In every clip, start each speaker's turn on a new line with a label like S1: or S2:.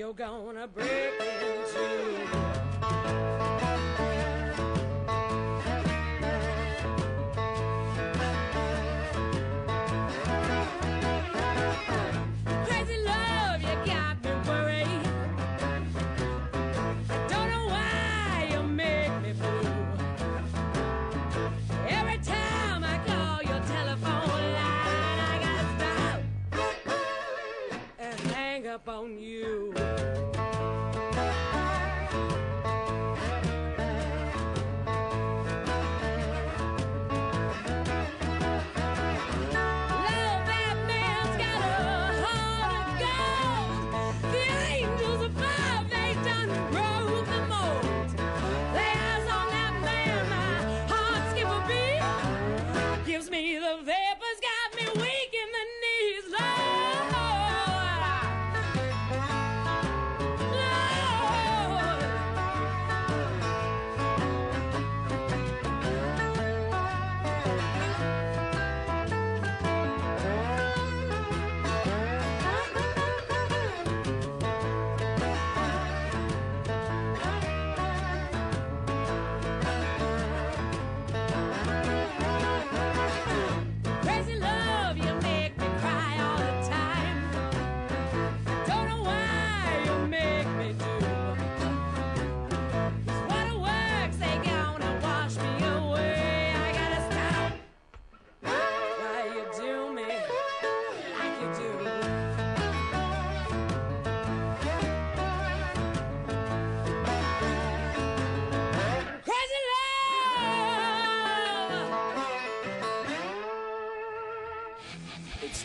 S1: you're gonna break into. Up on you.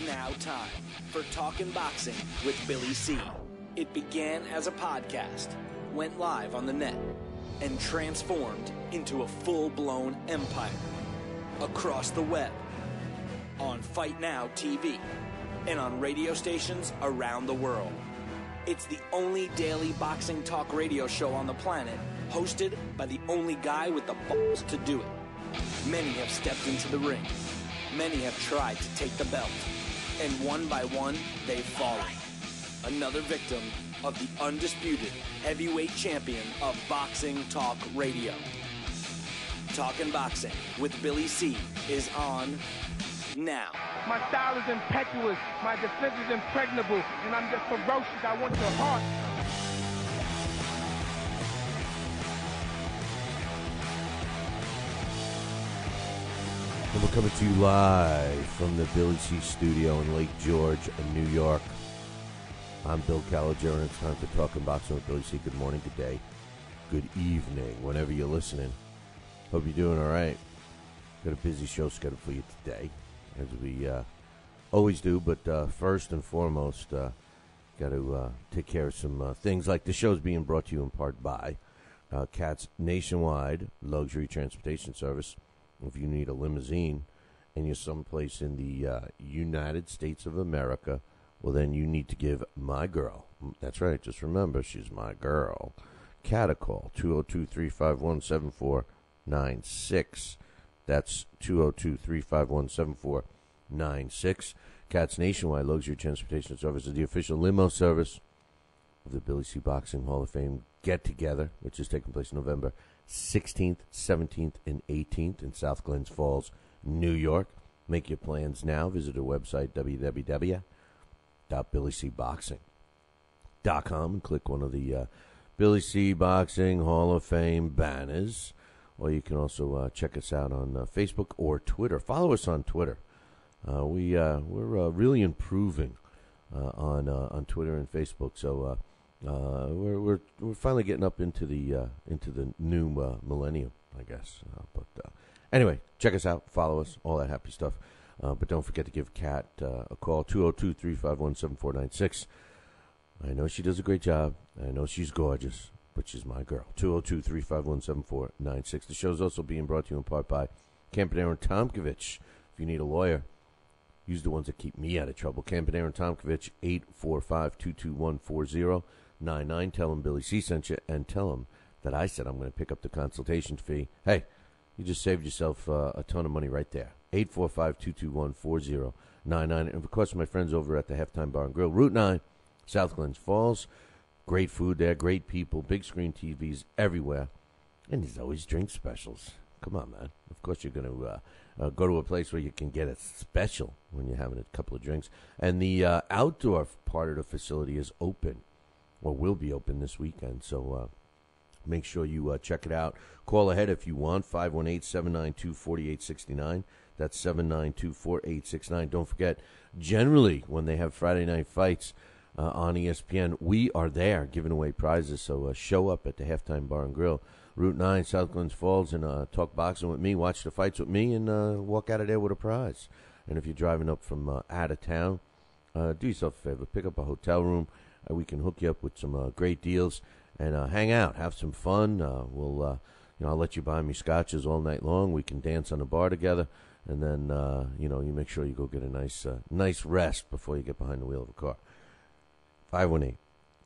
S2: Now time for Talkin' Boxing with Billy C. It began as a podcast, went live on the net, and transformed into a full-blown empire. Across the web, on Fight Now TV, and on radio stations around the world. It's the only daily boxing talk radio show on the planet, hosted by the only guy with the balls to do it. Many have stepped into the ring. Many have tried to take the belt. And one by one, they've fallen. Another victim of the undisputed heavyweight champion of boxing talk radio. Talkin' Boxing with Billy C. is on now.
S3: My style is impetuous, my defense is impregnable, and I'm just ferocious. I want your heart.
S4: And we're coming to you live from the Billy C studio in Lake George, New York. I'm Bill Calogero, and it's time for Talkin' Boxing with Billy C. Good morning, good day, good evening, whenever you're listening. Hope you're doing all right. Got a busy show scheduled for you today, as we always do. But first and foremost, got to take care of some things, like the show's being brought to you in part by CAT's nationwide luxury transportation service. If you need a limousine and you're someplace in the United States of America, well, then you need to give my girl, that's right, just remember, she's my girl, Cat a call, 202-351-7496. That's 202-351-7496. Cat's nationwide luxury transportation service is the official limo service of the BillyCBoxing Hall of Fame get-together, which is taking place November 16th, 17th, and 18th in South Glens Falls, New York. Make your plans now. Visit our website, www.BillyCBoxing.com, and click one of the BillyCBoxing Hall of Fame banners. Or you can also check us out on Facebook or Twitter. Follow us on Twitter. We're really improving on Twitter and Facebook. So we're finally getting up into the new millennium, I guess. But anyway, check us out, follow us, all that happy stuff. But don't forget to give Kat a call, 202-351-7496. I know she does a great job. I know she's gorgeous, but she's my girl. 202-351-7496. The show's also being brought to you in part by Campanaro and Tomkovich. If you need a lawyer, use the ones that keep me out of trouble. Campanaro and Tomkovich, 845-221-4099. Tell them Billy C sent you, and tell them that I said I'm going to pick up the consultation fee. Hey, you just saved yourself a ton of money right there. 845-221-4099. And, of course, my friends over at the Halftime Bar and Grill, Route 9, South Glens Falls. Great food there, great people, big screen TVs everywhere. And there's always drink specials. Come on, man. Of course you're going to go to a place where you can get a special when you're having a couple of drinks. And the outdoor part of the facility is open, or will be open this weekend. So make sure you check it out. Call ahead if you want, 518-792-4869. That's 792-4869. Don't forget, generally, when they have Friday night fights on ESPN, we are there giving away prizes. So show up at the Halftime Bar and Grill, Route 9, South Glens Falls, and talk boxing with me, watch the fights with me, and walk out of there with a prize. And if you're driving up from out of town, do yourself a favor. Pick up a hotel room. We can hook you up with some great deals and hang out, have some fun. I'll let you buy me scotches all night long. We can dance on the bar together. And then, you make sure you go get a nice rest before you get behind the wheel of a car.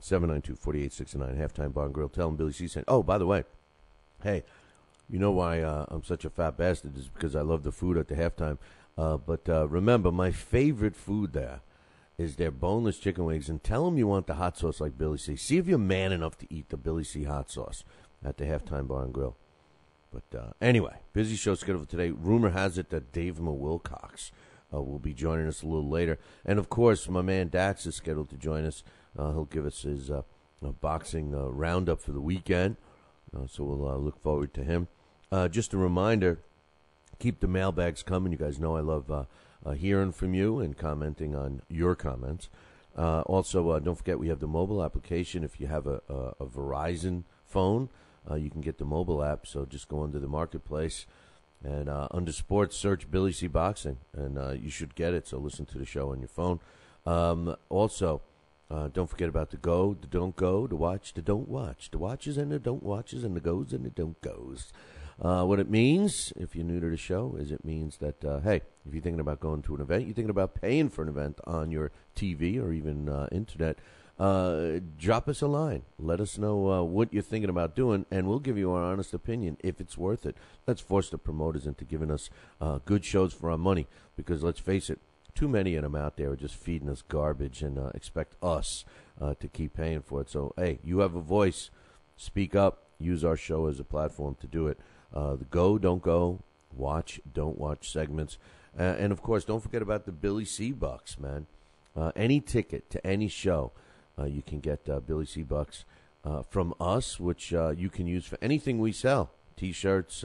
S4: 518-792-4869, Halftime Bar and Grill. Tell them Billy C sent. Oh, by the way, hey, you know why I'm such a fat bastard is because I love the food at the halftime. But remember, my favorite food there is their boneless chicken wings. And tell them you want the hot sauce like Billy C. See if you're man enough to eat the Billy C hot sauce at the Halftime Bar and Grill. But anyway, busy show scheduled for today. Rumor has it that Dave Wilcox will be joining us a little later. And, of course, my man Dax is scheduled to join us. He'll give us his boxing roundup for the weekend. So we'll look forward to him. Just a reminder, keep the mailbags coming. You guys know I love hearing from you and commenting on your comments. Also, don't forget we have the mobile application. If you have a Verizon phone, you can get the mobile app. So just go into the marketplace and under sports, search BillyCBoxing, and you should get it. So listen to the show on your phone. Also, don't forget about the go, the don't go, the watch, the don't watch, the watches and the don't watches, and the goes and the don't goes. What it means, if you're new to the show, is it means that, hey, if you're thinking about going to an event, you're thinking about paying for an event on your TV or even internet, drop us a line. Let us know what you're thinking about doing, and we'll give you our honest opinion if it's worth it. Let's force the promoters into giving us good shows for our money, because let's face it, too many of them out there are just feeding us garbage and expect us to keep paying for it. So, hey, you have a voice. Speak up. Use our show as a platform to do it. The go, don't go, watch, don't watch segments. And, of course, don't forget about the Billy C. Bucks, man. Any ticket to any show, you can get Billy C. Bucks from us, which you can use for anything we sell. T-shirts,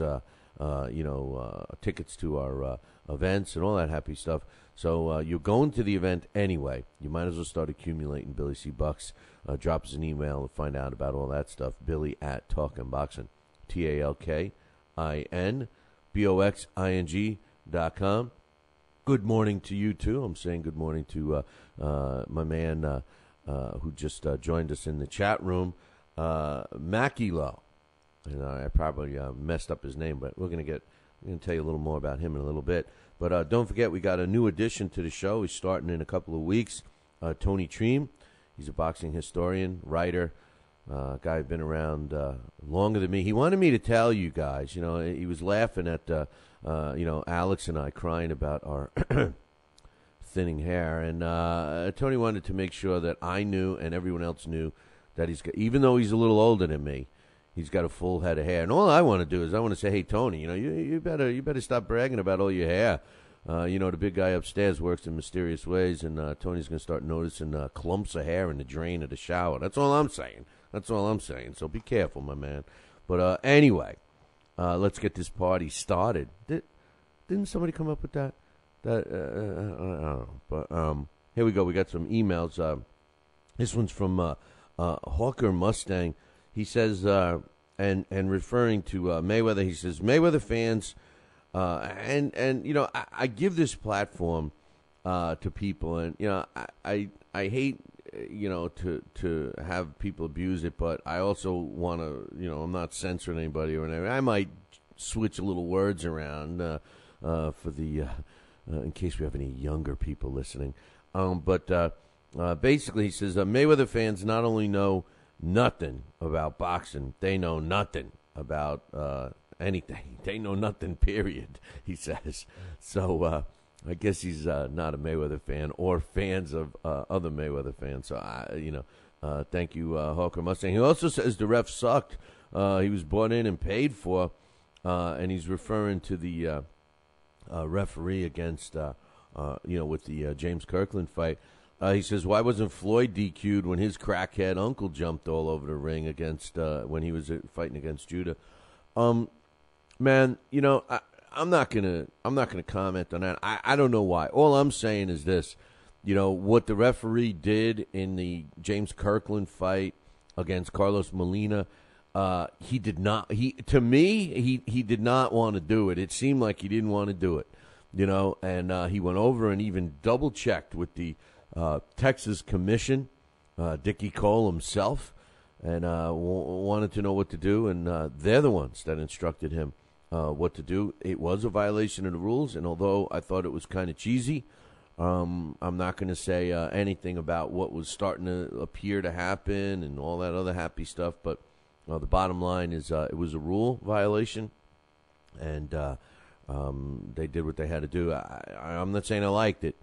S4: tickets to our events and all that happy stuff. So you're going to the event anyway. You might as well start accumulating Billy C. Bucks. Drop us an email to find out about all that stuff. Billy at TalkinBoxing, TalkinBoxing.com. Good morning to you, too. I'm saying good morning to my man who just joined us in the chat room, Makilo. And I probably messed up his name, but we're going to tell you a little more about him in a little bit. But don't forget, we got a new addition to the show. He's starting in a couple of weeks. Tony Treem. He's a boxing historian, writer, guy who's been around longer than me. He wanted me to tell you guys, he was laughing at, Alex and I crying about our thinning hair. And Tony wanted to make sure that I knew and everyone else knew that even though he's a little older than me, he's got a full head of hair. And all I want to do is I want to say, hey, Tony, you better stop bragging about all your hair. The big guy upstairs works in mysterious ways, and Tony's going to start noticing clumps of hair in the drain of the shower. That's all I'm saying. So be careful, my man. But anyway, let's get this party started. Didn't somebody come up with that? I don't know. But here we go. We got some emails. This one's from Hawker Mustang. He says, and referring to Mayweather, he says, Mayweather fans, I give this platform to people, and I hate to have people abuse it, but I also want to I'm not censoring anybody or anything. I might switch a little words around for the in case we have any younger people listening. But basically, he says Mayweather fans not only know nothing about boxing, they know nothing about anything. They know nothing, period, he says. So I guess he's not a Mayweather fan or fans of other Mayweather fans. So, Thank you, Hawker Mustang. He also says the ref sucked. He was brought in and paid for, and he's referring to the referee against, with the James Kirkland fight. He says, why wasn't Floyd DQ'd when his crackhead uncle jumped all over the ring against when he was fighting against Judah? Man, I'm not gonna comment on that. I don't know why. All I'm saying is this. What the referee did in the James Kirkland fight against Carlos Molina, he did not want to do it. It seemed like he didn't want to do it, and he went over and even double-checked with the Texas Commission, Dickie Cole himself, and wanted to know what to do, and they're the ones that instructed him what to do. It was a violation of the rules, and although I thought it was kind of cheesy, I'm not going to say anything about what was starting to appear to happen and all that other happy stuff. But the bottom line is it was a rule violation, and they did what they had to do. I'm not saying I liked it,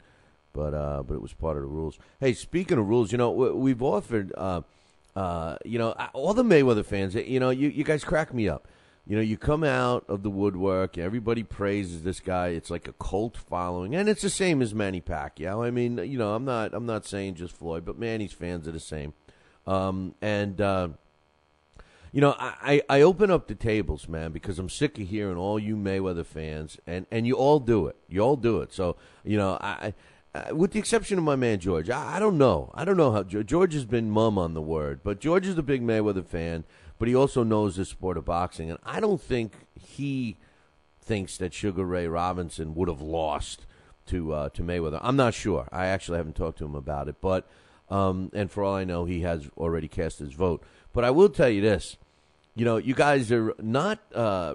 S4: but it was part of the rules. Hey, speaking of rules, we've offered, all the Mayweather fans, you guys crack me up. You come out of the woodwork, everybody praises this guy. It's like a cult following, and it's the same as Manny Pacquiao. I mean, I'm not saying just Floyd, but Manny's fans are the same. I open up the tables, man, because I'm sick of hearing all you Mayweather fans, and you all do it. You all do it. So, with the exception of my man George, I don't know. I don't know how George has been mum on the word, but George is a big Mayweather fan. But he also knows the sport of boxing, and I don't think he thinks that Sugar Ray Robinson would have lost to Mayweather. I'm not sure. I actually haven't talked to him about it, but and for all I know, he has already cast his vote. But I will tell you this: you guys are not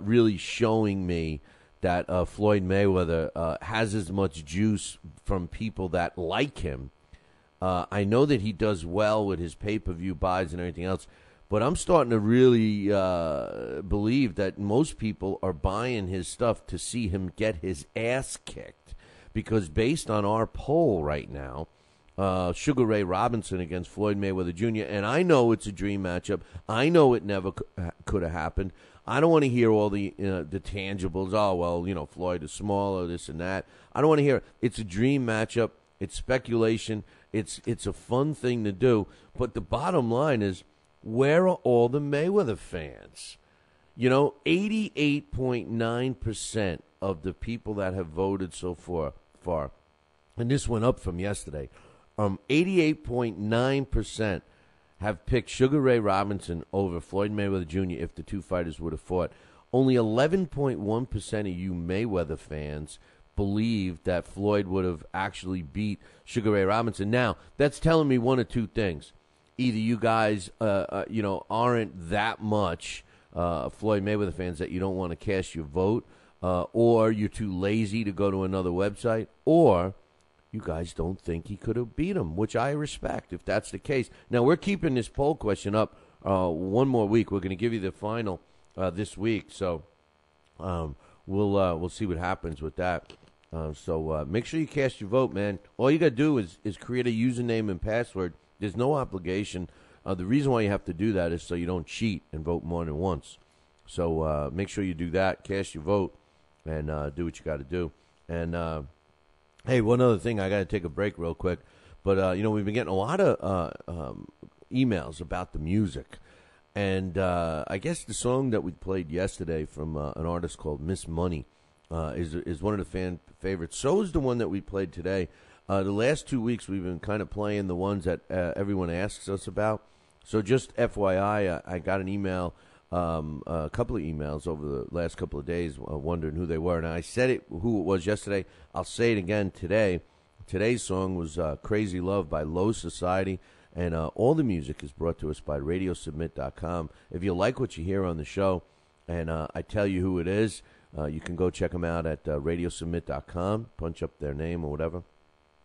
S4: really showing me that Floyd Mayweather has as much juice from people that like him. I know that he does well with his pay-per-view buys and everything else. But I'm starting to really believe that most people are buying his stuff to see him get his ass kicked. Because based on our poll right now, Sugar Ray Robinson against Floyd Mayweather Jr., and I know it's a dream matchup. I know it never could have happened. I don't want to hear all the tangibles. Oh, well, Floyd is smaller, this and that. I don't want to hear it. It's a dream matchup. It's speculation. It's a fun thing to do. But the bottom line is, where are all the Mayweather fans? 88.9% of the people that have voted so far, and this went up from yesterday, 88.9% have picked Sugar Ray Robinson over Floyd Mayweather Jr. if the two fighters would have fought. Only 11.1% of you Mayweather fans believe that Floyd would have actually beat Sugar Ray Robinson. Now, that's telling me one of two things. Either you guys, aren't that much Floyd Mayweather fans that you don't want to cast your vote, or you're too lazy to go to another website, or you guys don't think he could have beat him, which I respect if that's the case. Now, we're keeping this poll question up one more week. We're going to give you the final this week, so we'll see what happens with that. So make sure you cast your vote, man. All you got to do is create a username and password. There's no obligation. The reason why you have to do that is so you don't cheat and vote more than once. So make sure you do that, cast your vote, and do what you got to do. And, hey, one other thing, I got to take a break real quick. But, we've been getting a lot of emails about the music. And I guess the song that we played yesterday from an artist called Miss Money is one of the fan favorites. So is the one that we played today. The last 2 weeks, we've been kind of playing the ones that everyone asks us about. So just FYI, I got an email, a couple of emails over the last couple of days wondering who they were. And I said who it was yesterday. I'll say it again today. Today's song was Crazy Love by Low Society. And all the music is brought to us by RadioSubmit.com. If you like what you hear on the show and I tell you who it is, you can go check them out at RadioSubmit.com, punch up their name or whatever.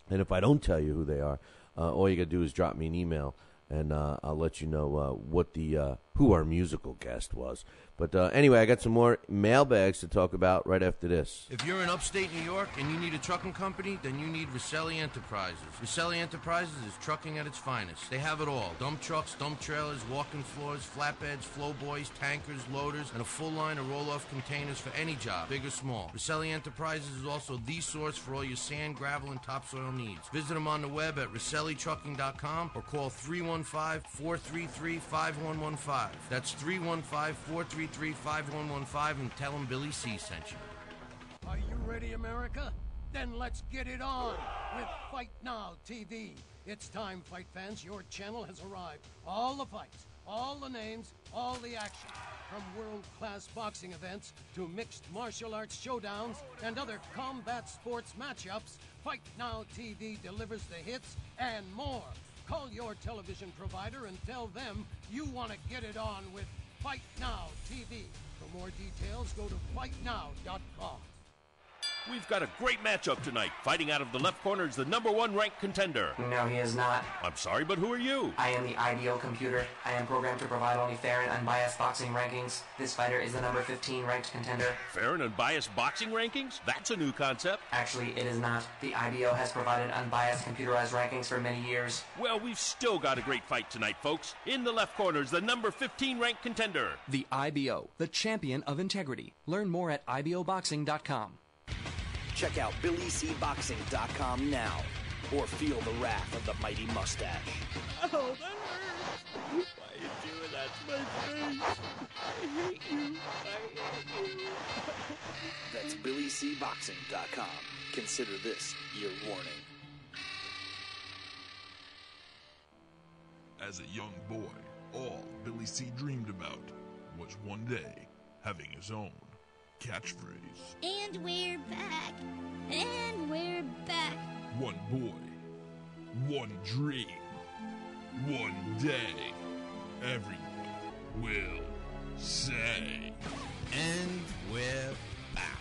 S4: And if I don't tell you who they are, all you got to do is drop me an email, and I'll let you know what the who our musical guest was. But anyway, I got some more mailbags to talk about right after this.
S5: If you're in upstate New York and you need a trucking company, then you need Rosselli Enterprises. Rosselli Enterprises is trucking at its finest. They have it all. Dump trucks, dump trailers, walk-in floors, flatbeds, flow boys, tankers, loaders, and a full line of roll-off containers for any job, big or small. Rosselli Enterprises is also the source for all your sand, gravel, and topsoil needs. Visit them on the web at RosselliTrucking.com or call 315-433-5115. That's 315-433-5115 and tell them Billy C sent you.
S6: Are you ready, America? Then let's get it on with Fight Now TV. It's time, fight fans. Your channel has arrived. All the fights, all the names, all the action. From world-class boxing events to mixed martial arts showdowns and other combat sports matchups, Fight Now TV delivers the hits and more. Call your television provider and tell them you want to get it on with Fight Now TV. For more details, go to fightnow.com.
S7: We've got a great matchup tonight. Fighting out of the left corner is the #1 ranked contender.
S8: No, he is not.
S7: I'm sorry, but who are you?
S8: I am the IBO computer. I am programmed to provide only fair and unbiased boxing rankings. This fighter is the #15 ranked contender.
S7: Fair and unbiased boxing rankings? That's a new concept.
S8: Actually, it is not. The IBO has provided unbiased computerized rankings for many years.
S7: Well, we've still got a great fight tonight, folks. In the left corner is the #15 ranked contender.
S9: The IBO, the champion of integrity. Learn more at IBOBoxing.com.
S2: Check out BillyCBoxing.com now, or feel the wrath of the mighty mustache.
S1: Oh, that hurts. Why are you doing that to my face? I hate you. I hate you.
S2: That's BillyCBoxing.com. Consider this your warning.
S10: As a young boy, all Billy C dreamed about was one day having his own catchphrase.
S11: And we're back. And we're back.
S10: One boy, one dream, one day, everyone will say.
S5: And we're back.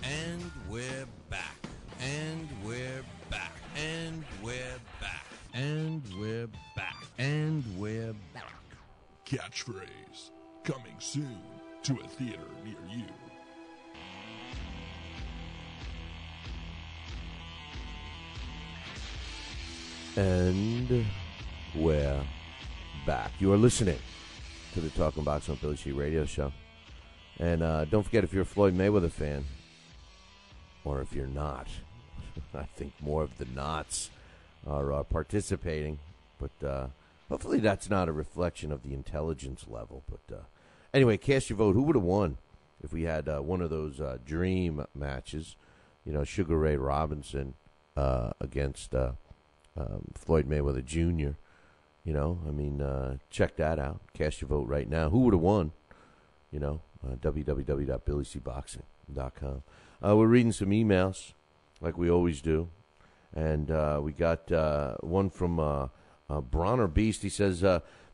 S5: And we're back. And we're back. And we're back. And we're back. And we're back.
S10: Catchphrase coming soon to a theater near you.
S4: And we're back. You are listening to the Talking Boxing with Billy C radio show. And don't forget, if you're a Floyd Mayweather fan, or if you're not, I think more of the nots are participating. But hopefully that's not a reflection of the intelligence level. But anyway, cast your vote. Who would have won if we had one of those dream matches? You know, Sugar Ray Robinson against Floyd Mayweather Jr. You know, I mean, check that out. Cast your vote right now. Who would have won? You know, www.BillyCBoxing.com. We're reading some emails, like we always do. And we got one from Bronner Beast. He says,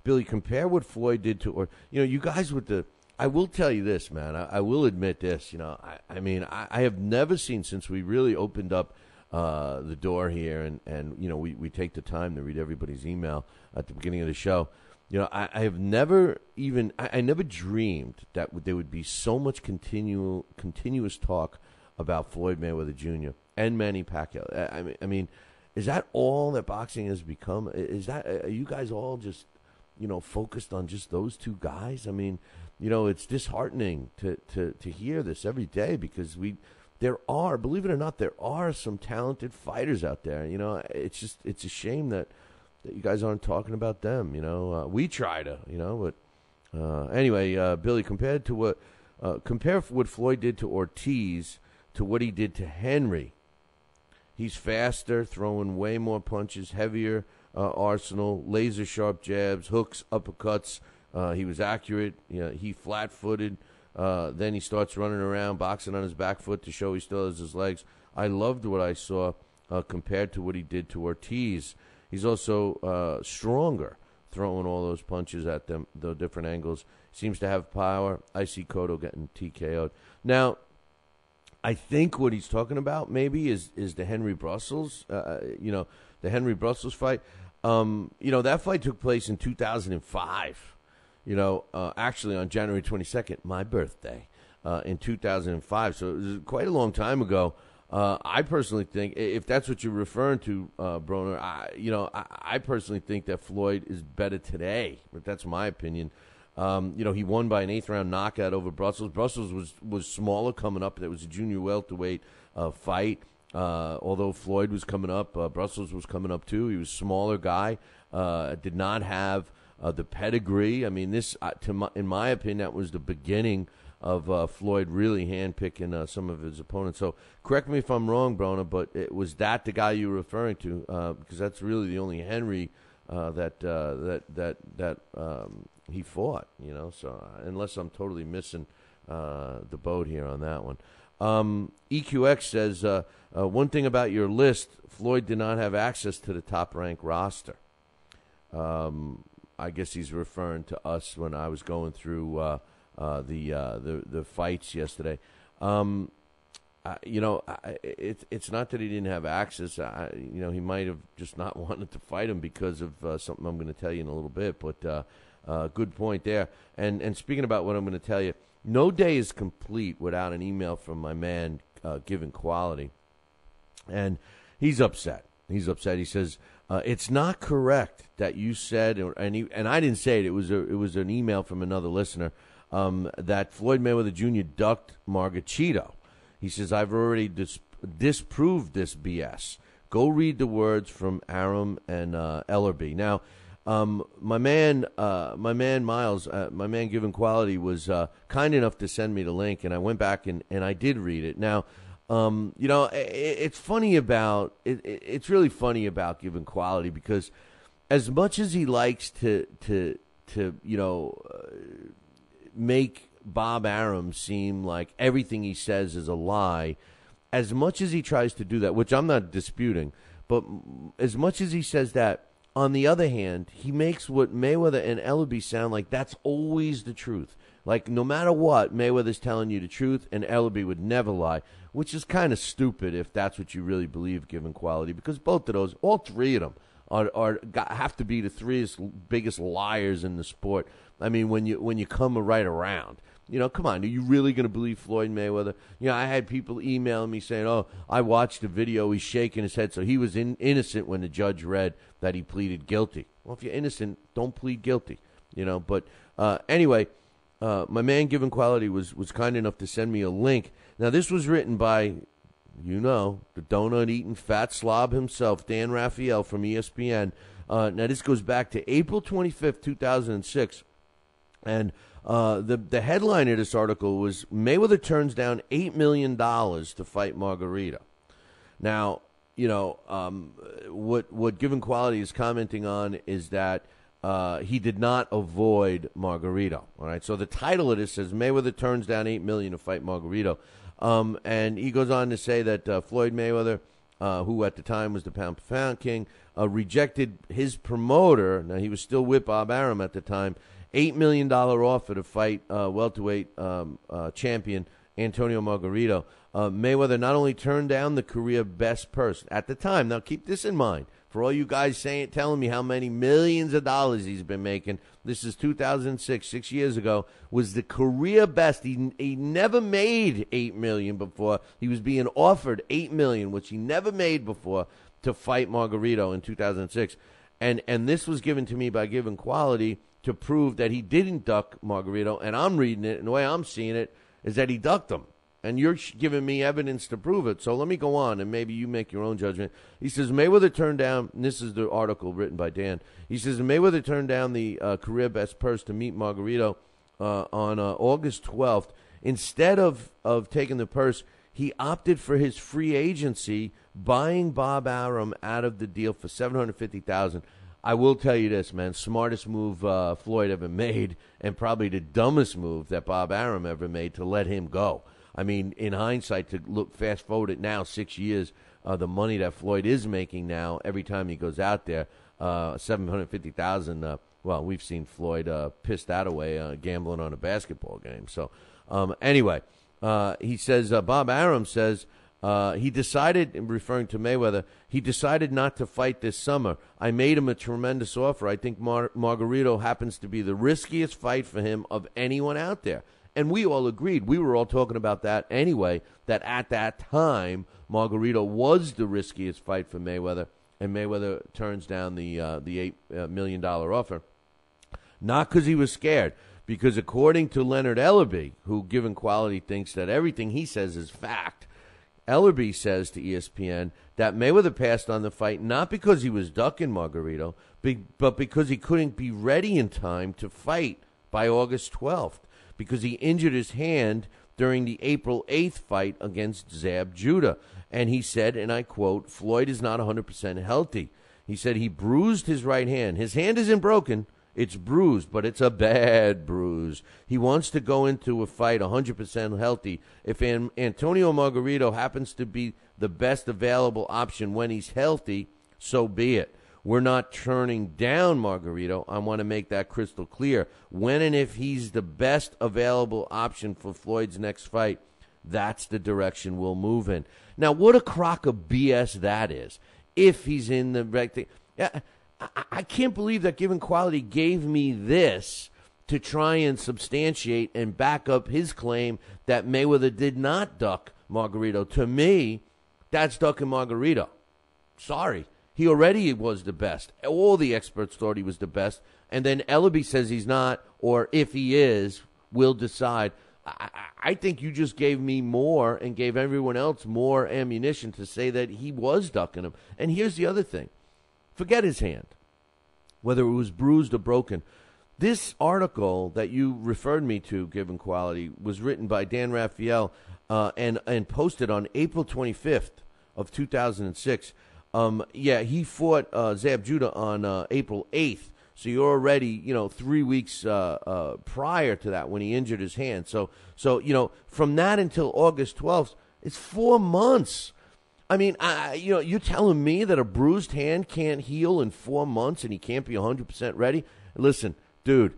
S4: Billy, compare what Floyd did to, or, you know, you guys with the, I will tell you this, man. I will admit this. You know, I mean, I have never seen, since we really opened up the door here, and you know, we take the time to read everybody's email at the beginning of the show. You know, I have never even, I never dreamed that there would be so much continuous talk about Floyd Mayweather Jr. and Manny Pacquiao. I mean, is that all that boxing has become? Is that, are you guys all just, you know, focused on just those two guys? I mean, you know, it's disheartening to hear this every day, because there are, believe it or not, there are some talented fighters out there. You know, it's just, it's a shame that you guys aren't talking about them. You know, we try to, you know, but anyway, Billy, compare what Floyd did to Ortiz to what he did to Henry. He's faster, throwing way more punches, heavier arsenal, laser sharp jabs, hooks, uppercuts. He was accurate. You know, he flat-footed. Then he starts running around, boxing on his back foot to show he still has his legs. I loved what I saw compared to what he did to Ortiz. He's also stronger, throwing all those punches at them, the different angles. Seems to have power. I see Cotto getting TKO'd. Now, I think what he's talking about maybe is the Henry Brussels, you know, the Henry Brussels fight. You know, that fight took place in 2005. actually on January 22nd, my birthday, in 2005. So it was quite a long time ago. I personally think, if that's what you're referring to, Broner, I personally think that Floyd is better today. But that's my opinion. He won by an 8th-round knockout over Brussels. Brussels was smaller coming up. That was a junior welterweight fight. Although Floyd was coming up, Brussels was coming up too. He was a smaller guy. Did not have the pedigree. I mean, this, in my opinion, that was the beginning of Floyd really handpicking some of his opponents. So correct me if I'm wrong, Brona, but was that the guy you were referring to? Because that's really the only Henry that he fought. So unless I'm totally missing the boat here on that one. EQX says one thing about your list: Floyd did not have access to the top-ranked roster. I guess he's referring to us when I was going through the fights yesterday. It's not that he didn't have access. He might have just not wanted to fight him because of something I'm going to tell you in a little bit. But good point there. And speaking about what I'm going to tell you, no day is complete without an email from my man, Given Quality, and he's upset. He says it's not correct that you said, and I didn't say it. It was an email from another listener that Floyd Mayweather Jr. ducked Margachito. He says I've already disproved this BS. Go read the words from Aram and Ellerby. Now, my man Miles, my man Given Quality was kind enough to send me the link, and I went back and I did read it. Now, it's funny about it's really funny about Given Quality, because as much as he likes to make Bob Arum seem like everything he says is a lie, as much as he tries to do that, which I'm not disputing, but as much as he says that, on the other hand, he makes what Mayweather and Ellerby sound like that's always the truth. Like, no matter what, Mayweather's telling you the truth, and Ellerby would never lie, which is kind of stupid if that's what you really believe, Given Quality, because both of those, all three of them, have to be the three biggest liars in the sport. I mean, when you come right around. Come on, are you really going to believe Floyd Mayweather? I had people emailing me saying, oh, I watched the video, he's shaking his head, so he was innocent when the judge read that he pleaded guilty. Well, if you're innocent, don't plead guilty, But anyway, my man Given Quality was kind enough to send me a link. Now, this was written by, the donut-eating fat slob himself, Dan Raphael from ESPN. Now, this goes back to April 25th, 2006, and the headline of this article was Mayweather turns down $8 million to fight Margarita. Now, what Given Quality is commenting on is that he did not avoid Margarito. All right, so the title of this says Mayweather turns down $8 million to fight Margarito, and he goes on to say that Floyd Mayweather, who at the time was the pound-for-pound king, rejected his promoter. Now, he was still with Bob Arum at the time. $8 million offer to fight welterweight champion Antonio Margarito. Mayweather not only turned down the career best purse at the time. Now, keep this in mind. For all you guys telling me how many millions of dollars he's been making, this is 2006, 6 years ago, was the career best. He never made $8 million before. He was being offered $8 million, which he never made before, to fight Margarito in 2006. And this was given to me by Given Quality to prove that he didn't duck Margarito, and I'm reading it, and the way I'm seeing it is that he ducked him. And you're giving me evidence to prove it. So let me go on, and maybe you make your own judgment. He says Mayweather turned down, and this is the article written by Dan. He says Mayweather turned down the career best purse to meet Margarito on August 12th. Instead of taking the purse, he opted for his free agency, buying Bob Arum out of the deal for $750,000. I will tell you this, man, smartest move Floyd ever made, and probably the dumbest move that Bob Arum ever made, to let him go. I mean, in hindsight, to look fast forward it now, 6 years, the money that Floyd is making now, every time he goes out there, $750,000. Well, we've seen Floyd piss that away gambling on a basketball game. So, anyway, he says Bob Arum says He decided, referring to Mayweather, he decided not to fight this summer. I made him a tremendous offer. I think Margarito happens to be the riskiest fight for him of anyone out there. And we all agreed. We were all talking about that anyway, that at that time, Margarito was the riskiest fight for Mayweather, and Mayweather turns down the $8 million offer. Not because he was scared, because according to Leonard Ellerby, who Given Quality thinks that everything he says is fact, Ellerby says to ESPN that Mayweather passed on the fight not because he was ducking Margarito, but because he couldn't be ready in time to fight by August 12th, because he injured his hand during the April 8th fight against Zab Judah. And he said, and I quote, Floyd is not 100% healthy. He said he bruised his right hand. His hand isn't broken. It's bruised, but it's a bad bruise. He wants to go into a fight 100% healthy. If Antonio Margarito happens to be the best available option when he's healthy, so be it. We're not turning down Margarito. I want to make that crystal clear. When and if he's the best available option for Floyd's next fight, that's the direction we'll move in. Now, what a crock of BS that is. If he's in the right thing. I can't believe that Given Quality gave me this to try and substantiate and back up his claim that Mayweather did not duck Margarito. To me, that's ducking Margarito. Sorry. He already was the best. All the experts thought he was the best. And then Ellerby says he's not, or if he is, we'll decide. I think you just gave me more and gave everyone else more ammunition to say that he was ducking him. And here's the other thing. Forget his hand, whether it was bruised or broken. This article that you referred me to, Given Quality, was written by Dan Raphael and posted on April 25th of 2006. He fought Zab Judah on April 8th. So you're already, 3 weeks prior to that when he injured his hand. So from that until August 12th, it's 4 months. I mean, you're telling me that a bruised hand can't heal in 4 months and he can't be 100% ready? Listen, dude,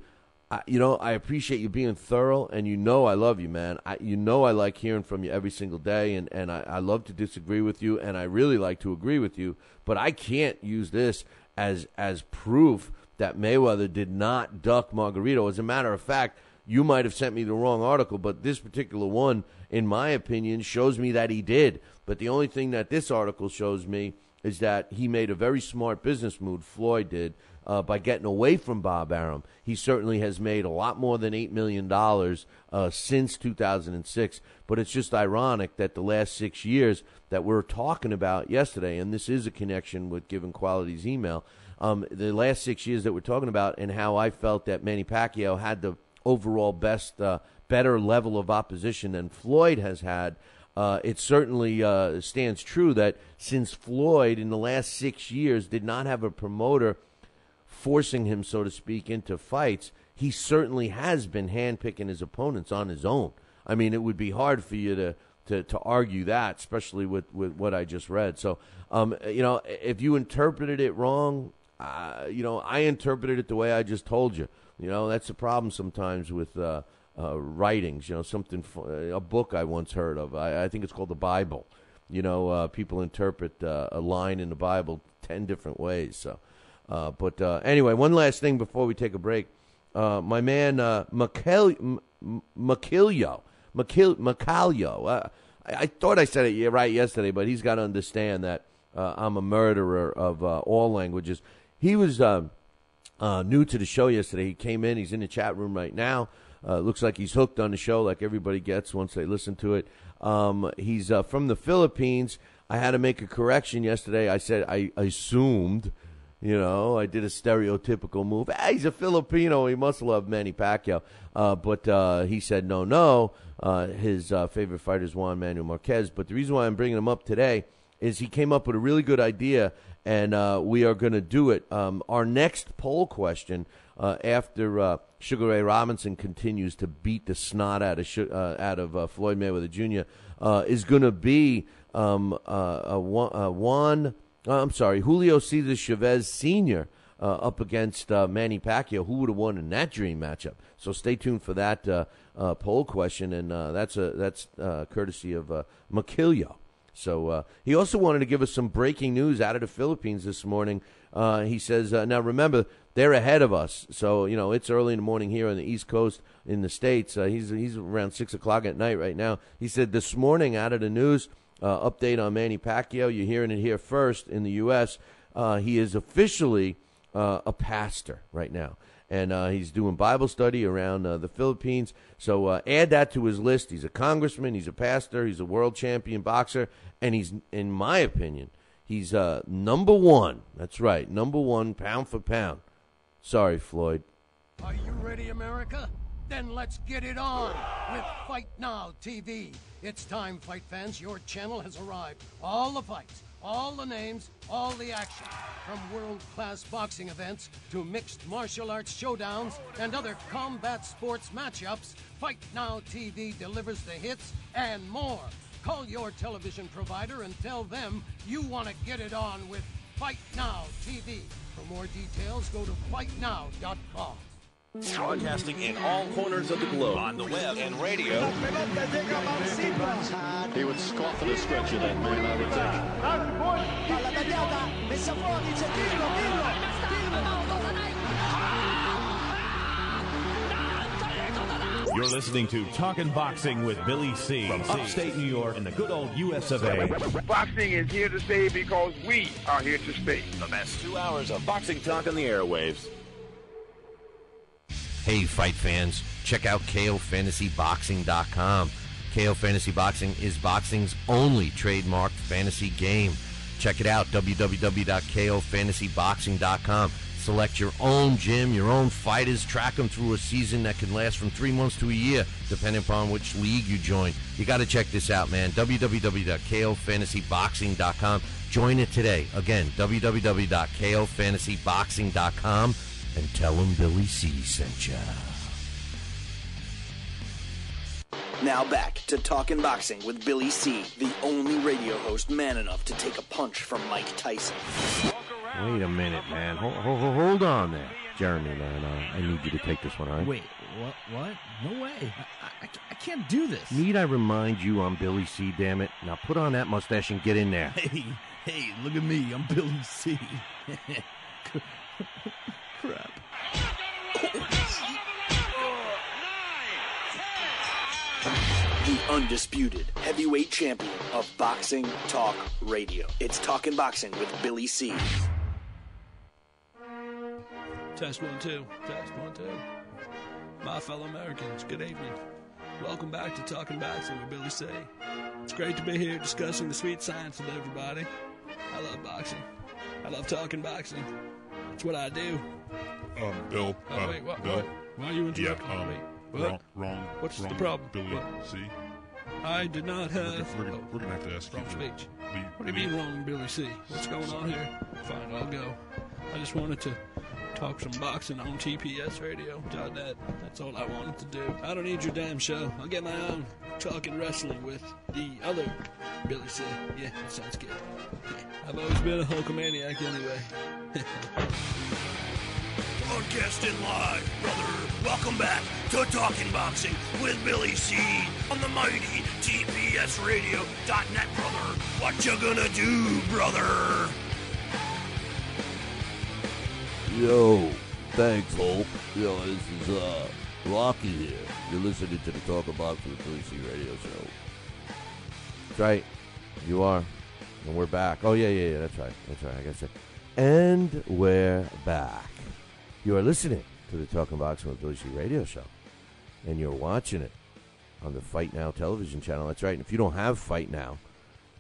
S4: I appreciate you being thorough, and I love you, man. I like hearing from you every single day, and I love to disagree with you, and I really like to agree with you, but I can't use this as proof that Mayweather did not duck Margarito. As a matter of fact, you might have sent me the wrong article, but this particular one, in my opinion, shows me that he did. But the only thing that this article shows me is that he made a very smart business move, Floyd did, by getting away from Bob Arum. He certainly has made a lot more than $8 million since 2006. But it's just ironic that the last 6 years that we're talking about yesterday, and this is a connection with Given Quality's email, the last 6 years that we're talking about and how I felt that Manny Pacquiao had the overall better level of opposition than Floyd has had, it certainly stands true that since Floyd in the last 6 years did not have a promoter forcing him, so to speak, into fights, he certainly has been handpicking his opponents on his own. I mean, it would be hard for you to argue that, especially with what I just read. So, if you interpreted it wrong, I interpreted it the way I just told you. That's the problem sometimes with writings. A book I once heard of. I think it's called the Bible. People interpret a line in the Bible 10 different ways. So, anyway, one last thing before we take a break. My man Macalio. I thought I said it right yesterday, but he's got to understand that I'm a murderer of all languages. He was new to the show yesterday. He came in. He's in the chat room right now. Looks like he's hooked on the show like everybody gets once they listen to it. He's from the Philippines. I had to make a correction yesterday. I said I assumed, I did a stereotypical move. Hey, he's a Filipino. He must love Manny Pacquiao. But he said no. His favorite fighter is Juan Manuel Marquez. But the reason why I'm bringing him up today is he came up with a really good idea, and we are going to do it. Our next poll question after Sugar Ray Robinson continues to beat the snot out of Floyd Mayweather Jr. Is going to be Julio Cesar Chavez Sr. Up against Manny Pacquiao. Who would have won in that dream matchup? So stay tuned for that poll question, and that's courtesy of Macilio. So he also wanted to give us some breaking news out of the Philippines this morning. He says, now remember, they're ahead of us. So, it's early in the morning here on the East Coast in the States. He's around 6 o'clock at night right now. He said this morning out of the news, update on Manny Pacquiao. You're hearing it here first in the U.S. He is officially a pastor right now. And he's doing Bible study around the Philippines. So add that to his list. He's a congressman. He's a pastor. He's a world champion boxer. And he's, in my opinion, he's number one. That's right, number one, pound for pound. Sorry, Floyd.
S6: Are you ready, America? Then let's get it on with Fight Now TV. It's time, fight fans. Your channel has arrived. All the fights, all the names, all the action. From world-class boxing events to mixed martial arts showdowns and other combat sports matchups, Fight Now TV delivers the hits and more. Call your television provider and tell them you want to get it on with Fight Now TV. For more details, go to fightnow.com.
S7: Broadcasting in all corners of the globe, on the web and radio.
S12: He would scoff at a stretcher, that man, I would
S13: think. You're listening to Talkin' Boxing with Billy C. From upstate New York in the good old US of A.
S14: Boxing is here to stay because we are here to stay.
S7: The best 2 hours of boxing talk on the airwaves.
S4: Hey, fight fans, check out KOFantasyBoxing.com. KO Fantasy Boxing is boxing's only trademarked fantasy game. Check it out, www.KOFantasyBoxing.com. Select your own gym, your own fighters, track them through a season that can last from 3 months to a year, depending upon which league you join. You got to check this out, man, www.KOFantasyBoxing.com. Join it today. Again, www.KOFantasyBoxing.com. And tell him Billy C sent ya.
S2: Now back to Talkin' Boxing with Billy C, the only radio host man enough to take a punch from Mike Tyson.
S4: Wait a minute, man. Hold on there. Jeremy, man, I need you to take this one, all right?
S1: Wait, what? No way. I can't do this.
S4: Need I remind you I'm Billy C, damn it? Now put on that mustache and get in there.
S1: Hey, look at me. I'm Billy C. Crap.
S2: The undisputed heavyweight champion of Boxing Talk Radio. It's Talkin' Boxing with Billy C.
S15: Test 1 2. Test 1 2. My fellow Americans, good evening. Welcome back to Talkin' Boxing with Billy C. It's great to be here discussing the sweet science with everybody. I love boxing. I love talking boxing. It's what I do.
S10: Bill.
S15: Wait, what?
S10: Bill.
S15: Why are you interrupting me? What?
S10: Wrong.
S15: What's
S10: wrong,
S15: the problem?
S10: Billy C.
S15: I did not have...
S10: We're gonna have to ask you.
S15: Wrong speech. What do you mean wrong, Billy C? What's going on here? Fine, I'll go. I just wanted to talk some boxing on TPSradio.net. That's all I wanted to do. I don't need your damn show. I'll get my own talking wrestling with the other Billy C. Yeah, that sounds good. I've always been a Hulkamaniac anyway.
S16: Broadcasting live, brother. Welcome back to Talking Boxing with Billy C. on the mighty TPSradio.net, brother. What you gonna do, brother?
S4: Yo, thanks, Hulk. Yo, this is Rocky here. You're listening to the Talk About for the Billy C Radio Show. That's right. You are. And we're back. Oh, yeah. That's right. I guess it. And we're back. You are listening to the Talking Boxing with Billy C Radio Show. And you're watching it on the Fight Now television channel. That's right. And if you don't have Fight Now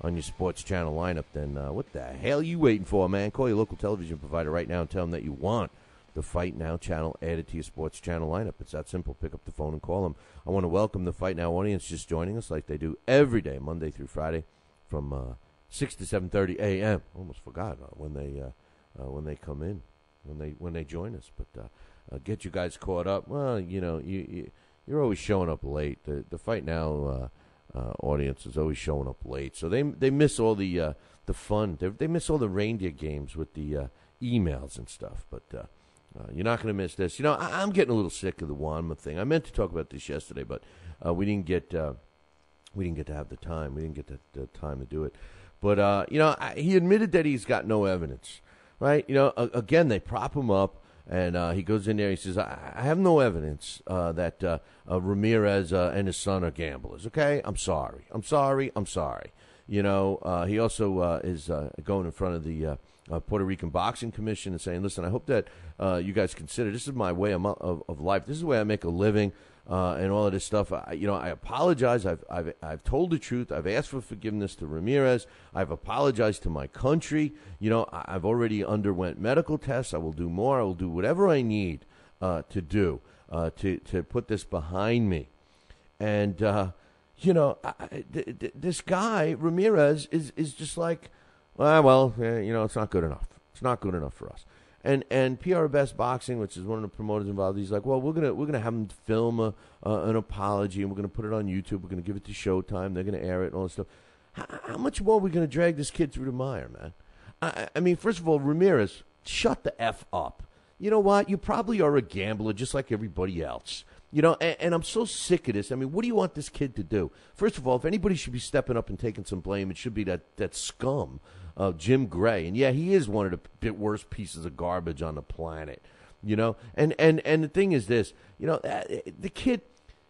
S4: on your sports channel lineup, then what the hell are you waiting for, man? Call your local television provider right now and tell them that you want the Fight Now channel added to your sports channel lineup. It's that simple. Pick up the phone and call them. I want to welcome the Fight Now audience just joining us like they do every day, Monday through Friday, from 6 to 7:30 a.m. Almost forgot when they come in, when they join us. But get you guys caught up. Well, you're always showing up late. The Fight Now audience is always showing up late, so they miss all the fun. They miss all the reindeer games with the emails and stuff. But you're not going to miss this. I'm getting a little sick of the Wanma thing. I meant to talk about this yesterday, but we didn't get we didn't get to have the time. We didn't get the time to do it. But, he admitted that he's got no evidence, right? Again, they prop him up, and he goes in there. He says, I have no evidence that Ramirez and his son are gamblers, okay? I'm sorry. He also is going in front of the Puerto Rican Boxing Commission and saying, listen, I hope that you guys consider this is my way of life. This is the way I make a living. And all of this stuff, I apologize. I've told the truth. I've asked for forgiveness to Ramirez. I've apologized to my country. I've already underwent medical tests. I will do more. I will do whatever I need to do to put this behind me. And this guy Ramirez is just like, it's not good enough. It's not good enough for us. And PR Best Boxing, which is one of the promoters involved, he's like, well, we're gonna have him film an apology, and we're gonna put it on YouTube. We're gonna give it to Showtime. They're gonna air it and all this stuff. How much more are we gonna drag this kid through the mire, man? I mean, first of all, Ramirez, shut the F up. You know what? You probably are a gambler just like everybody else. And I'm so sick of this. I mean, what do you want this kid to do? First of all, if anybody should be stepping up and taking some blame, it should be that scum. Jim Gray, and yeah, he is one of the worst pieces of garbage on the planet, And the thing is this, the kid,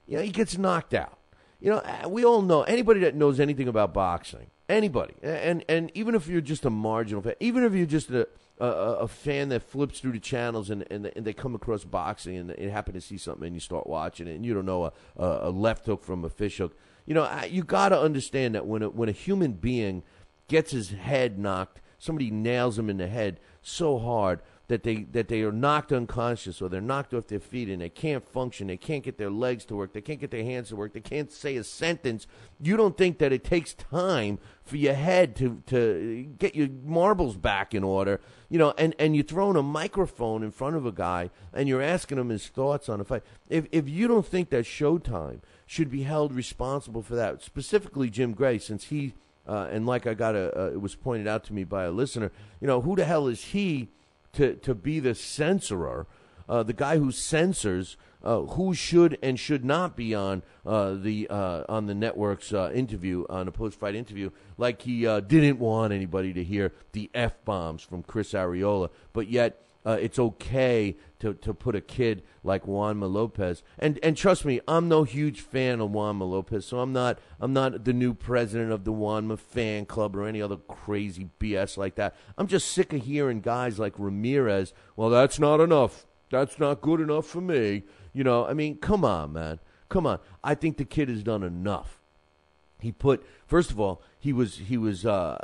S4: he gets knocked out. We all know, anybody that knows anything about boxing, anybody, and even if you're just a marginal fan, even if you're just a fan that flips through the channels and they come across boxing and they happen to see something and you start watching it and you don't know a left hook from a fish hook, you got to understand that when a human being gets his head knocked, somebody nails him in the head so hard that they are knocked unconscious or they're knocked off their feet and they can't function, they can't get their legs to work, they can't get their hands to work, they can't say a sentence. You don't think that it takes time for your head to get your marbles back in order, and you're throwing a microphone in front of a guy and you're asking him his thoughts on a fight. If you don't think that Showtime should be held responsible for that, specifically Jim Gray, since he and like it was pointed out to me by a listener, who the hell is he to be the censorer, the guy who censors who should and should not be on the network's interview, on a post-fight interview, like he didn't want anybody to hear the F-bombs from Chris Arreola, but yet it's okay to put a kid like Juanma Lopez, and trust me, I'm no huge fan of Juanma Lopez, so I'm not the new president of the Juanma fan club or any other crazy BS like that. I'm just sick of hearing guys like Ramirez, well, that's not enough. That's not good enough for me. I mean, come on, man. Come on. I think the kid has done enough. First of all, he was they're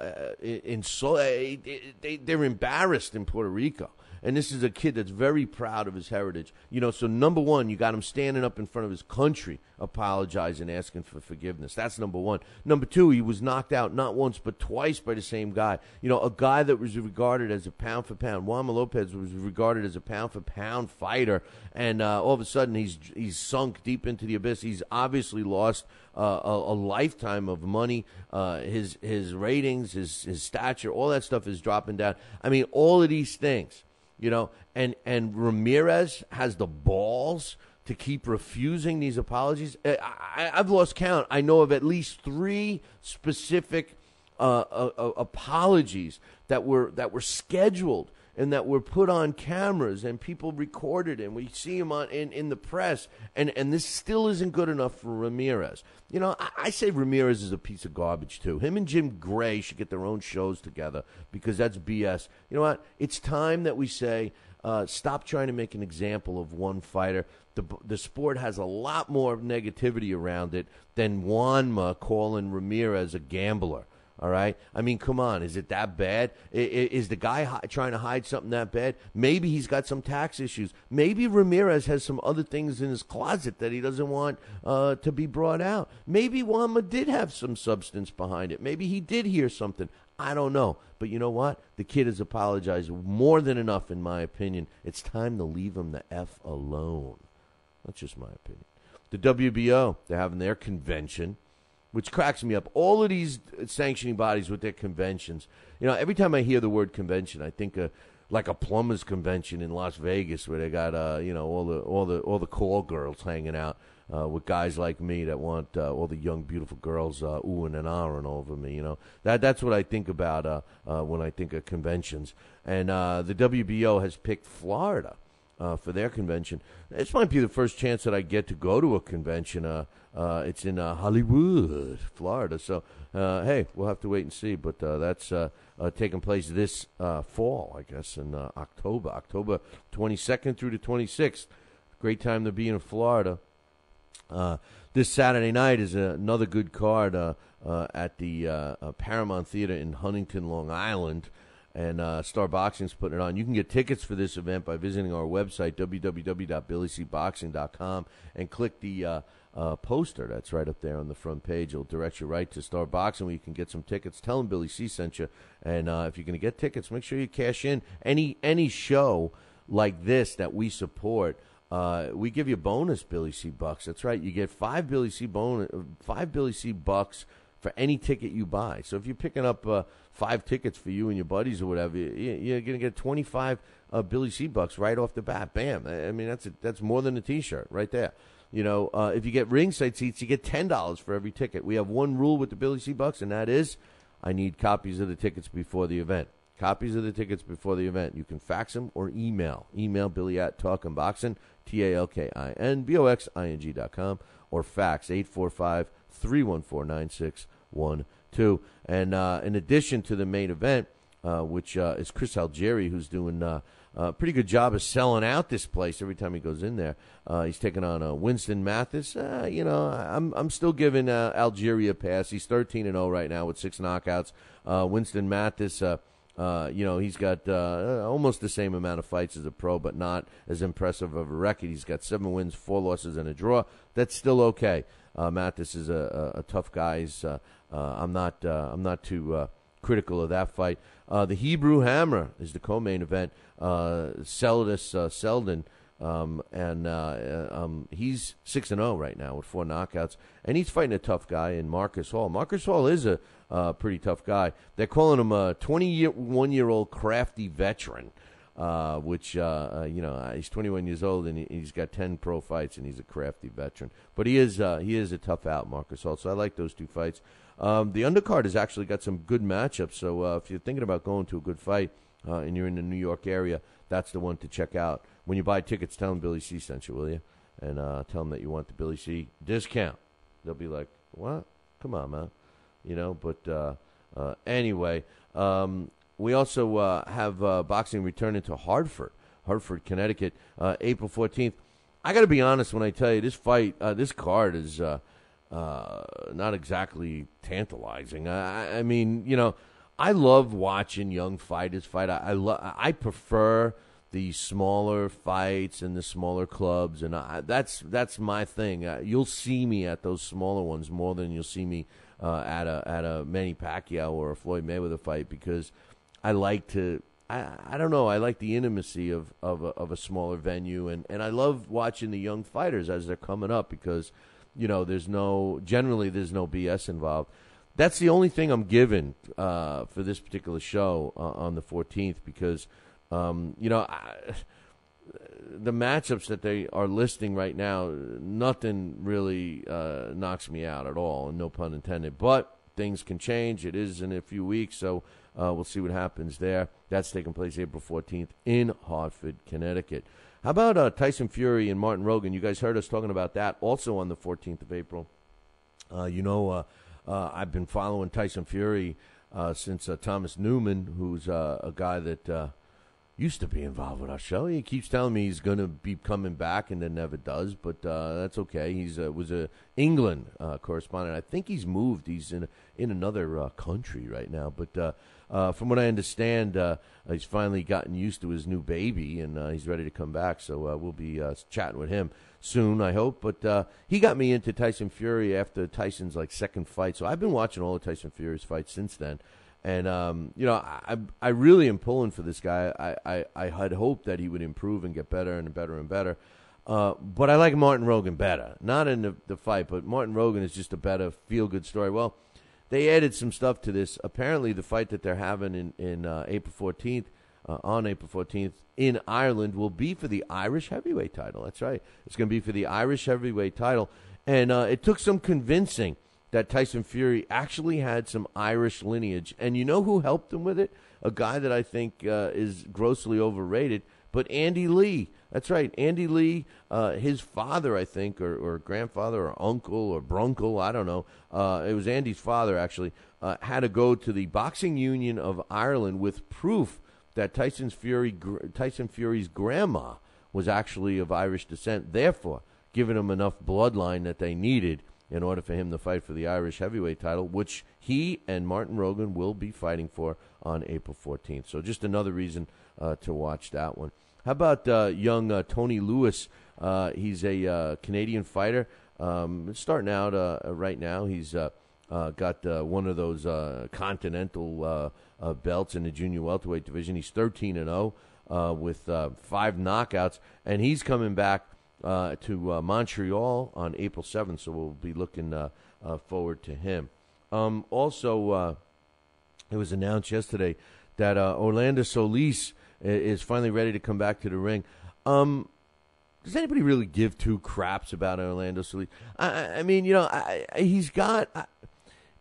S4: embarrassed in Puerto Rico. And this is a kid that's very proud of his heritage. So number one, you got him standing up in front of his country, apologizing, asking for forgiveness. That's number one. Number two, he was knocked out not once but twice by the same guy. A guy that was regarded as a pound-for-pound. Juanma Lopez was regarded as a pound-for-pound fighter. And all of a sudden, he's sunk deep into the abyss. He's obviously lost a lifetime of money. His ratings, his stature, all that stuff is dropping down. I mean, all of these things. And Ramirez has the balls to keep refusing these apologies. I've lost count. I know of at least 3 specific apologies that were scheduled and that were put on cameras and people recorded and we see him in the press. And this still isn't good enough for Ramirez. I say Ramirez is a piece of garbage, too. Him and Jim Gray should get their own shows together because that's BS. You know what? It's time that we say, stop trying to make an example of one fighter. The sport has a lot more negativity around it than Juanma calling Ramirez a gambler. All right? I mean, come on. Is it that bad? Is the guy trying to hide something that bad? Maybe he's got some tax issues. Maybe Ramirez has some other things in his closet that he doesn't want to be brought out. Maybe Juanma did have some substance behind it. Maybe he did hear something. I don't know. But you know what? The kid has apologized more than enough, in my opinion. It's time to leave him the F alone. That's just my opinion. The WBO, they're having their convention, which cracks me up. All of these sanctioning bodies with their conventions. Every time I hear the word convention, I think like a plumbers convention in Las Vegas where they got all the call girls hanging out. with guys like me that want all the young, beautiful girls oohing and ahhing over me. You know, that's what I think about when I think of conventions. And the WBO has picked Florida for their convention. This might be the first chance that I get to go to a convention. It's in Hollywood, Florida. So, hey, we'll have to wait and see. But that's taking place this fall, I guess, in October 22nd through the 26th. Great time to be in Florida. This Saturday night is another good card at the Paramount Theater in Huntington, Long Island. And Star Boxing's putting it on. You can get tickets for this event by visiting our website, www.BillyCBoxing.com, and click the poster that's right up there on the front page. It'll direct you right to Star Boxing, where you can get some tickets. Tell them Billy C sent you. And if you're going to get tickets, make sure you cash in. Any show like this that we support, we give you bonus Billy C bucks. That's right. You get five Billy C bucks for any ticket you buy. So if you're picking up 5 tickets for you and your buddies or whatever, you're going to get 25 Billy C bucks right off the bat. Bam. I mean, that's more than a T-shirt right there. You know, if you get ringside seats, you get $10 for every ticket. We have one rule with the Billy C bucks, and that is I need copies of the tickets before the event. Copies of the tickets before the event. You can fax them or email. Email Billy at talkinboxing, TalkinBoxing.com, or fax 845-314-9612. And in addition to the main event, which is Chris Algieri, who's doing a pretty good job of selling out this place every time he goes in there. He's taking on Winston Mathis. You know, I'm still giving Algieri a pass. He's 13-0 right now with 6 knockouts. Winston Mathis, you know, he's got almost the same amount of fights as a pro, but not as impressive of a record. He's got 7 wins, 4 losses, and a draw. That's still okay. Mathis is a tough guy. I'm not too critical of that fight. The Hebrew Hammer is the co-main event. Selden, and he's 6-0 right now with 4 knockouts, and he's fighting a tough guy in Marcus Hall. Marcus Hall is a pretty tough guy. They're calling him a 21-year-old crafty veteran, which, you know, he's 21 years old, and he's got 10 pro fights, and he's a crafty veteran. But he is a tough out, Marcus Hall, so I like those 2 fights. The undercard has actually got some good matchups, so if you're thinking about going to a good fight and you're in the New York area, that's the one to check out. When you buy tickets, tell them Billy C sent you, will you? And tell them that you want the Billy C discount. They'll be like, what? Come on, man. You know, but anyway, we also have boxing returning to Hartford, Connecticut, April 14th. I got to be honest when I tell you this fight, this card is not exactly tantalizing. I mean, you know, I love watching young fighters fight. I prefer the smaller fights and the smaller clubs, and that's my thing. You'll see me at those smaller ones more than you'll see me at a Manny Pacquiao or a Floyd Mayweather fight, because I like to. I don't know. I like the intimacy of a smaller venue, and I love watching the young fighters as they're coming up, because, you know, generally there's no BS involved. That's the only thing I'm given for this particular show on the 14th, because, you know, the matchups that they are listing right now, nothing really knocks me out at all, and no pun intended. But things can change. It is in a few weeks, so we'll see what happens there. That's taking place April 14th in Hartford, Connecticut. How about Tyson Fury and Martin Rogan? You guys heard us talking about that also on the 14th of April. You know, I've been following Tyson Fury since Thomas Newman, who's a guy that used to be involved with our show. He keeps telling me he's going to be coming back and then never does, but that's okay. He's was a England correspondent. I think he's moved. He's in another country right now, but from what I understand, he's finally gotten used to his new baby, and he's ready to come back, so we'll be chatting with him soon, I hope. But he got me into Tyson Fury after Tyson's second fight, so I've been watching all of Tyson Fury's fights since then. And, you know, I really am pulling for this guy. I had hoped that he would improve and get better and better and better. But I like Martin Rogan better. Not in the fight, but Martin Rogan is just a better feel-good story. Well, they added some stuff to this. Apparently, the fight that they're having in April 14th, on April 14th in Ireland will be for the Irish heavyweight title. That's right. It's going to be for the Irish heavyweight title. And it took some convincing that Tyson Fury actually had some Irish lineage. And you know who helped him with it? A guy that I think is grossly overrated, but Andy Lee. That's right, Andy Lee, his father, I think, or grandfather, or uncle, or brunkle, I don't know. It was Andy's father, actually, had to go to the Boxing Union of Ireland with proof that Tyson Fury's grandma was actually of Irish descent, therefore giving him enough bloodline that they needed in order for him to fight for the Irish heavyweight title, which he and Martin Rogan will be fighting for on April 14th. So just another reason to watch that one. How about young Tony Lewis? He's a Canadian fighter. Starting out right now. He's got one of those continental belts in the junior welterweight division. He's 13-0 with 5 knockouts, and he's coming back to Montreal on April 7th, so we'll be looking forward to him. Also, it was announced yesterday that Orlando Solis is finally ready to come back to the ring. Does anybody really give two craps about Orlando Solis? I mean, you know, he's got...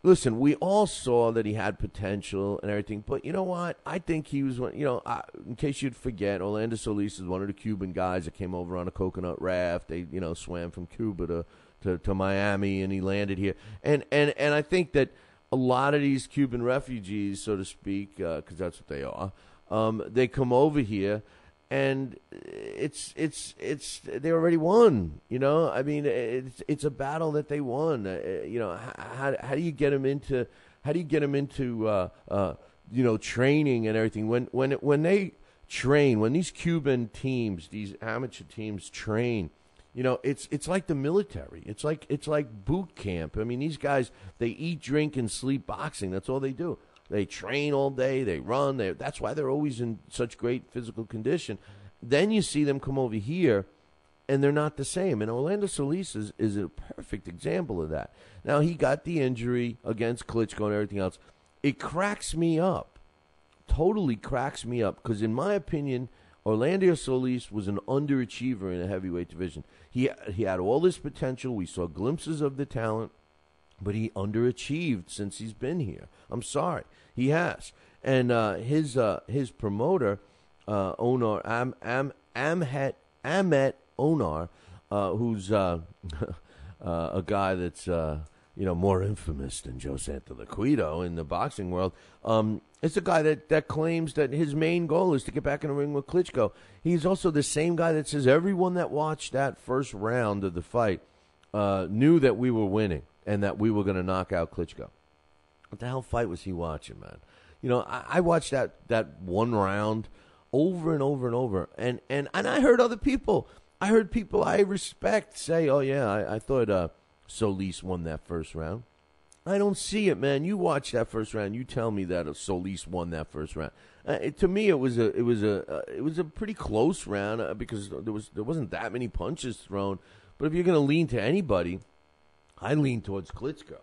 S4: listen, we all saw that he had potential and everything, but you know what? I think he was one... You know, in case you'd forget, Orlando Solis is one of the Cuban guys that came over on a coconut raft. They, you know, swam from Cuba to Miami, and he landed here. And I think that a lot of these Cuban refugees, so to speak, because that's what they are, they come over here, and they already won. You know, I mean, it's a battle that they won. You know, how do you get them into you know, training and everything? When they train, when these Cuban teams, these amateur teams train, you know, it's like the military. It's like boot camp. I mean, these guys, they eat, drink, and sleep boxing. That's all they do. They train all day. They run. That's why they're always in such great physical condition. Then you see them come over here, and they're not the same. And Orlando Solis is a perfect example of that. Now, he got the injury against Klitschko and everything else. It cracks me up, totally cracks me up, because in my opinion, Orlando Solis was an underachiever in the heavyweight division. He had all this potential. We saw glimpses of the talent, but he underachieved since he's been here. I'm sorry, he has. And his promoter, Onar Ahmet Onar, who's a guy that's you know, more infamous than Joe Santoliquito in the boxing world. It's a guy that claims that his main goal is to get back in the ring with Klitschko. He's also the same guy that says everyone that watched that first round of the fight knew that we were winning and that we were going to knock out Klitschko. What the hell fight was he watching, man? You know, I watched that one round over and over and over, and I heard other people. I heard people I respect say, "Oh yeah, I thought Solis won that first round." I don't see it, man. You watch that first round. You tell me that Solis won that first round. To me, it was a pretty close round because there wasn't that many punches thrown. But if you're going to lean to anybody, I lean towards Klitschko.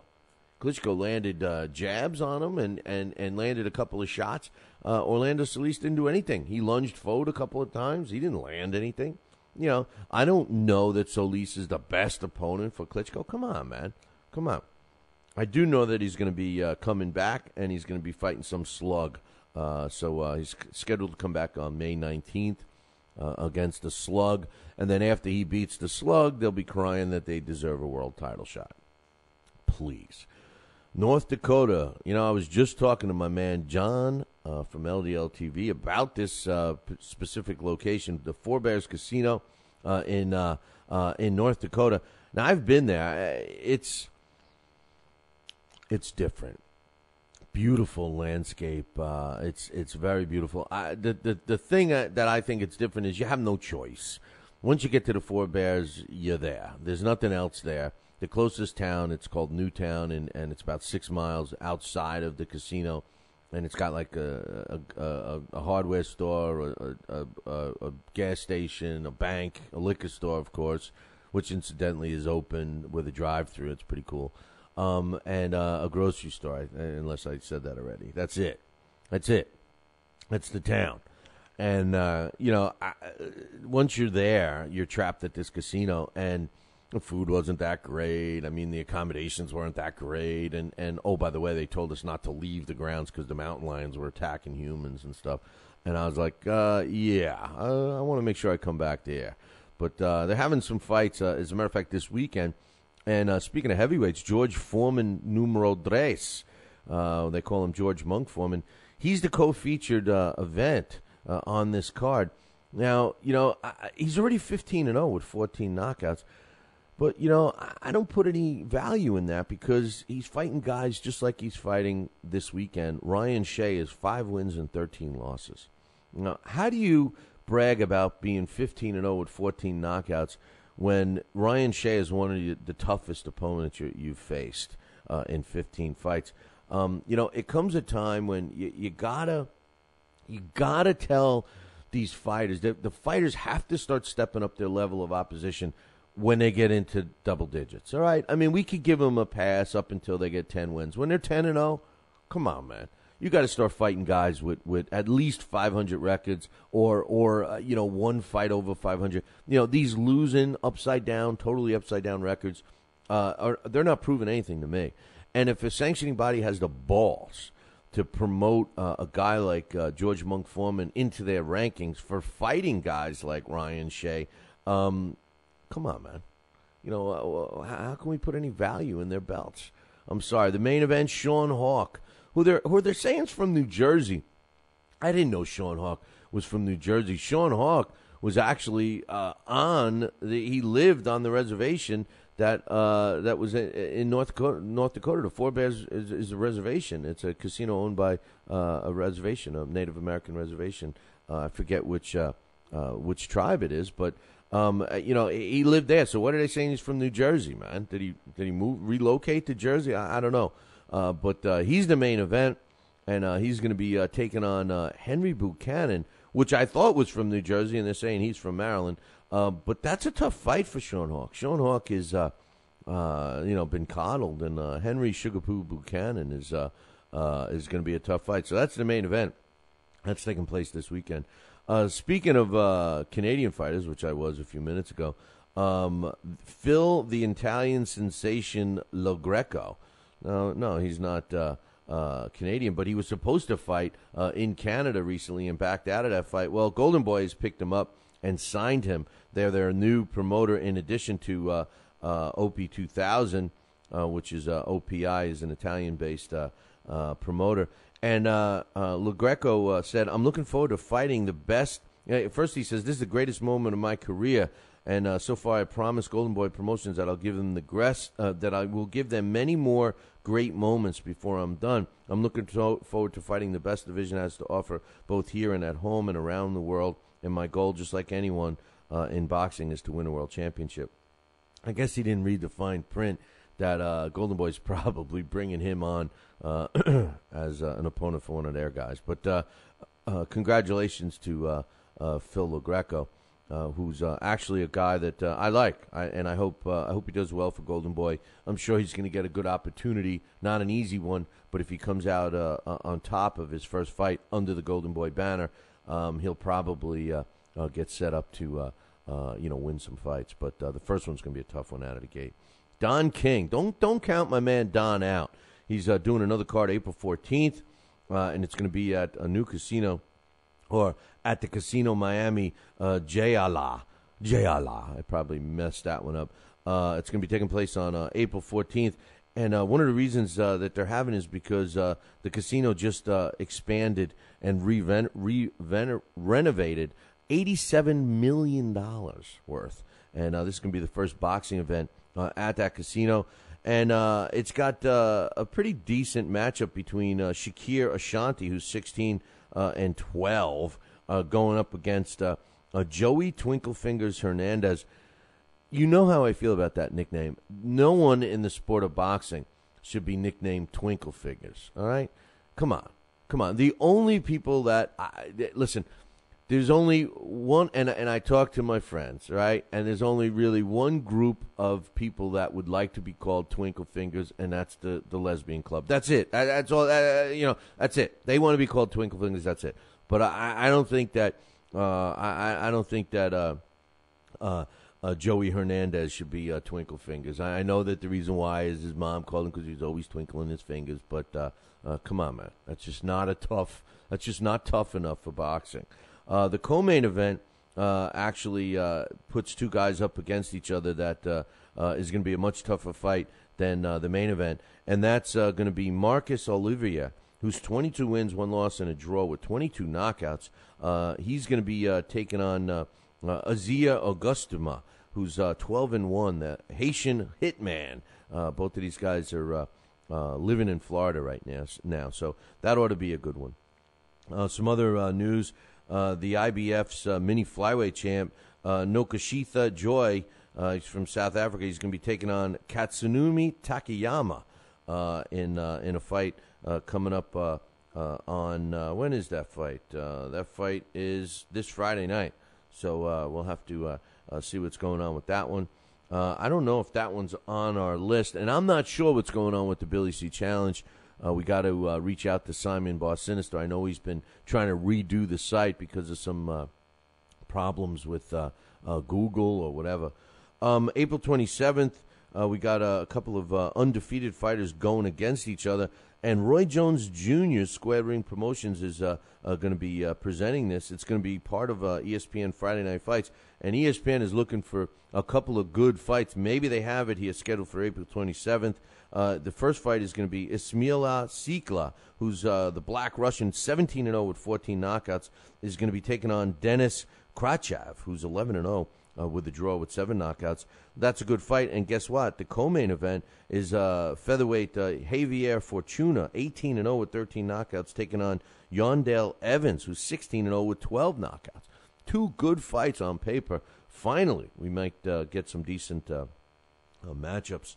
S4: Klitschko landed jabs on him and landed a couple of shots. Orlando Solis didn't do anything. He lunged forward a couple of times. He didn't land anything. You know, I don't know that Solis is the best opponent for Klitschko. Come on, man. Come on. I do know that he's going to be coming back, and he's going to be fighting some slug. So he's scheduled to come back on May 19th against the slug. And then after he beats the slug, they'll be crying that they deserve a world title shot. Please. North Dakota. You know, I was just talking to my man John from LDL TV about this specific location, the Four Bears Casino in North Dakota. Now, I've been there. It's different. Beautiful landscape. It's very beautiful. The thing that I think it's different is you have no choice. Once you get to the Four Bears, you're there. There's nothing else there. The closest town, it's called Newtown, and it's about 6 miles outside of the casino. And it's got like a hardware store, a gas station, a bank, a liquor store, of course, which incidentally is open with a drive-through. It's pretty cool. And a grocery store, unless I said that already. That's it. That's the town. And, once you're there, you're trapped at this casino, and the food wasn't that great. I mean, the accommodations weren't that great. And oh, by the way, they told us not to leave the grounds because the mountain lions were attacking humans and stuff. And I was like, I want to make sure I come back there. But they're having some fights, as a matter of fact, this weekend. And speaking of heavyweights, George Foreman numero tres, they call him George Monk Foreman. He's the co-featured event on this card. Now, he's already 15-0 with 14 knockouts. But, I don't put any value in that because he's fighting guys just like he's fighting this weekend. Ryan Shea is 5 wins and 13 losses. Now, how do you brag about being 15-0 with 14 knockouts when Ryan Shea is one of the toughest opponents you've faced in 15 fights? It comes a time when you gotta tell these fighters that the fighters have to start stepping up their level of opposition when they get into double digits. All right, I mean, we could give them a pass up until they get 10 wins. When they're 10-0, come on, man. You got to start fighting guys with at least 500 records or one fight over 500. These losing totally upside down records, they're not proving anything to me. And if a sanctioning body has the balls to promote a guy like George Monk Foreman into their rankings for fighting guys like Ryan Shea, come on, man. How can we put any value in their belts? I'm sorry. The main event, Sean Hawk, who they're saying is from New Jersey. I didn't know Sean Hawk was from New Jersey. Sean Hawk was actually he lived on the reservation that was in North Dakota. The Four Bears is a reservation. It's a casino owned by a reservation, a Native American reservation. I forget which tribe it is, but he lived there. So what are they saying? He's from New Jersey, man. Did he relocate to Jersey? I don't know. But he's the main event, and he's going to be taking on Henry Buchanan, which I thought was from New Jersey, and they're saying he's from Maryland. But that's a tough fight for Sean Hawk. Sean Hawk is, been coddled, and Henry Sugarpoo Buchanan is going to be a tough fight. So that's the main event. That's taking place this weekend. Speaking of Canadian fighters, which I was a few minutes ago, Phil the Italian sensation Lo Greco. No, he's not Canadian, but he was supposed to fight in Canada recently and backed out of that fight. Well, Golden Boy has picked him up and signed him. They're their new promoter in addition to OP2000, which is OPI, is an Italian-based promoter. And Lo Greco said, I'm looking forward to fighting the best. First, he says, this is the greatest moment of my career. And so far, I promised Golden Boy Promotions that I'll give them that I will give them many more great moments before I'm done. I'm looking forward to fighting the best division has to offer, both here and at home and around the world. And my goal, just like anyone in boxing, is to win a world championship. I guess he didn't read the fine print that Golden Boy's probably bringing him on as an opponent for one of their guys. But congratulations to Phil Lo Greco, who's actually a guy that I like, and I hope he does well for Golden Boy. I'm sure he's going to get a good opportunity, not an easy one, but if he comes out on top of his first fight under the Golden Boy banner, he'll probably get set up to win some fights. But the first one's going to be a tough one out of the gate. Don King, don't count my man Don out. He's doing another card April 14th, and it's going to be at a new casino, or at the Casino Miami Jayala. I probably messed that one up. It's going to be taking place on April 14th. And one of the reasons that they're having is because the casino just expanded and renovated $87 million worth. And this is going to be the first boxing event at that casino. And it's got a pretty decent matchup between Shakir Ashanti, who's 16 and 12, going up against Joey Twinklefingers Hernandez. You know how I feel about that nickname. No one in the sport of boxing should be nicknamed Twinkle Fingers, all right? Come on. The only people that listen, there's only one, and I talk to my friends, right? And there's only really one group of people that would like to be called Twinkle Fingers, and that's the lesbian club. That's it. That's all. That's it. They want to be called Twinkle Fingers. That's it. But I don't think that I don't think that Joey Hernandez should be Twinkle Fingers. I know that the reason why is his mom called him because he's always twinkling his fingers. But come on, man, that's just not tough enough for boxing. The co-main event actually puts two guys up against each other that is going to be a much tougher fight than the main event, and that's going to be Marcus Oliveira, who's 22 wins, 1 loss, and a draw with 22 knockouts. He's going to be taking on Azia Augustuma, who's 12-1, the Haitian hitman. Both of these guys are living in Florida right now, so that ought to be a good one. Some other news. The IBF's mini flyweight champ, Nokashita Joy, he's from South Africa. He's going to be taking on Katsunumi Takayama in a fight coming up on, when is that fight? That fight is this Friday night. So we'll have to see what's going on with that one. I don't know if that one's on our list, and I'm not sure what's going on with the Billy C Challenge. We got to reach out to Simon Boss Sinister. I know he's been trying to redo the site because of some problems with Google or whatever. April 27th, we got a couple of undefeated fighters going against each other. And Roy Jones Jr. Square Ring Promotions is going to be presenting this. It's going to be part of ESPN Friday Night Fights. And ESPN is looking for a couple of good fights. Maybe they have it here scheduled for April 27th. The first fight is going to be Ismaila Sikla, who's the Black Russian, 17-0 with 14 knockouts, is going to be taking on Denis Krachev, who's 11-0 with a draw with 7 knockouts. That's a good fight. And guess what? The co-main event is featherweight Javier Fortuna, 18-0 with 13 knockouts, taking on Yondale Evans, who's 16-0 with 12 knockouts. Two good fights on paper. Finally, we might get some decent matchups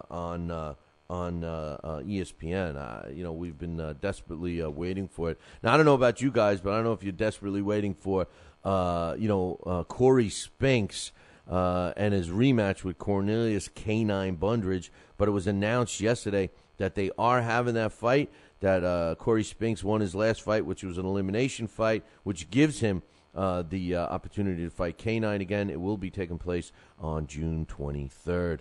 S4: on ESPN. We've been desperately waiting for it. Now, I don't know about you guys, but I don't know if you're desperately waiting for, Corey Spinks and his rematch with Cornelius K9 Bundridge. But it was announced yesterday that they are having that fight, that Corey Spinks won his last fight, which was an elimination fight, which gives him the opportunity to fight K9 again. It will be taking place on June 23rd.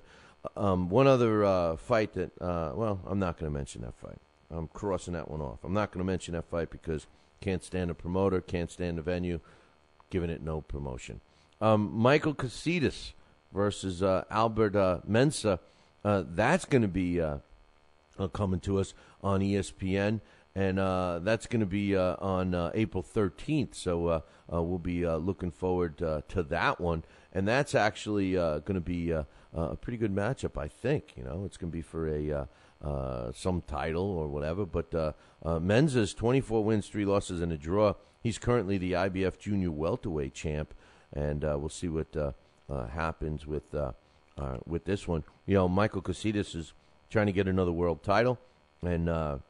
S4: One other fight that, I'm not going to mention that fight. I'm crossing that one off. I'm not going to mention that fight because can't stand the promoter, can't stand the venue, giving it no promotion. Michael Casitas versus Albert Mensah. That's going to be coming to us on ESPN, and that's going to be on April 13th. So we'll be looking forward to that one. And that's actually going to be a pretty good matchup, I think. It's going to be for a some title or whatever. But Mensah's 24 wins, 3 losses, and a draw. He's currently the IBF Junior Welterweight champ, and we'll see what happens with this one. Michael Casitas is trying to get another world title, and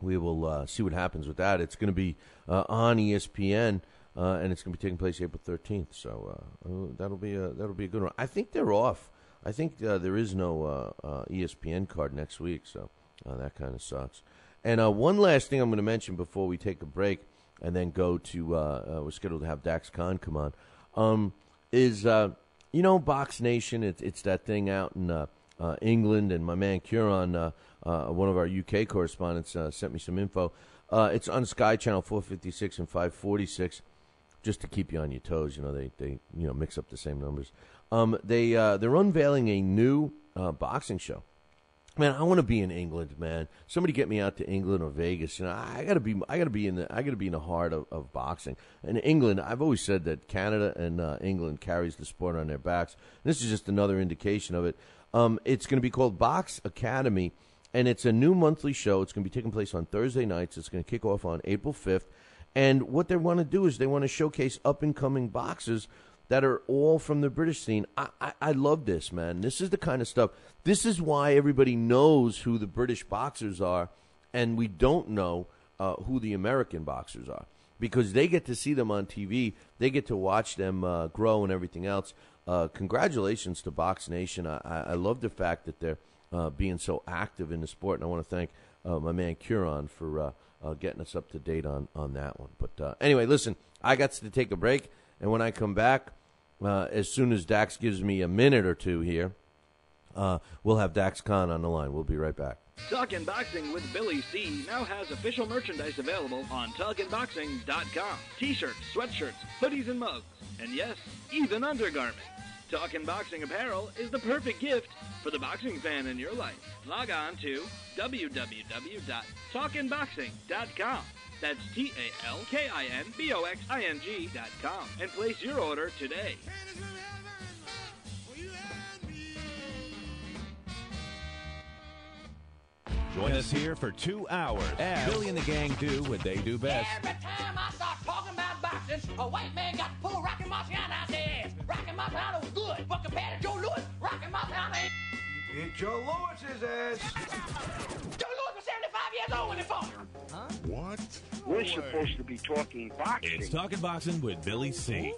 S4: we will see what happens with that. It's going to be on ESPN. And it's going to be taking place April 13th, so that'll be a good one. I think they're off. I think there is no ESPN card next week, so that kind of sucks. And one last thing I'm going to mention before we take a break and then go to we're scheduled to have Dax Khan come on. Is Box Nation? It's that thing out in England, and my man Kieran, one of our UK correspondents, sent me some info. It's on Sky Channel 456 and 546. Just to keep you on your toes, they mix up the same numbers. They're unveiling a new boxing show. Man, I want to be in England, man. Somebody get me out to England or Vegas. I gotta be in the heart of boxing. And England, I've always said that Canada and England carries the sport on their backs. And this is just another indication of it. It's going to be called Box Academy, and it's a new monthly show. It's going to be taking place on Thursday nights. It's going to kick off on April 5th. And what they want to do is they want to showcase up-and-coming boxers that are all from the British scene. I love this, man. This is the kind of stuff. This is why everybody knows who the British boxers are, and we don't know who the American boxers are, because they get to see them on TV. They get to watch them grow and everything else. Congratulations to Box Nation. I love the fact that they're being so active in the sport, and I want to thank my man Kieran for getting us up to date on that one. But anyway, listen, I got to take a break, and when I come back, as soon as Dax gives me a minute or two here, we'll have Dax Khan on the line. We'll be right back.
S17: Talkin' Boxing with Billy C. now has official merchandise available on TalkinBoxing.com. T-shirts, sweatshirts, hoodies, and mugs. And yes, even undergarments. Talkin' Boxing apparel is the perfect gift for the boxing fan in your life. Log on to www.talkinboxing.com. That's TalkinBoxing.com and place your order today.
S13: Join us here for 2 hours as Billy and the gang do what they do best.
S18: Every time I start talking about boxing, a white man got to pull Rocky Marciano out their ass. Rocky Marciano was good, but compared to Joe Louis, Rocky Marciano ain't.
S19: It's Joe Louis's ass.
S18: Joe Louis was 75 years old when he fought.
S19: Huh?
S10: What?
S14: We're supposed to be talking boxing.
S13: It's Talking Boxing with Billy C.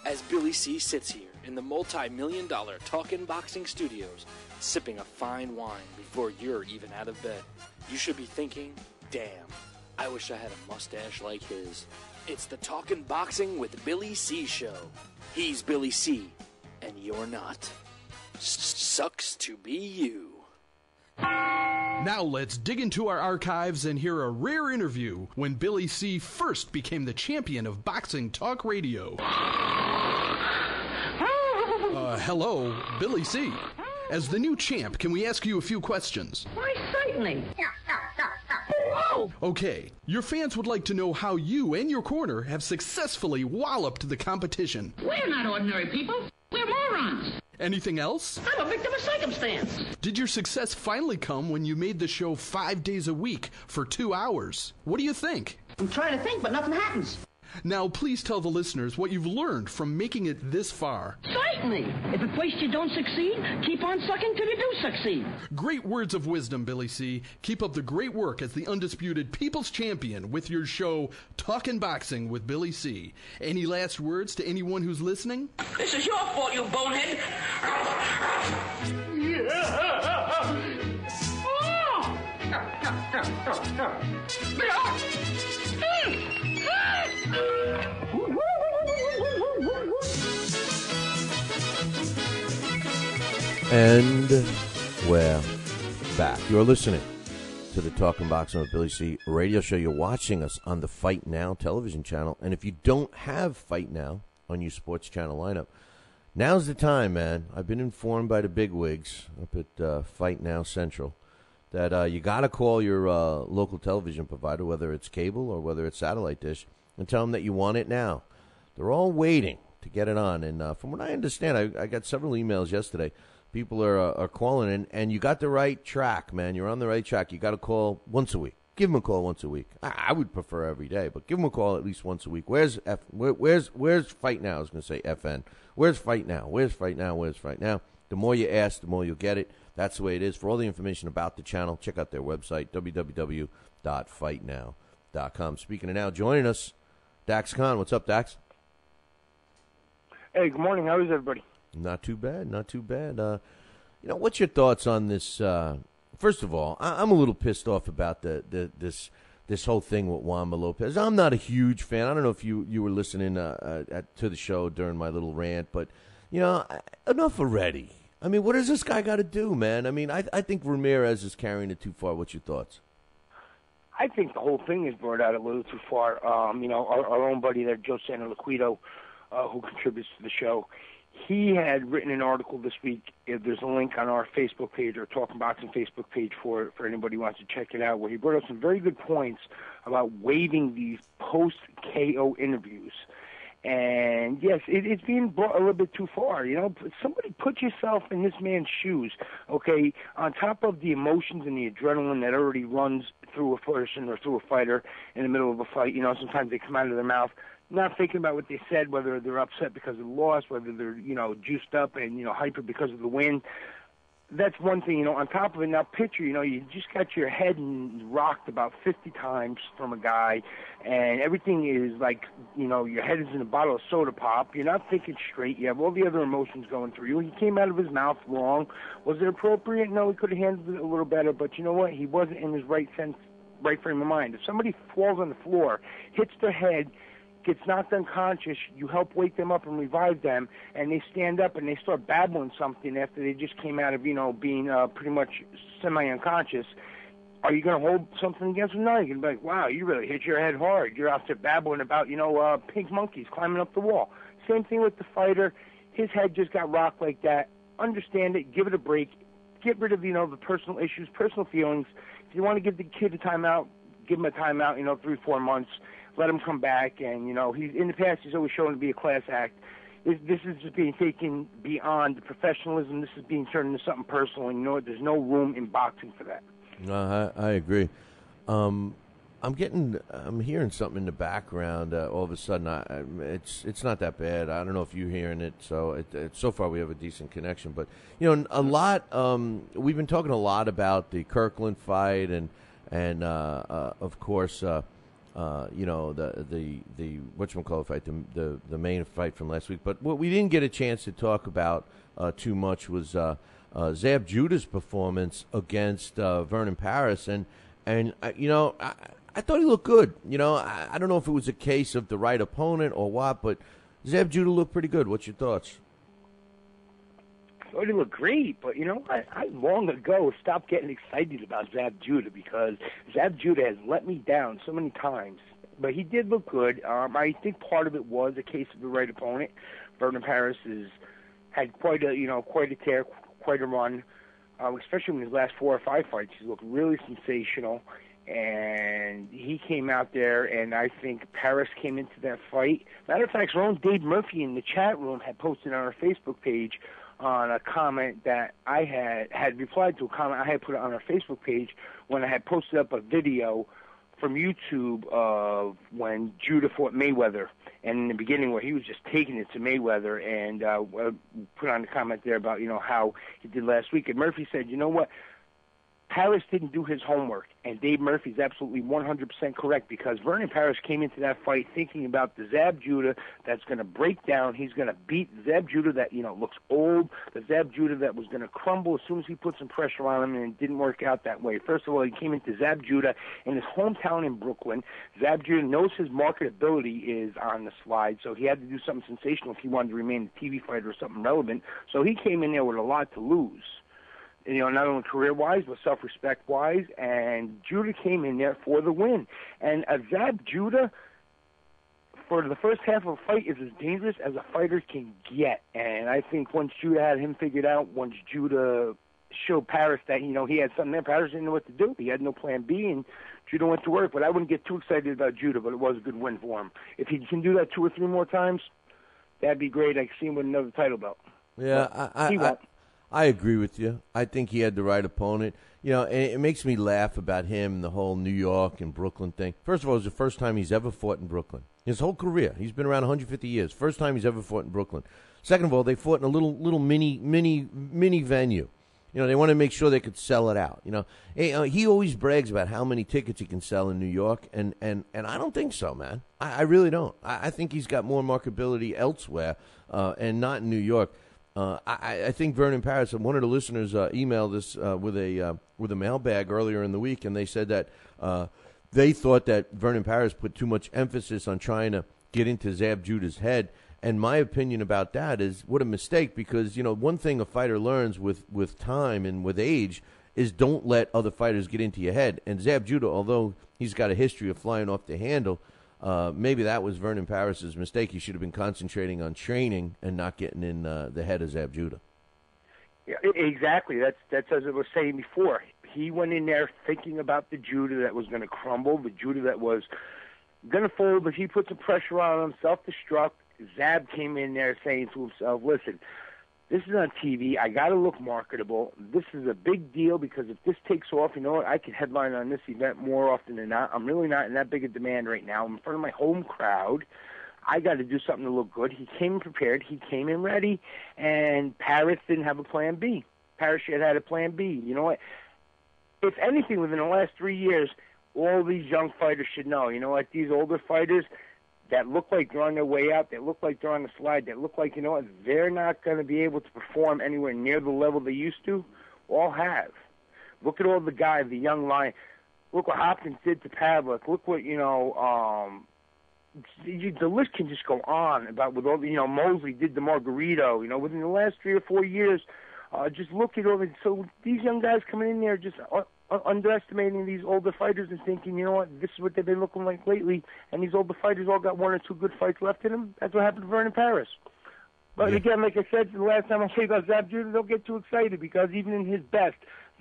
S2: As Billy C sits here in the multi-million-dollar Talkin' Boxing Studios, sipping a fine wine before you're even out of bed, you should be thinking, damn, I wish I had a mustache like his. It's the Talkin' Boxing with Billy C show. He's Billy C, and you're not. Sucks to be you.
S20: Now let's dig into our archives and hear a rare interview when Billy C first became the champion of boxing talk radio. Hello, Billy C. As the new champ, can we ask you a few questions?
S18: Why, certainly.
S20: Okay, your fans would like to know how you and your corner have successfully walloped the competition.
S18: We're not ordinary people. We're morons.
S20: Anything else?
S18: I'm a victim of circumstance.
S20: Did your success finally come when you made the show 5 days a week for 2 hours? What do you think?
S18: I'm trying to think, but nothing happens.
S20: Now, please tell the listeners what you've learned from making it this far.
S18: Certainly. If at first you don't succeed, keep on sucking till you do succeed.
S20: Great words of wisdom, Billy C. Keep up the great work as the undisputed People's Champion with your show, Talkin' Boxing with Billy C. Any last words to anyone who's listening?
S18: This is your fault, you bonehead.
S4: And we're back. You're listening to the Talking Boxing with Billy C radio show. You're watching us on the Fight Now television channel. And if you don't have Fight Now on your sports channel lineup, now's the time, man. I've been informed by the bigwigs up at Fight Now Central that you got to call your local television provider, whether it's cable or whether it's satellite dish, and tell them that you want it now. They're all waiting to get it on. And from what I understand, I got several emails yesterday. People are calling in, and you got the right track, man. You're on the right track. You got to call once a week. Give them a call once a week. I would prefer every day, but give them a call at least once a week. Where's Fight Now? I was going to say FN. Where's Fight Now? Where's Fight Now? Where's Fight Now? The more you ask, the more you'll get it. That's the way it is. For all the information about the channel, check out their website, www.fightnow.com. Speaking of now, joining us, Dax Khan. What's up, Dax?
S14: Hey, good morning. How is everybody?
S4: Not too bad, not too bad. What's your thoughts on this? First of all, I'm a little pissed off about this whole thing with Wamba Lopez. I'm not a huge fan. I don't know if you were listening to the show during my little rant, but enough already. I mean, what does this guy got to do, man? I mean, I think Ramirez is carrying it too far. What's your thoughts?
S14: I think the whole thing is brought out a little too far. Our own buddy there, Joe Santoliquito, who contributes to the show, he had written an article this week. There's a link on our Facebook page, or Talking Boxing Facebook page, for anybody who wants to check it out, where he brought up some very good points about waiving these post-KO interviews. And, yes, it's being brought a little bit too far. Somebody put yourself in this man's shoes, okay? On top of the emotions and the adrenaline that already runs through a person or through a fighter in the middle of a fight, sometimes they come out of their mouth not thinking about what they said, whether they're upset because of the loss, whether they're, juiced up and, hyper because of the win. That's one thing, on top of it. Now, picture, you just got your head rocked about 50 times from a guy, and everything is like, your head is in a bottle of soda pop. You're not thinking straight. You have all the other emotions going through you. He came out of his mouth wrong. Was it appropriate? No, he could have handled it a little better, but you know what? He wasn't in his right right frame of mind. If somebody falls on the floor, hits their head, gets knocked unconscious, you help wake them up and revive them, and they stand up and they start babbling something after they just came out of, being pretty much semi-unconscious, are you going to hold something against them? No, you're going to be like, wow, you really hit your head hard. You're out there babbling about, pink monkeys climbing up the wall. Same thing with the fighter. His head just got rocked like that. Understand it. Give it a break. Get rid of, the personal issues, personal feelings. If you want to give the kid a timeout, give him a timeout, 3-4 months. Let him come back. And, he's in the past, he's always shown to be a class act. This is just being taken beyond the professionalism. This is being turned into something personal. And, there's no room in boxing for that.
S4: No, I agree. I'm hearing something in the background. All of a sudden, it's not that bad. I don't know if you're hearing it. So so far we have a decent connection. But a lot. We've been talking a lot about the Kirkland fight and of course the whatchamacallit fight, the main fight from last week. But what we didn't get a chance to talk about too much was Zab Judah's performance against Vernon Paris, and I thought he looked good. I don't know if it was a case of the right opponent or what, but Zab Judah looked pretty good. What's your thoughts?
S14: I thought he looked great, but I long ago stopped getting excited about Zab Judah because Zab Judah has let me down so many times. But he did look good. I think part of it was a case of the right opponent. Vernon Paris had quite a tear, quite a run, especially in his last 4 or 5 fights. He looked really sensational, and he came out there, and I think Paris came into that fight. Matter of fact, our own Dave Murphy in the chat room had posted on our Facebook page on a comment that I had replied to a comment I had put on our Facebook page when I had posted up a video from YouTube of when Judah fought Mayweather, and in the beginning where he was just taking it to Mayweather, and put on a comment there about how he did last week. And Murphy said, you know what, Paris didn't do his homework, and Dave Murphy's absolutely 100% correct, because Vernon Paris came into that fight thinking about the Zab Judah that's going to break down. He's going to beat Zab Judah that looks old, the Zab Judah that was going to crumble as soon as he put some pressure on him, and it didn't work out that way. First of all, he came into Zab Judah in his hometown in Brooklyn. Zab Judah knows his marketability is on the slide, so he had to do something sensational if he wanted to remain a TV fighter or something relevant. So he came in there with a lot to lose. Not only career-wise, but self-respect-wise, and Judah came in there for the win. And Zab Judah, for the first half of a fight, is as dangerous as a fighter can get. And I think once Judah had him figured out, once Judah showed Paris that, he had something there, Paris didn't know what to do. He had no plan B, and Judah went to work. But I wouldn't get too excited about Judah, but it was a good win for him. If he can do that 2 or 3 more times, that'd be great. I could see him with another title belt.
S4: Yeah, I agree with you. I think he had the right opponent. And it makes me laugh about him, the whole New York and Brooklyn thing. First of all, it was the first time he's ever fought in Brooklyn. His whole career. He's been around 150 years. First time he's ever fought in Brooklyn. Second of all, they fought in a little mini venue. They want to make sure they could sell it out. He always brags about how many tickets he can sell in New York, and I don't think so, man. I really don't. I think he's got more marketability elsewhere, and not in New York. I think Vernon Paris, one of the listeners emailed us with a mailbag earlier in the week, and they said that they thought that Vernon Paris put too much emphasis on trying to get into Zab Judah's head. And my opinion about that is what a mistake, because one thing a fighter learns with time and with age is don't let other fighters get into your head. And Zab Judah, although he's got a history of flying off the handle, maybe that was Vernon Paris's mistake. He should have been concentrating on training and not getting in the head of Zab Judah.
S14: Yeah, exactly. That's as I was saying before. He went in there thinking about the Judah that was going to crumble, the Judah that was going to fold, but he put some pressure on him, self-destruct. Zab came in there saying to himself, listen, this is on TV. I got to look marketable. This is a big deal because if this takes off, I can headline on this event more often than not. I'm really not in that big a demand right now. I'm in front of my home crowd. I got to do something to look good. He came prepared. He came in ready, and Paris didn't have a plan B. Paris had a plan B. You know what? If anything, within the last 3 years, all these young fighters should know. These older fighters that look like they're on their way out, that look like they're on the slide, that look like, they're not going to be able to perform anywhere near the level they used to, all have. Look at all the guys, the young lion. Look what Hopkins did to Pavlik. Look what, the list can just go on about with all the, Mosley did to Margarito, within the last 3 or 4 years. Just look at all the, so these young guys coming in there just underestimating these older fighters and thinking, you know what, this is what they've been looking like lately, and these older fighters all got 1 or 2 good fights left in them. That's what happened to Vernon Paris. But again, like I said the last time I said about Zab Judah, don't get too excited because even in his best,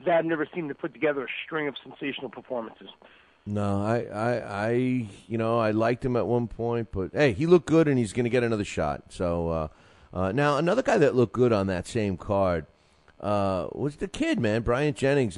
S14: Zab never seemed to put together a string of sensational performances.
S4: No, I liked him at one point, but hey, he looked good and he's going to get another shot. So now another guy that looked good on that same card was the kid, man, Bryant Jennings.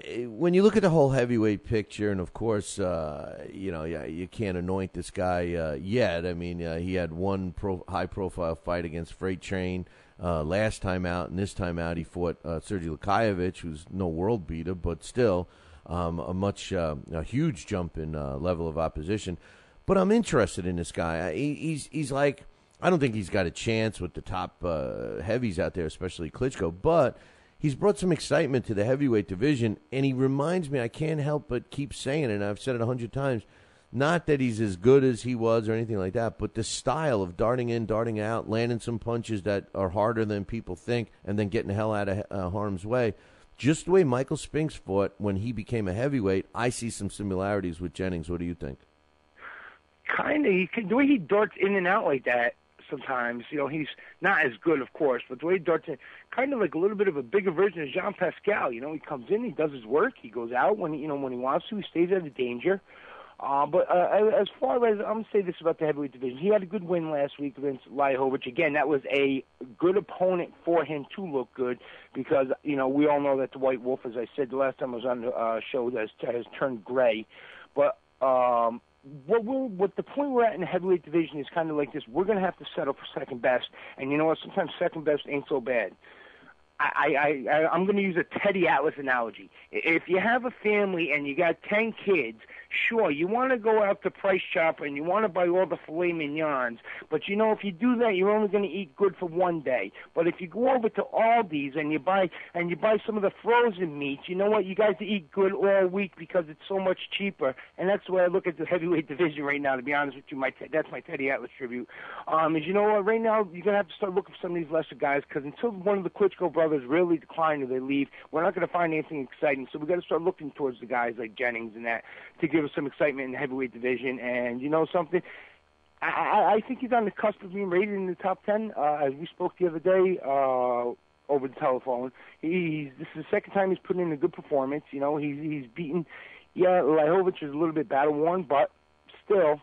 S4: When you look at the whole heavyweight picture, and of course, you can't anoint this guy yet. I mean, he had one high-profile fight against Freight Train last time out, and this time out he fought Sergey Lukaevich, who's no world beater, but still a huge jump in level of opposition. But I'm interested in this guy. He's like, I don't think he's got a chance with the top heavies out there, especially Klitschko, but he's brought some excitement to the heavyweight division, and he reminds me, I can't help but keep saying it, and I've said it 100 times, not that he's as good as he was or anything like that, but the style of darting in, darting out, landing some punches that are harder than people think, and then getting the hell out of harm's way. Just the way Michael Spinks fought when he became a heavyweight, I see some similarities with Jennings. What do you think?
S14: Kind of. The way he darts in and out like that sometimes, he's not as good, of course, but the way he darts in, kind of like a little bit of a bigger version of Jean Pascal. He comes in, he does his work, he goes out when he wants to, he stays out of danger. But as far as, I'm going to say this about the heavyweight division, he had a good win last week against Lajovic. Again, that was a good opponent for him to look good because, we all know that the White Wolf, as I said the last time I was on the show, has turned gray. But what the point we're at in the heavyweight division is kind of like this. We're going to have to settle for second best. And you know what? Sometimes second best ain't so bad. I'm going to use a Teddy Atlas analogy. If you have a family and you got 10 kids, sure, you want to go out to Price Chopper and you want to buy all the filet mignons, but if you do that, you're only going to eat good for one day. But if you go over to Aldi's and you buy some of the frozen meats, you know what? You guys eat good all week because it's so much cheaper. And that's the way I look at the heavyweight division right now. To be honest with you, that's my Teddy Atlas tribute. Is you know what? Right now, you're going to have to start looking for some of these lesser guys because until one of the Klitschko brothers really decline or they leave, we're not going to find anything exciting. So we've got to start looking towards the guys like Jennings and that to give us some excitement in the heavyweight division. And you know something? I think he's on the cusp of being rated in the top 10. As we spoke the other day over the telephone, this is the second time he's put in a good performance. He's beaten. Yeah, Lajovic is a little bit battle-worn, but still,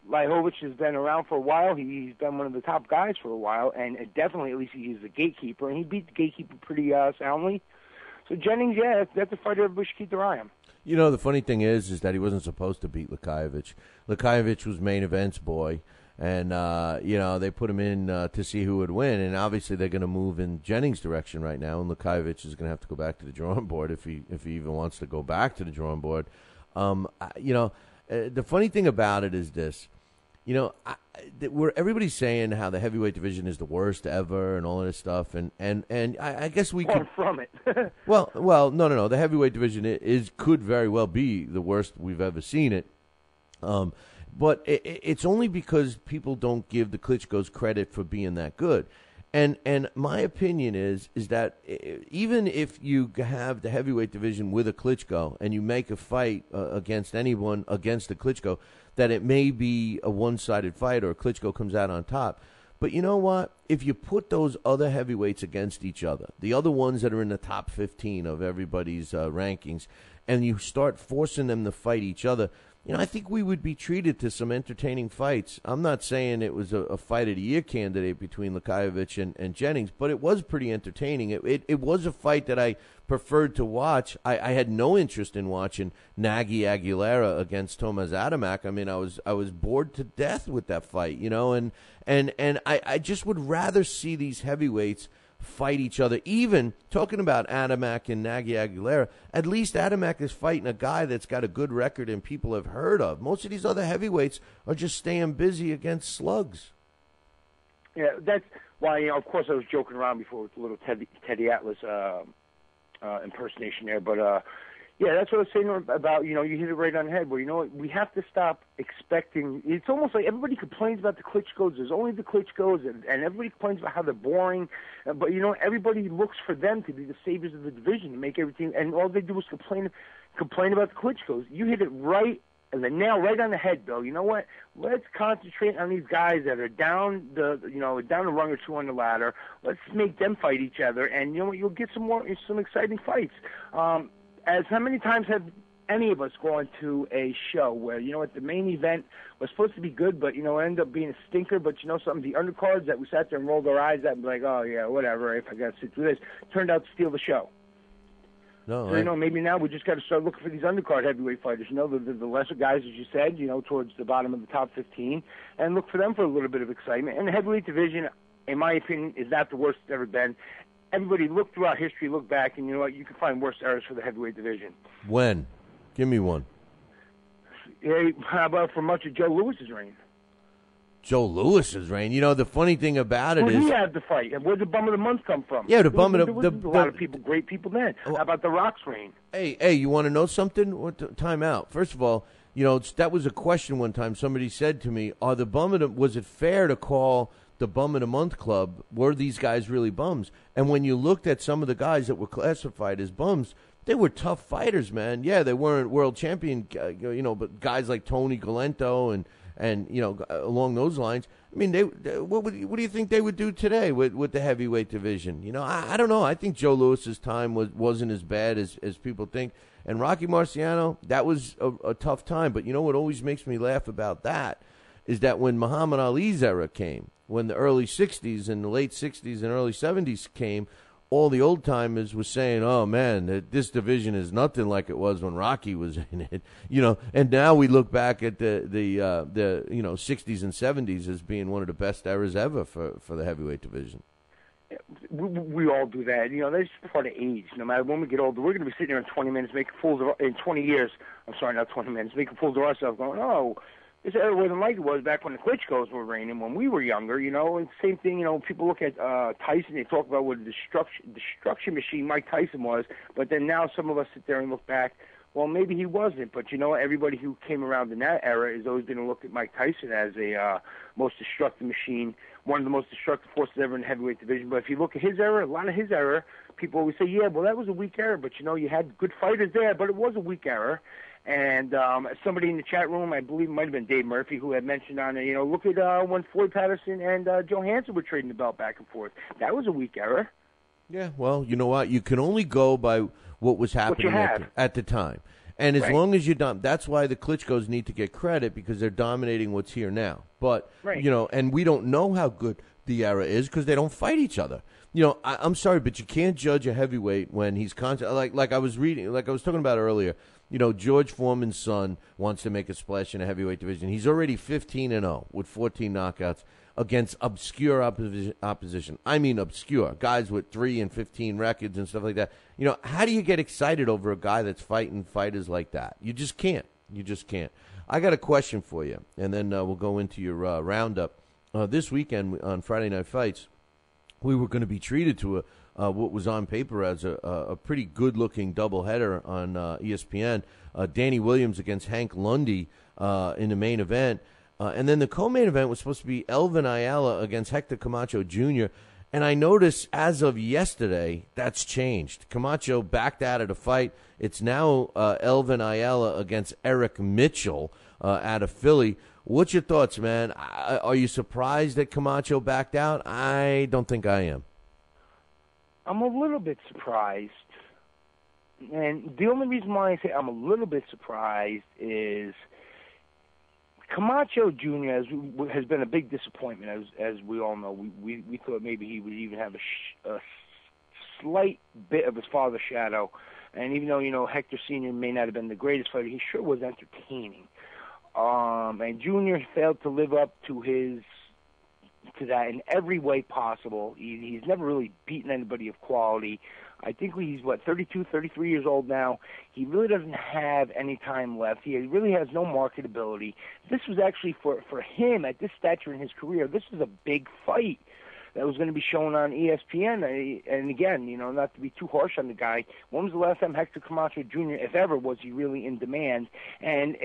S14: Lajovic has been around for a while. He's been one of the top guys for a while, and definitely, at least he's the gatekeeper, and he beat the gatekeeper pretty soundly. So Jennings, yeah, that's a fighter everybody should keep their eye on.
S4: The funny thing is that he wasn't supposed to beat Lukaevich. Lukaevich was main event's boy, and they put him in to see who would win, and obviously they're going to move in Jennings' direction right now, and Lukaevich is going to have to go back to the drawing board if he even wants to go back to the drawing board. The funny thing about it is this. Where everybody's saying how the heavyweight division is the worst ever and all of this stuff, and I guess we
S14: could from it.
S4: well, no. The heavyweight division could very well be the worst we've ever seen it. But it's only because people don't give the Klitschkos credit for being that good. And my opinion is that even if you have the heavyweight division with a Klitschko and you make a fight against anyone against the Klitschko, that it may be a one-sided fight or Klitschko comes out on top. But you know what? If you put those other heavyweights against each other, the other ones that are in the top 15 of everybody's rankings, and you start forcing them to fight each other, I think we would be treated to some entertaining fights. I'm not saying it was a fight of the year candidate between Lukaevich and Jennings, but it was pretty entertaining. It was a fight that I preferred to watch. I had no interest in watching Nagy Aguilera against Tomas Adamek. I mean, I was bored to death with that fight, and I just would rather see these heavyweights fight each other. Even talking about Adamek and Nagy Aguilera, at least Adamek is fighting a guy that's got a good record and people have heard of. Most of these other heavyweights are just staying busy against slugs.
S14: Yeah, that's why, of course, I was joking around before with the little Teddy Atlas impersonation there, but Yeah, that's what I was saying about, you hit it right on the head, where, we have to stop expecting. It's almost like everybody complains about the Klitschko's. There's only the Klitschko's, and everybody complains about how they're boring. But, everybody looks for them to be the saviors of the division, to make everything, and all they do is complain about the Klitschko's. You hit it right, and the nail right on the head, Bill. You know what? Let's concentrate on these guys that are down a rung or two on the ladder. Let's make them fight each other, and, you'll get some exciting fights. As how many times have any of us gone to a show where, the main event was supposed to be good, but, it ended up being a stinker, but something, the undercards that we sat there and rolled our eyes at and be like, oh, yeah, whatever, if I got to sit through this, turned out to steal the show.
S4: No,
S14: So, maybe now we just got to start looking for these undercard heavyweight fighters, the lesser guys, as you said, towards the bottom of the top 15, and look for them for a little bit of excitement. And the heavyweight division, in my opinion, is not the worst it's ever been. Everybody look throughout history, look back, and you know what? You can find worse eras for the heavyweight division.
S4: When? Give me one.
S14: Hey, how about for much of Joe Lewis's reign?
S4: Joe Lewis's reign. The funny thing about it is...
S14: he had the fight. Where'd the bum of the month come from?
S4: Yeah, the bum of
S14: there was a lot of people, great people then. How about the Rock's reign?
S4: Hey, you want to know something? Time out. First of all, that was a question one time. Somebody said to me, was it fair to call the Bum of the Month Club, were these guys really bums? And when you looked at some of the guys that were classified as bums, they were tough fighters, man. Yeah, they weren't world champion, but guys like Tony Galento and along those lines. I mean, what do you think they would do today with the heavyweight division? I don't know. I think Joe Lewis's time wasn't as bad as people think. And Rocky Marciano, that was a tough time. But what always makes me laugh about that is that when Muhammad Ali's era came, when the early 60s and the late 60s and early 70s came, all the old-timers were saying, oh, man, this division is nothing like it was when Rocky was in it. And now we look back at the 60s and 70s as being one of the best eras ever for the heavyweight division.
S14: We all do that. That's just part of age. No matter when we get older, we're going to be sitting here in 20 minutes making fools of, in 20 years. I'm sorry, not 20 minutes, making fools of ourselves going, oh, this era wasn't like it was back when the Klitschko's were reigning, when we were younger, and same thing, people look at Tyson, they talk about what a destruction machine Mike Tyson was, but then now some of us sit there and look back, well, maybe he wasn't, but everybody who came around in that era is always going to look at Mike Tyson as a most destructive machine, one of the most destructive forces ever in the heavyweight division. But if you look at his era, a lot of his era, people always say, yeah, well, that was a weak era, but you had good fighters there, but it was a weak era. And somebody in the chat room, I believe it might have been Dave Murphy, who had mentioned on it, look at when Floyd Patterson and Joe Hansen were trading the belt back and forth. That was a weak era.
S4: Yeah, well, you know what? You can only go by what was happening at the time. And as long as you don't, that's why the Klitschko's need to get credit, because they're dominating what's here now. But, and we don't know how good the era is because they don't fight each other. I'm sorry, but you can't judge a heavyweight when he's like I was talking about earlier. George Foreman's son wants to make a splash in a heavyweight division. He's already 15-0 with 14 knockouts against obscure opposition. I mean obscure. Guys with 3 and 15 records and stuff like that. How do you get excited over a guy that's fighting fighters like that? You just can't. I got a question for you, and then we'll go into your roundup. This weekend on Friday Night Fights, we were going to be treated to what was on paper as a pretty good-looking doubleheader on ESPN. Danny Williams against Hank Lundy in the main event. And then the co-main event was supposed to be Elvin Ayala against Hector Camacho Jr. And I noticed as of yesterday, that's changed. Camacho backed out of the fight. It's now Elvin Ayala against Eric Mitchell out of Philly. What's your thoughts, man? Are you surprised that Camacho backed out? I don't think I am.
S14: I'm a little bit surprised. And the only reason why I say I'm a little bit surprised is Camacho Jr. has been a big disappointment, as we all know. We thought maybe he would even have a slight bit of his father's shadow. And even though, Hector Sr. may not have been the greatest fighter, he sure was entertaining. And Jr. failed to live up to that in every way possible. He's never really beaten anybody of quality. I think he's, 32, 33 years old now. He really doesn't have any time left. He really has no marketability. This was actually, for him, at this stature in his career, this was a big fight. that was going to be shown on ESPN. And again, not to be too harsh on the guy, when was the last time Hector Camacho Jr., if ever, was he really in demand? And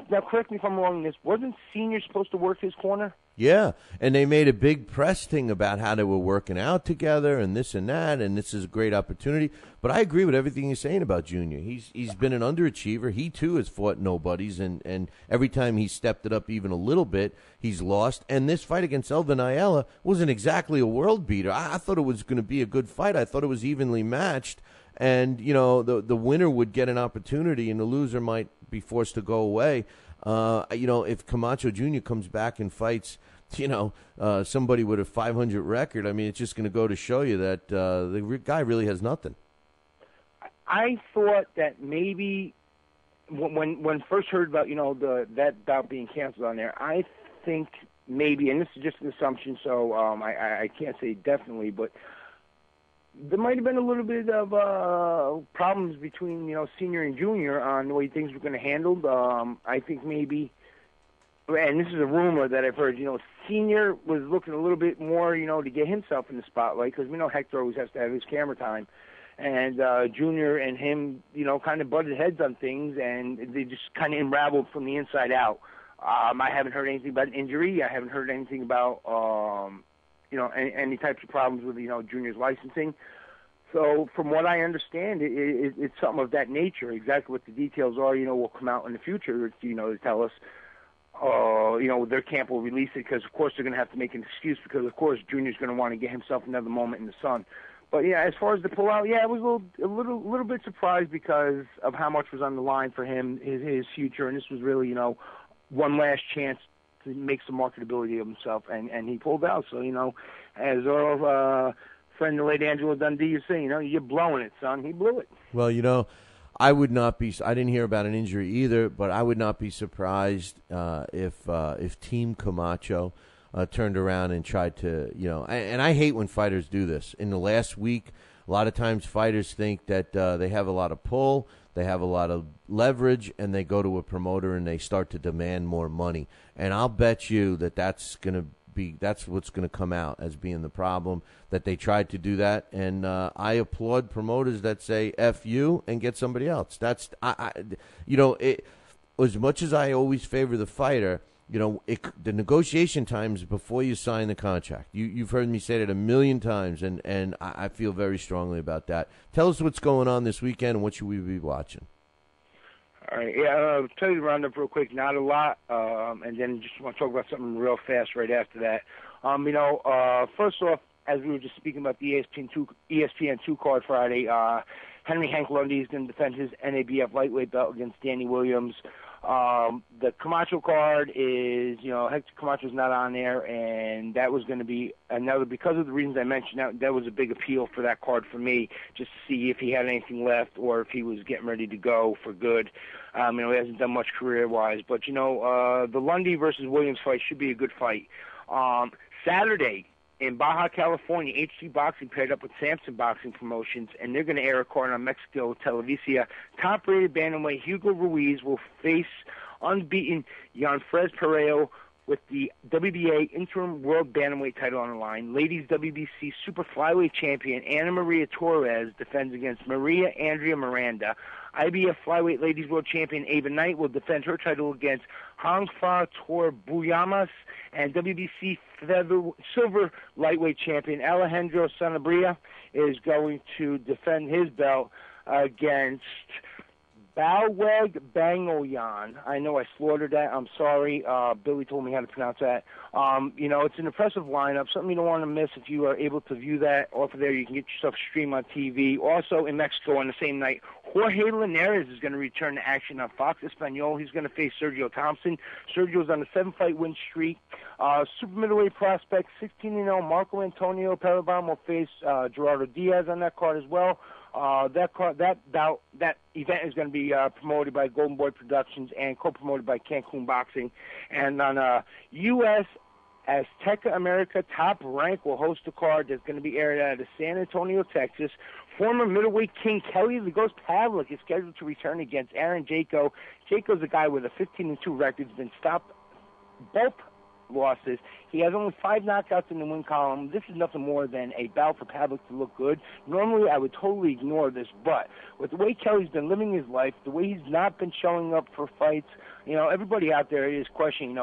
S14: now, correct me if I'm wrong in this, wasn't Senior supposed to work his corner?
S4: Yeah, and they made a big press thing about how they were working out together and this and that, and this is a great opportunity. But I agree with everything you're saying about Junior. He's been an underachiever. He, too, has fought nobodies, and every time he stepped it up even a little bit, he's lost. And this fight against Elvin Ayala wasn't exactly a world beater. I thought it was going to be a good fight. I thought it was evenly matched. And, the winner would get an opportunity, and the loser might be forced to go away. If Camacho Jr. comes back and fights, somebody with a 500 record, I mean, it's just going to go to show you that the guy really has nothing.
S14: I thought that maybe when first heard about, that bout being canceled on there, I think maybe, and this is just an assumption, so I can't say definitely, but there might have been a little bit of problems between, Senior and Junior on the way things were going to handle. I think maybe, and this is a rumor that I've heard, Senior was looking a little bit more, to get himself in the spotlight, because we know Hector always has to have his camera time. And Junior and him, kind of butted heads on things, and they just kind of unraveled from the inside out. I haven't heard anything about an injury. I haven't heard anything about, any types of problems with, Junior's licensing. So from what I understand, it's something of that nature. Exactly what the details are, will come out in the future, to tell us. Their camp will release it because, of course, they're going to have to make an excuse because, of course, Junior's going to want to get himself another moment in the sun. But, yeah, as far as the pullout, yeah, I was a little bit surprised because of how much was on the line for him, his future, and this was really, one last chance to make some marketability of himself, and he pulled out. So, as our friend, the late Angela Dundee, is saying, you're blowing it, son. He blew it.
S4: Well, I would not be. I didn't hear about an injury either, but I would not be surprised if Team Camacho turned around and tried to, and I hate when fighters do this. In the last week, a lot of times fighters think that they have a lot of pull, they have a lot of leverage, and they go to a promoter and they start to demand more money. And I'll bet you that's what's going to come out as being the problem, that they tried to do that. And I applaud promoters that say F you and get somebody else. That's, as much as I always favor the fighter, the negotiation times before you sign the contract. You've heard me say that a million times, and I feel very strongly about that. Tell us what's going on this weekend and what should we be watching.
S14: All right, yeah, I'll tell you the roundup real quick. Not a lot, and then just want to talk about something real fast right after that. First off, as we were just speaking about the ESPN2 card Friday, Henry Hank Lundy is going to defend his NABF lightweight belt against Danny Williams. The Camacho card is, Hector Camacho's not on there, and that was going to be another, because of the reasons I mentioned, that was a big appeal for that card for me, just to see if he had anything left or if he was getting ready to go for good. He hasn't done much career-wise, but, the Lundy versus Williams fight should be a good fight. Saturday, in Baja, California, HC Boxing paired up with Samson Boxing Promotions, and they're going to air a card on Mexico Televisa. Top-rated bantamweight Hugo Ruiz will face unbeaten Yanfrez Pereiro with the WBA Interim World Bantamweight title on the line. Ladies WBC Super Flyweight Champion Ana Maria Torres defends against Maria Andrea Miranda. IBF Flyweight Ladies World Champion Ava Knight will defend her title against Hangfa Tor Buyamas, and WBC Silver Lightweight Champion Alejandro Sanabria is going to defend his belt against Balweg Bangoyan. I know I slaughtered that. I'm sorry. Billy told me how to pronounce that. It's an impressive lineup, something you don't want to miss if you are able to view that off of there. You can get yourself streamed on TV. Also in Mexico on the same night, Jorge Linares is going to return to action on Fox Espanol. He's going to face Sergio Thompson. Sergio's on a 7-fight win streak. Super middleweight prospect, 16-0, Marco Antonio Parabon will face Gerardo Diaz on that card as well. That event is going to be promoted by Golden Boy Productions and co-promoted by Cancun Boxing. And on U.S. Azteca America, Top Rank will host a card that's going to be aired out of San Antonio, Texas. Former middleweight king Kelly the Ghost Pavlik is scheduled to return against Aaron Jaco. Jaco's a guy with a 15-2 record. He's been stopped both losses. He has only 5 knockouts in the win column. This is nothing more than a bout for Pavlik to look good. Normally, I would totally ignore this, but with the way Kelly's been living his life, the way he's not been showing up for fights, everybody out there is questioning,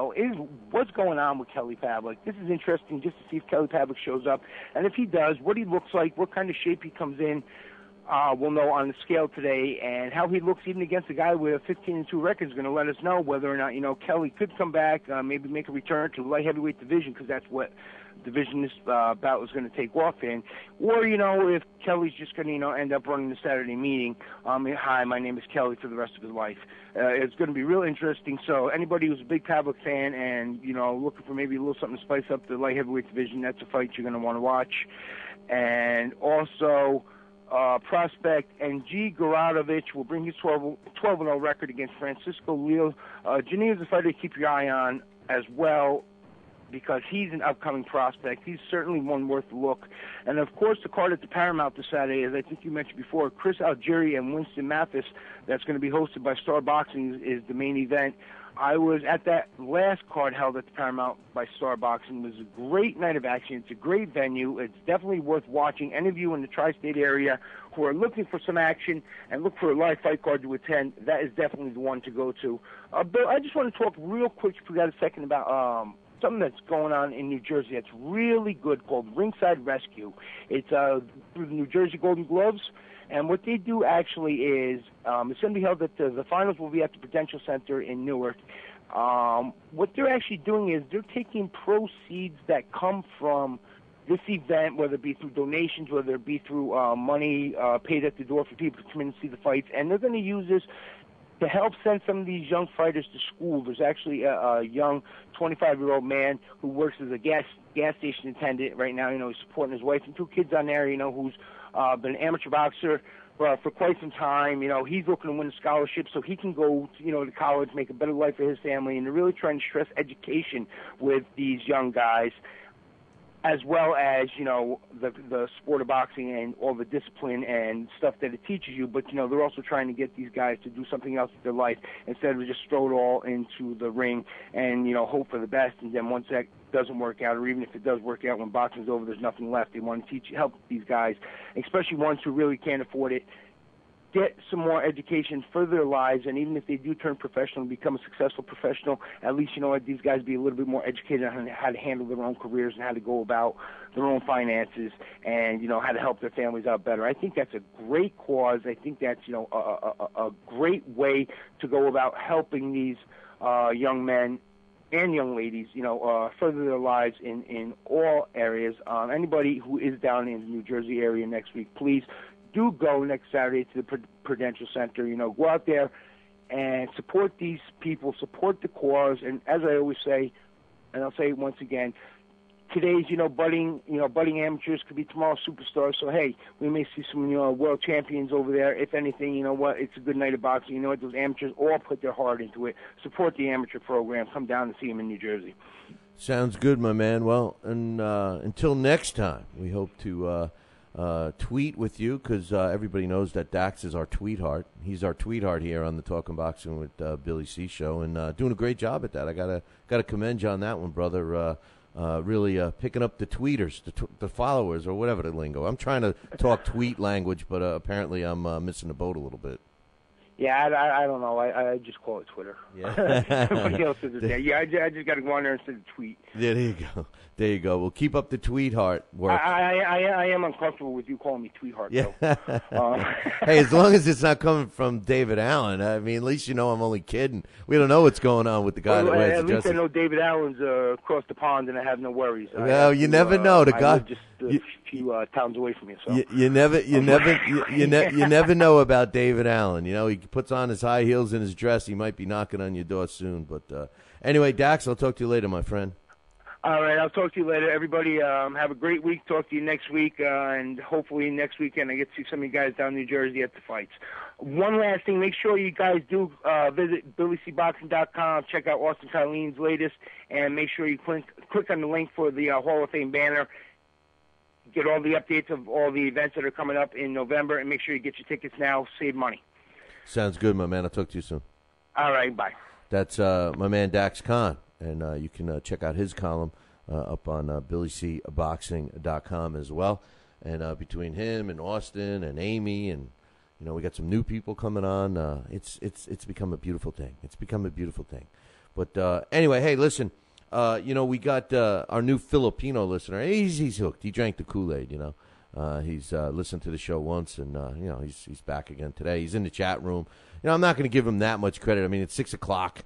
S14: what's going on with Kelly Pavlik? This is interesting just to see if Kelly Pavlik shows up. And if he does, what he looks like, what kind of shape he comes in, we'll know on the scale today, and how he looks even against a guy with a 15-2 record is going to let us know whether or not Kelly could come back, maybe make a return to the light heavyweight division, because that's what division this bout is going to take off in, or if Kelly's just going to end up running the Saturday meeting. Hi, my name is Kelly for the rest of his life. It's going to be real interesting. So anybody who's a big Pavlik fan and looking for maybe a little something to spice up the light heavyweight division, that's a fight you're going to want to watch. And also, prospect N.G. Garadovich will bring his 12-0 record against Francisco Leo. Janine is a fighter to keep your eye on as well, because he's an upcoming prospect. He's certainly one worth a look. And, of course, the card at the Paramount this Saturday, as I think you mentioned before, Chris Algieri and Winston Mathis, that's going to be hosted by Star Boxing, is the main event. I was at that last card held at the Paramount by Star Boxing. It was a great night of action. It's a great venue. It's definitely worth watching. Any of you in the tri-state area who are looking for some action and look for a live fight card to attend, that is definitely the one to go to. Bill, I just want to talk real quick, if we got a second, about something that's going on in New Jersey that's really good, called Ringside Rescue. It's through the New Jersey Golden Gloves. And what they do actually is, it's going to be held at the finals will be at the Prudential Center in Newark. What they're actually doing is they're taking proceeds that come from this event, whether it be through donations, whether it be through money paid at the door for people to come in and see the fights, and they're going to use this to help send some of these young fighters to school. There's actually a young 25-year-old man who works as a gas station attendant right now. He's supporting his wife and 2 kids on there, who's been an amateur boxer for quite some time. He's looking to win a scholarship so he can go, to college, make a better life for his family, and they're really trying to stress education with these young guys, as well as, the sport of boxing and all the discipline and stuff that it teaches you. But, they're also trying to get these guys to do something else with their life instead of just throw it all into the ring and, hope for the best. And then once that doesn't work out, or even if it does work out, when boxing's over, there's nothing left. They want to help these guys, especially ones who really can't afford it, get some more education for their lives, and even if they do turn professional and become a successful professional, at least these guys be a little bit more educated on how to handle their own careers and how to go about their own finances, and how to help their families out better. I think that's a great cause. I think that's a great way to go about helping these young men and young ladies, further their lives in all areas. Anybody who is down in the New Jersey area next week, please do go next Saturday to the Prudential Center. Go out there and support these people, support the cause. And as I always say, and I'll say it once again, today's budding amateurs could be tomorrow's superstars. So hey, we may see some world champions over there. If anything, it's a good night of boxing. Those amateurs all put their heart into it. Support the amateur program. Come down and see them in New Jersey.
S4: Sounds good, my man. Well, and until next time, we hope to tweet with you, because everybody knows that Dax is our tweetheart. He's our tweetheart here on the Talking Boxing with Billy C show, and doing a great job at that. I gotta commend you on that one, brother. Really picking up the tweeters, the followers, or whatever the lingo. I'm trying to talk tweet language, but apparently I'm missing the boat a little bit.
S14: Yeah, I don't know. I just call it Twitter.
S4: Yeah.
S14: Somebody else does it there. Yeah, I just got to go on there and send a tweet.
S4: Yeah, there you go. There you go. Well, keep up the tweetheart work.
S14: I am uncomfortable with you calling me tweetheart.
S4: Yeah. Hey, as long as it's not coming from David Allen, I mean, at least I'm only kidding. We don't know what's going on with the guy that wears the
S14: At least
S4: dresses.
S14: I know David Allen's across the pond, and I have no worries.
S4: Well, you never know. The guy
S14: I live just a few towns away from you. So
S4: you never know about David Allen. He puts on his high heels and his dress. He might be knocking on your door soon. But anyway, Dax, I'll talk to you later, my friend.
S14: All right, I'll talk to you later. Everybody, have a great week. Talk to you next week, and hopefully next weekend I get to see some of you guys down in New Jersey at the fights. One last thing, make sure you guys do visit BillyCBoxing.com, check out Austin Carlene's latest, and make sure you click on the link for the Hall of Fame banner. Get all the updates of all the events that are coming up in November, and make sure you get your tickets now. Save money.
S4: Sounds good, my man. I'll talk to you soon.
S14: All right, bye.
S4: That's my man Dax Khan and you can check out his column up on BillyCBoxing.com as well. And between him and Austin and Amy and we got some new people coming on. It's become a beautiful thing. It's become a beautiful thing. But anyway, hey, listen. We got our new Filipino listener. He's hooked. He drank the Kool-Aid. He's listened to the show once, and he's back again today. He's in the chat room. I'm not going to give him that much credit. I mean, it's 6 o'clock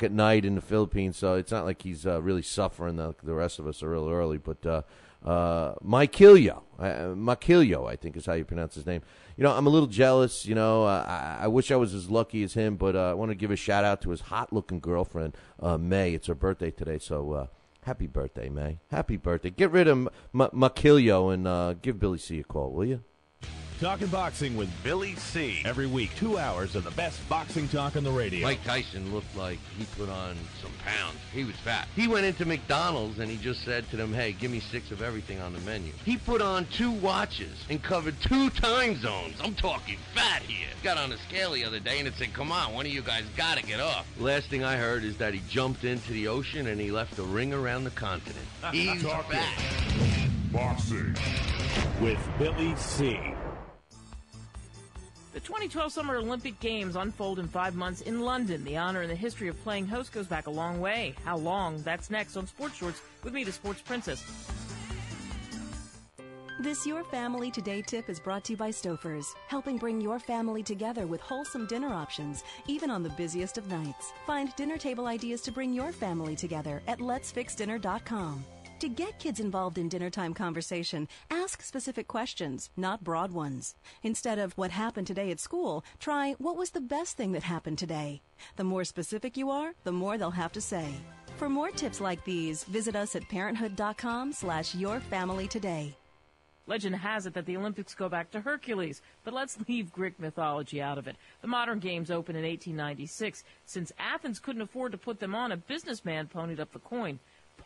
S4: at night in the Philippines, so it's not like he's really suffering. The rest of us are real early, but. Makilio, I think is how you pronounce his name. I'm a little jealous. I wish I was as lucky as him, but I want to give a shout out to his hot-looking girlfriend, May. It's her birthday today, so happy birthday, May. Happy birthday. Get rid of Makilio and give Billy C a call, will you?
S13: Talking Boxing with Billy C. Every week, 2 hours of the best boxing talk on the radio.
S5: Mike Tyson looked like he put on some pounds. He was fat. He went into McDonald's and he just said to them, hey, give me 6 of everything on the menu. He put on 2 watches and covered 2 time zones. I'm talking fat here. Got on a scale the other day and it said, come on, one of you guys got to get off. Last thing I heard is that he jumped into the ocean and he left a ring around the continent. He's fat.
S13: Boxing with Billy C.
S21: The 2012 Summer Olympic Games unfold in 5 months in London. The honor and the history of playing host goes back a long way. How long? That's next on Sports Shorts with me, the Sports Princess.
S22: This Your Family Today tip is brought to you by Stouffer's, helping bring your family together with wholesome dinner options, even on the busiest of nights. Find dinner table ideas to bring your family together at letsfixdinner.com. To get kids involved in dinnertime conversation, ask specific questions, not broad ones. Instead of what happened today at school, try what was the best thing that happened today. The more specific you are, the more they'll have to say. For more tips like these, visit us at parenthood.com/yourfamilytoday.
S21: Legend has it that the Olympics go back to Hercules, but let's leave Greek mythology out of it. The modern games opened in 1896. Since Athens couldn't afford to put them on, a businessman ponied up the coin.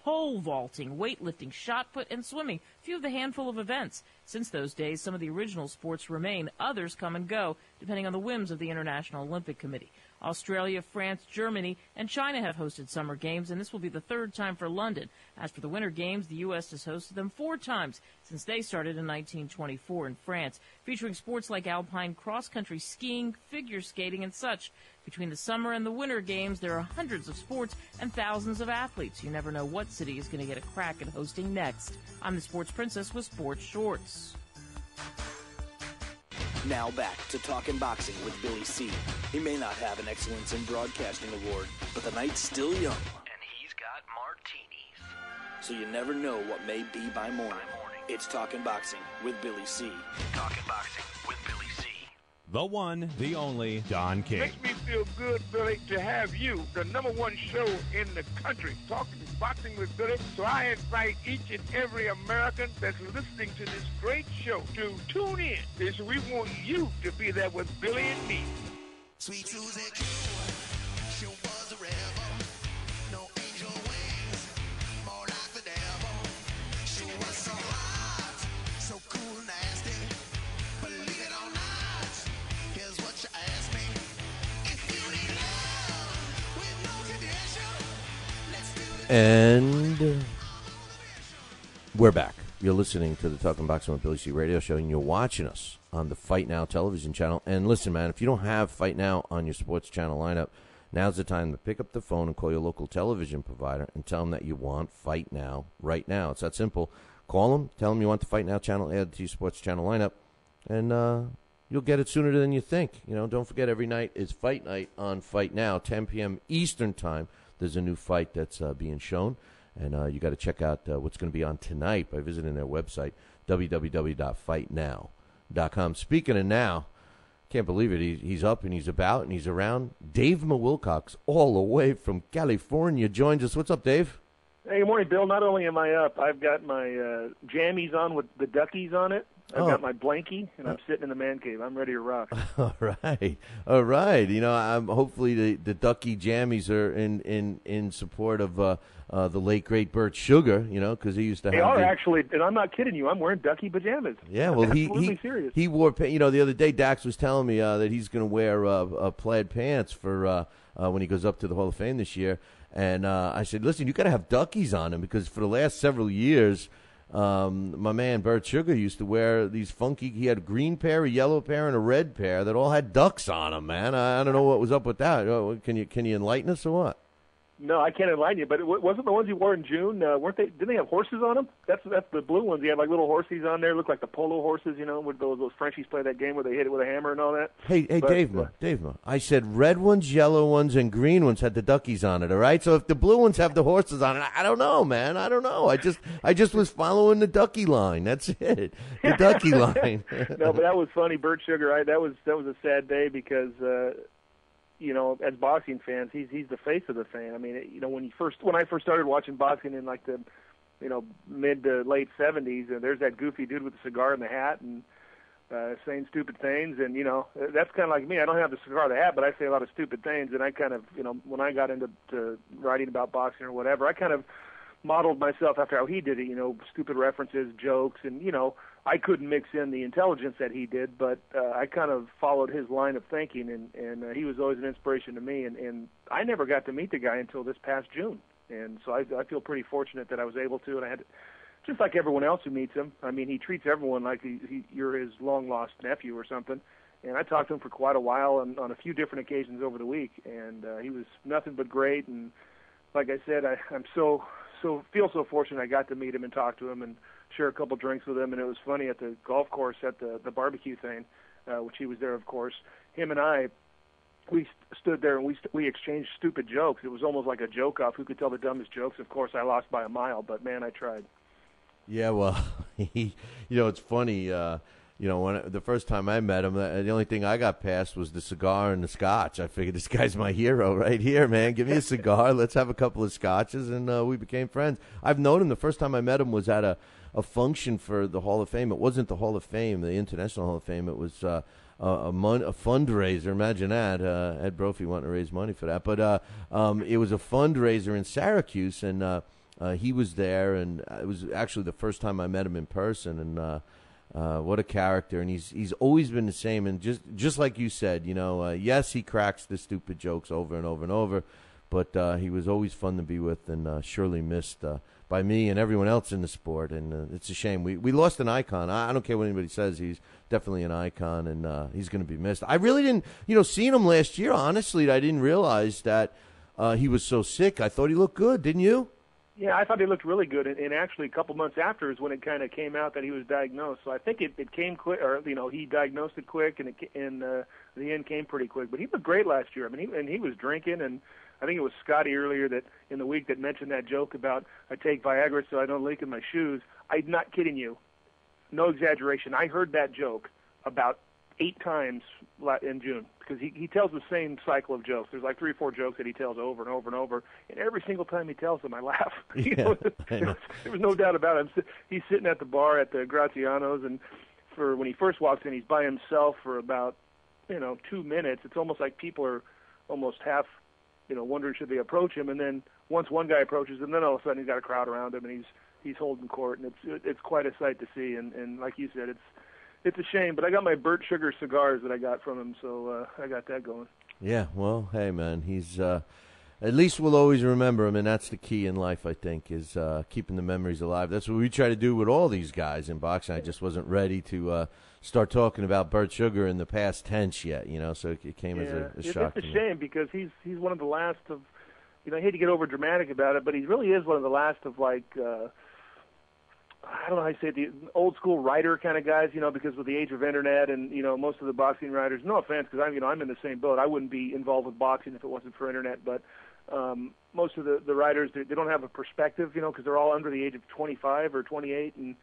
S21: Pole vaulting, weightlifting, shot put, and swimming, few of the handful of events. Since those days, some of the original sports remain. Others come and go, depending on the whims of the International Olympic Committee. Australia, France, Germany, and China have hosted summer games, and this will be the 3rd time for London. As for the winter games, the U.S. has hosted them 4 times since they started in 1924 in France, featuring sports like alpine cross-country skiing, figure skating, and such. Between the summer and the winter games, there are hundreds of sports and thousands of athletes. You never know what city is going to get a crack at hosting next. I'm the Sports Princess with Sports Shorts.
S2: Now back to Talking Boxing with Billy C. He may not have an Excellence in Broadcasting award, but the night's still young.
S17: And he's got martinis.
S2: So you never know what may be by morning. It's Talking Boxing with Billy C.
S17: Talking Boxing with Billy C.
S13: The one, the only, Don King.
S3: Makes me feel good, Billy, to have you, the #1 show in the country, Talking Boxing with Billy. So I invite each and every American that's listening to this great show to tune in, because we want you to be there with Billy and me.
S16: Sweet Susie Q, she was a rebel. No angel wings, more like the devil. She was so hot, so cool and nasty. Believe it or not, here's what she asked me. If you need love with no condition, let's do it.
S4: And we're back. You're listening to the Talking Boxing with Billy C radio show, and you're watching us on the Fight Now television channel. And listen, man, if you don't have Fight Now on your sports channel lineup, now's the time to pick up the phone and call your local television provider and tell them that you want Fight Now right now. It's that simple. Call them, tell them you want the Fight Now channel added to your sports channel lineup, and you'll get it sooner than you think. Don't forget, every night is Fight Night on Fight Now, 10 p.m. Eastern Time. There's a new fight that's being shown. And you got to check out what's going to be on tonight by visiting their website, www.fightnow.com. Speaking of now, can't believe it. He's up and he's about and he's around. Dave Wilcox, all the way from California, joins us. What's up, Dave?
S23: Hey, good morning, Bill. Not only am I up, I've got my jammies on with the duckies on it. I've got my blankie, and I'm sitting in the man cave. I'm ready to rock.
S4: All right. I'm hopefully the ducky jammies are in support of the late great Bert Sugar. Because he used to.
S23: They are actually, and I'm not kidding you. I'm wearing ducky pajamas.
S4: Yeah, well,
S23: serious.
S4: He wore. The other day Dax was telling me that he's going to wear plaid pants for when he goes up to the Hall of Fame this year. And I said, listen, you got to have duckies on him because for the last several years, my man Bert Sugar used to wear these funky. He had a green pair, a yellow pair, and a red pair that all had ducks on them. Man, I don't know what was up with that. Can you enlighten us or what?
S23: No, I can't enlighten you, but it wasn't the ones you wore in June. Weren't they? Didn't they have horses on them? That's the blue ones. You had like little horses on there, look like the polo horses. You know, with those Frenchies play that game where they hit it with a hammer and all that.
S4: Hey, Dave, I said red ones, yellow ones, and green ones had the duckies on it. All right, so if the blue ones have the horses on it, I don't know, man. I don't know. I just was following the ducky line. That's it, the ducky line.
S23: No, but that was funny, Bert Sugar. That was a sad day because. You know, as boxing fans, he's the face of the fan. I mean, you know, when I first started watching boxing in like the, you know, mid to late '70s, and there's that goofy dude with the cigar and the hat and saying stupid things, and you know, that's kind of like me. I don't have the cigar or the hat, but I say a lot of stupid things, and I kind of, you know, when I got into writing about boxing or whatever, I kind of modeled myself after how he did it. You know, stupid references, jokes, and you know. I couldn't mix in the intelligence that he did, but I kind of followed his line of thinking, and he was always an inspiration to me. And I never got to meet the guy until this past June, and so I feel pretty fortunate that I was able to. And I had, just like everyone else who meets him. I mean, he treats everyone like you're his long lost nephew or something. And I talked to him for quite a while on a few different occasions over the week, and he was nothing but great. And like I said, I'm so feel so fortunate I got to meet him and talk to him and share a couple drinks with him. And it was funny at the golf course at the barbecue thing, which he was there, of course. Him and I, we stood there and we exchanged stupid jokes. It was almost like a joke off. Who could tell the dumbest jokes? Of course, I lost by a mile, but man, I tried.
S4: Yeah, well, you know, it's funny. You know, when the first time I met him, the only thing I got past was the cigar and the scotch. I figured this guy's my hero right here, man. Give me a cigar. Let's have a couple of scotches, and we became friends. I've known him. The first time I met him was at a function for the Hall of Fame. It wasn't the Hall of Fame, the International Hall of Fame. It was a fundraiser. Imagine that. Ed Brophy wanting to raise money for that. But it was a fundraiser in Syracuse, and he was there, and it was actually the first time I met him in person, and what a character. And he's always been the same, and just like you said, you know, yes, he cracks the stupid jokes over and over and over, but he was always fun to be with, and surely missed by me and everyone else in the sport, and it's a shame. We lost an icon. I don't care what anybody says. He's definitely an icon, and he's going to be missed. I really didn't, you know, seeing him last year, honestly, I didn't realize that he was so sick. I thought he looked good, didn't you?
S23: Yeah, I thought he looked really good, and actually a couple months after is when it kind of came out that he was diagnosed. So I think it came quick, or you know, he diagnosed it quick, and the end came pretty quick. But he looked great last year. I mean, he was drinking, and I think it was Scotty earlier that in the week that mentioned that joke about I take Viagra so I don't leak in my shoes. I'm not kidding you, no exaggeration. I heard that joke about 8 times in June because he tells the same cycle of jokes. There's like 3 or 4 jokes that he tells over and over and over, and every single time he tells them, I laugh. You know, there was no doubt about it. He's sitting at the bar at the Graziano's, and for when he first walks in, he's by himself for about 2 minutes. It's almost like people are almost half wondering should they approach him, and then once one guy approaches him, then all of a sudden he's got a crowd around him, and he's holding court, and it's quite a sight to see. And like you said, it's a shame, but I got my Burt Sugar cigars that I got from him, so I got that going.
S4: Yeah, well, hey, man, he's at least we'll always remember him, and that's the key in life, I think, is keeping the memories alive. That's what we try to do with all these guys in boxing. I just wasn't ready to start talking about Burt Sugar in the past tense yet, so it came as a shock.
S23: It's a shame because he's one of the last of, I hate to get over dramatic about it, but he really is one of the last of like, I don't know how you say it, the old school writer kind of guys, because with the age of internet and, most of the boxing writers, no offense, because I'm in the same boat. I wouldn't be involved with boxing if it wasn't for internet, but most of the writers, they don't have a perspective, because they're all under the age of 25 or 28, and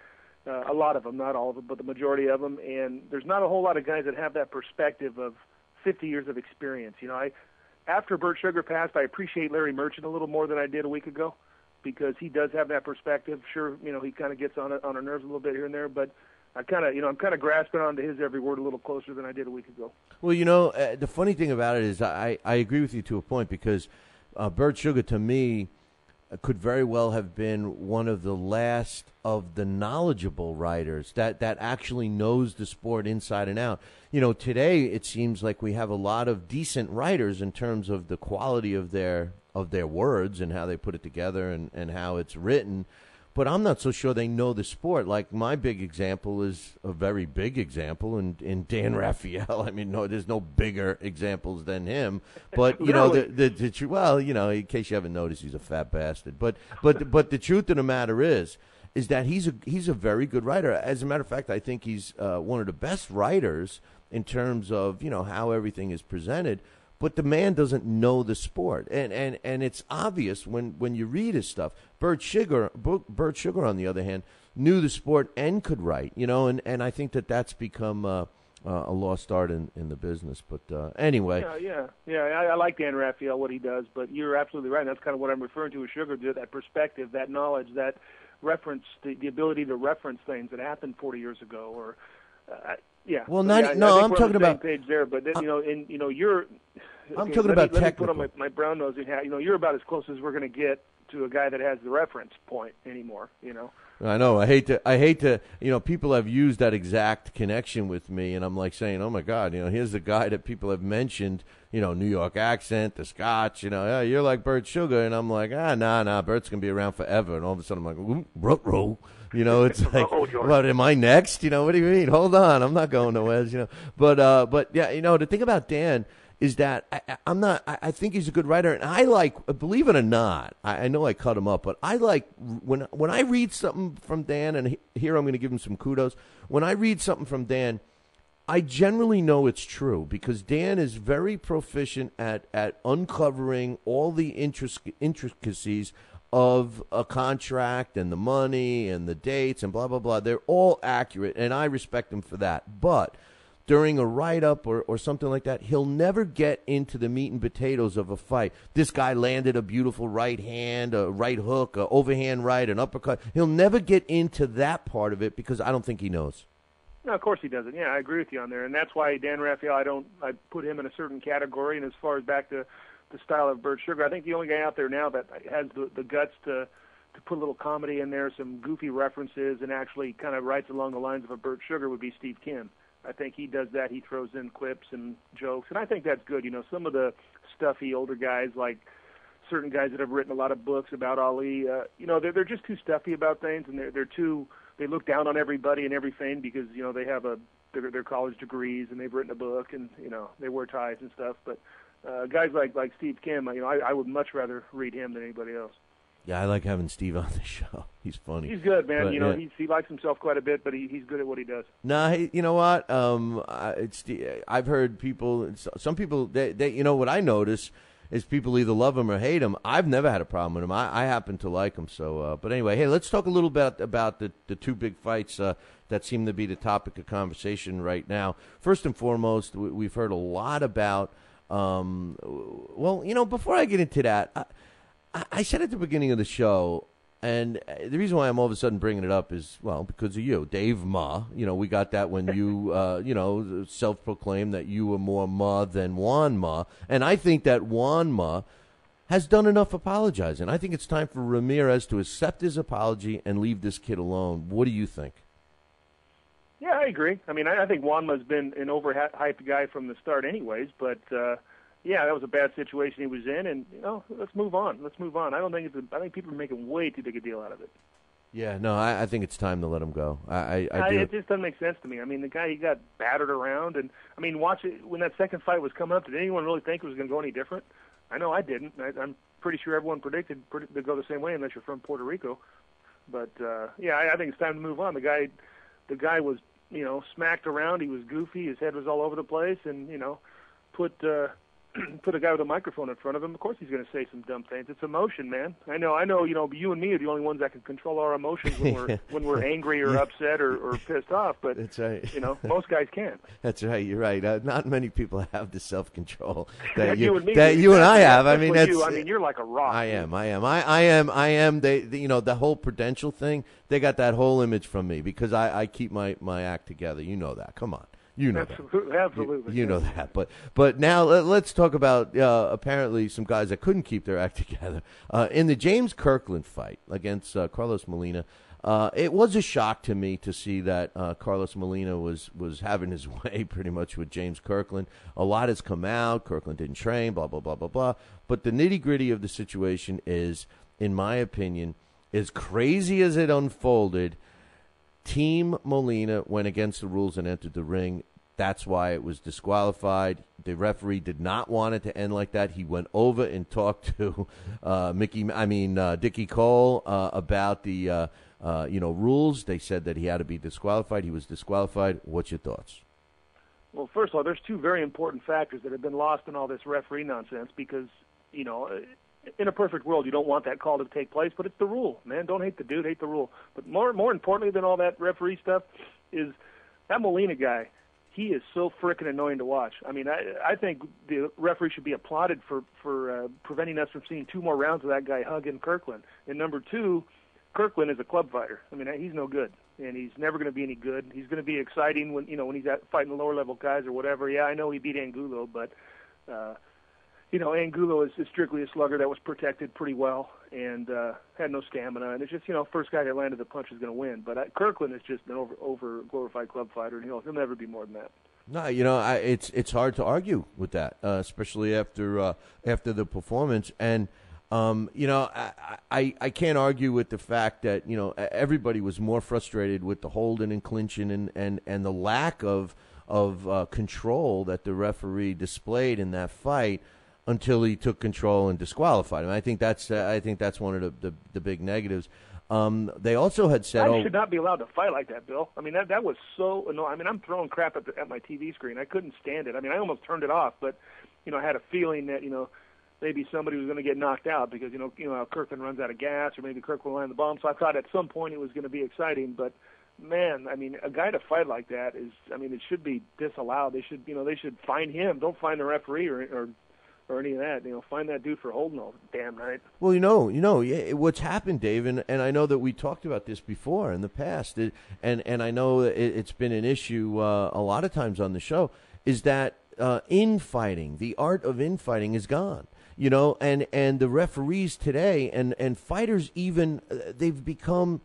S23: a lot of them, not all of them, but the majority of them, and there's not a whole lot of guys that have that perspective of 50 years of experience. After Burt Sugar passed, I appreciate Larry Merchant a little more than I did a week ago, because he does have that perspective. Sure, he kind of gets on our nerves a little bit here and there, but I'm kind of grasping onto his every word a little closer than I did a week ago.
S4: Well, the funny thing about it is I agree with you to a point, because Burt Sugar, to me, could very well have been one of the last of the knowledgeable writers that actually knows the sport inside and out. Today it seems like we have a lot of decent writers in terms of the quality of their of their words and how they put it together and how it's written. But I'm not so sure they know the sport. Like, my big example is a very big example in Dan Raphael. I mean, no, there's no bigger examples than him. But, you know, well, you know, in case you haven't noticed, he's a fat bastard. But the truth of the matter is that he's a very good writer. As a matter of fact, I think he's one of the best writers in terms of, you know, how everything is presented. But the man doesn't know the sport, and it's obvious when you read his stuff. Bert Sugar, on the other hand, knew the sport and could write, you know, and I think that's become a lost art in the business. But anyway.
S23: Yeah. I like Dan Raphael, what he does, but you're absolutely right. And that's kind of what I'm referring to with Sugar, that perspective, that knowledge, that reference, the ability to reference things that happened 40 years ago, or yeah.
S4: Well,
S23: so,
S4: I'm talking about
S23: page there, but then, you're.
S4: I'm talking about technical.
S23: Let me put on my brown nosing hat. You know, you're about as close as we're going to get to a guy that has the reference point anymore. You know.
S4: I know. I hate to. You know, people have used that exact connection with me, and I'm like saying, "Oh my God, you know, here's the guy that people have mentioned. You know, New York accent, the Scotch. You know, you're like Bert Sugar," and I'm like, nah, Bert's gonna be around forever. And all of a sudden, I'm like, ruh-roh. You know, it's like, what, am I next? You know, what do you mean? Hold on, I'm not going nowhere. You know, but yeah, you know, the thing about Dan is that I think he's a good writer, and I like, believe it or not, I know I cut him up, but I like when I read something from Dan, and here I'm going to give him some kudos. When I read something from Dan, I generally know it's true because Dan is very proficient at uncovering all the intricacies of a contract and the money and the dates and blah, blah, blah. They're all accurate, and I respect him for that. But during a write-up or something like that, he'll never get into the meat and potatoes of a fight. This guy landed a beautiful right hand, a right hook, a overhand right, an uppercut. He'll never get into that part of it because I don't think he knows.
S23: No, of course he doesn't. Yeah, I agree with you on there, and that's why Dan Raphael, I put him in a certain category. And as far as back to the style of Bert Sugar, I think the only guy out there now that has the guts to put a little comedy in there, some goofy references, and actually kind of writes along the lines of a Bert Sugar would be Steve Kim. I think he does that. He throws in quips and jokes, and I think that's good. You know, some of the stuffy older guys, like certain guys that have written a lot of books about Ali, you know, they're just too stuffy about things, and they look down on everybody and everything because, you know, they have their college degrees and they've written a book and, you know, they wear ties and stuff. But guys like Steve Kim, you know, I would much rather read him than anybody else.
S4: Yeah, I like having Steve on the show. He's funny.
S23: He's good, man.
S4: But,
S23: you know,
S4: yeah.
S23: he likes himself quite a bit, but he's good at what he does.
S4: Nah, you know what? I've heard people. Some people, they you know what I notice is people either love him or hate him. I've never had a problem with him. I happen to like him. So, but anyway, hey, let's talk a little bit about the two big fights that seem to be the topic of conversation right now. First and foremost, we've heard a lot about. Well, you know, before I get into that. I said at the beginning of the show, and the reason why I'm all of a sudden bringing it up is, well, because of you, Dave Ma. You know, we got that when you, you know, self-proclaimed that you were more Ma than Juan Ma. And I think that Juan Ma has done enough apologizing. I think it's time for Ramirez to accept his apology and leave this kid alone. What do you think?
S23: Yeah, I agree. I mean, I think Juan Ma's been an overhyped guy from the start anyways, but... yeah, that was a bad situation he was in, and you know, let's move on. I think people are making way too big a deal out of it.
S4: Yeah, no, I think it's time to let him go. I do.
S23: It just doesn't make sense to me. I mean, the guy, he got battered around, and I mean, watch it when that second fight was coming up. Did anyone really think it was going to go any different? I know I didn't. I'm pretty sure everyone predicted to go the same way, unless you're from Puerto Rico. But yeah, I think it's time to move on. The guy was, you know, smacked around. He was goofy. His head was all over the place, and you know, put a guy with a microphone in front of him, of course he's going to say some dumb things. It's emotion, man. I know, you know, you and me are the only ones that can control our emotions when we're angry or upset or pissed off, but
S4: that's right.
S23: You know, most guys can't.
S4: That's right, you're right. Not many people have the self-control that
S23: you and me,
S4: that you and I have. I mean,
S23: you're like a rock.
S4: I am. They you know, the whole Prudential thing, they got that whole image from me because I keep my act together. You know that. Come on. You know
S23: absolutely.
S4: You know that. But now let's talk about apparently some guys that couldn't keep their act together. In the James Kirkland fight against Carlos Molina, it was a shock to me to see that Carlos Molina was having his way pretty much with James Kirkland. A lot has come out. Kirkland didn't train, blah, blah, blah, blah, blah. But the nitty-gritty of the situation is, in my opinion, as crazy as it unfolded, Team Molina went against the rules and entered the ring. That's why it was disqualified. The referee did not want it to end like that. He went over and talked to Dickie Cole about the rules. They said that he had to be disqualified. He was disqualified. What's your thoughts?
S23: Well, first of all, there's two very important factors that have been lost in all this referee nonsense because, in a perfect world, you don't want that call to take place, but it's the rule, man. Don't hate the dude, hate the rule. But more importantly than all that referee stuff is that Molina guy. He is so frickin' annoying to watch. I mean, I think the referee should be applauded for preventing us from seeing 2 more rounds of that guy hugging Kirkland. And number 2, Kirkland is a club fighter. I mean, he's no good, and he's never going to be any good. He's going to be exciting when he's fighting the lower level guys or whatever. Yeah, I know he beat Angulo, but Angulo is strictly a slugger that was protected pretty well and had no stamina. And it's just, first guy that landed the punch is going to win. But Kirkland is just an over glorified club fighter, and he'll never be more than that.
S4: No, it's hard to argue with that, especially after the performance. And I can't argue with the fact that everybody was more frustrated with the holding and clinching and the lack of control that the referee displayed in that fight until he took control and disqualified him. I think that's one of the big negatives. They also had said,
S23: I should not be allowed to fight like that, Bill. I mean, that was so annoying. I mean, I'm throwing crap at my TV screen. I couldn't stand it. I mean, I almost turned it off, but I had a feeling that maybe somebody was going to get knocked out because how Kirkland runs out of gas, or maybe Kirkland will land the bomb. So I thought at some point it was going to be exciting, but man, I mean, a guy to fight like that it should be disallowed. They should fine him. Don't fine the referee or any of that. Find that dude for holding all the damn night.
S4: Well, what's happened, Dave, and I know that we talked about this before in the past, and I know it's been an issue a lot of times on the show, is that infighting, the art of infighting is gone. And the referees today and fighters even, they've become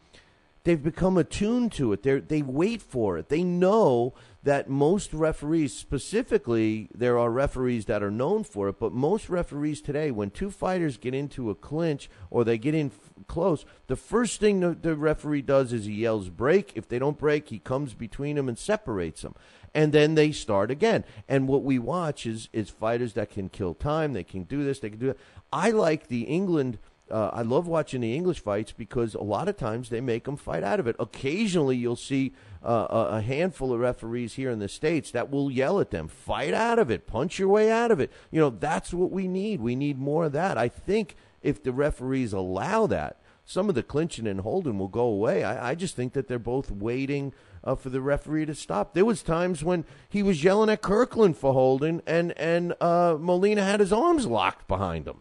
S4: attuned to it. They wait for it. They know that most referees, specifically, there are referees that are known for it, but most referees today, when 2 fighters get into a clinch or they get in close, the first thing the referee does is he yells break. If they don't break, he comes between them and separates them. And then they start again. And what we watch is fighters that can kill time. They can do this. They can do that. I like the England. I love watching the English fights because a lot of times they make them fight out of it. Occasionally you'll see a handful of referees here in the States that will yell at them, fight out of it, punch your way out of it. That's what we need. We need more of that. I think if the referees allow that, some of the clinching and holding will go away. I just think that they're both waiting for the referee to stop. There was times when he was yelling at Kirkland for holding, and Molina had his arms locked behind him.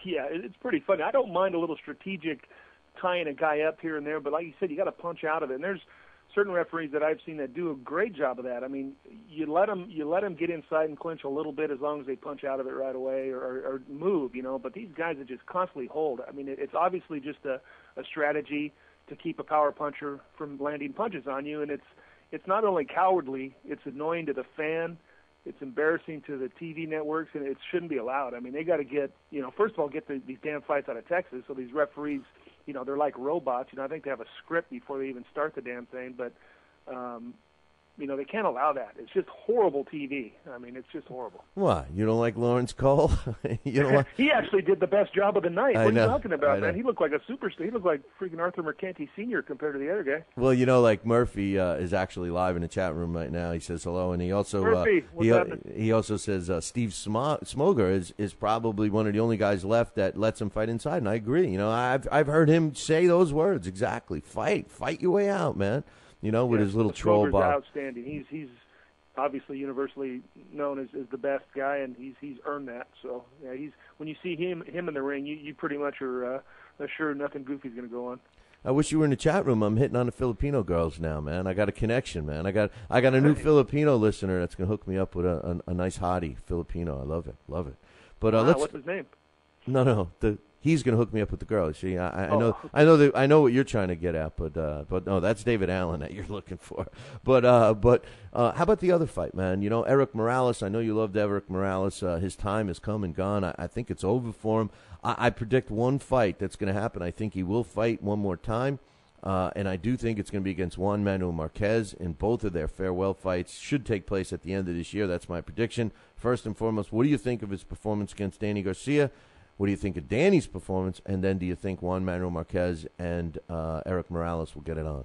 S23: Yeah, it's pretty funny. I don't mind a little strategic tying a guy up here and there, but like you said, you got to punch out of it. And there's certain referees that I've seen that do a great job of that. I mean, you let them get inside and clinch a little bit as long as they punch out of it right away or move, But these guys that just constantly hold. I mean, it's obviously just a strategy to keep a power puncher from landing punches on you, and it's not only cowardly, it's annoying to the fan. It's embarrassing to the TV networks, and it shouldn't be allowed. I mean, they got to get, first of all, get these damn fights out of Texas. So these referees, they're like robots. I think they have a script before they even start the damn thing. But, they can't allow that. It's just horrible TV. I mean, it's just horrible.
S4: What? You don't like Lawrence Cole? You don't like...
S23: He actually did the best job of the night. What are you talking about, man? He looked like a superstar. He looked like freaking Arthur Mercanti Sr. compared to the other guy.
S4: Well, like Murphy is actually live in the chat room right now. He says hello, and he also
S23: Murphy,
S4: he also says Steve Smoger is probably one of the only guys left that lets him fight inside, and I agree. I've heard him say those words exactly. Fight your way out, man. With his little troll bomb.
S23: Outstanding. He's obviously universally known as the best guy, and he's earned that. So yeah, when you see him in the ring, you pretty much are assured nothing goofy's going to go on.
S4: I wish you were in the chat room. I'm hitting on the Filipino girls now, man. I got a connection, man. I got a new Filipino listener that's going to hook me up with a nice hottie Filipino. I love it. But
S23: what's his name?
S4: No. he's going to hook me up with the girl. See, I know what you're trying to get at, but no, that's David Allen that you're looking for. But how about the other fight, man? You know, Eric Morales. I know you loved Eric Morales. His time has come and gone. I think it's over for him. I predict one fight that's going to happen. I think he will fight one more time. And I do think it's going to be against Juan Manuel Marquez, and both of their farewell fights should take place at the end of this year. That's my prediction. First and foremost, what do you think of his performance against Danny Garcia? What do you think of Danny's performance? And then do you think Juan Manuel Marquez and Eric Morales will get it on?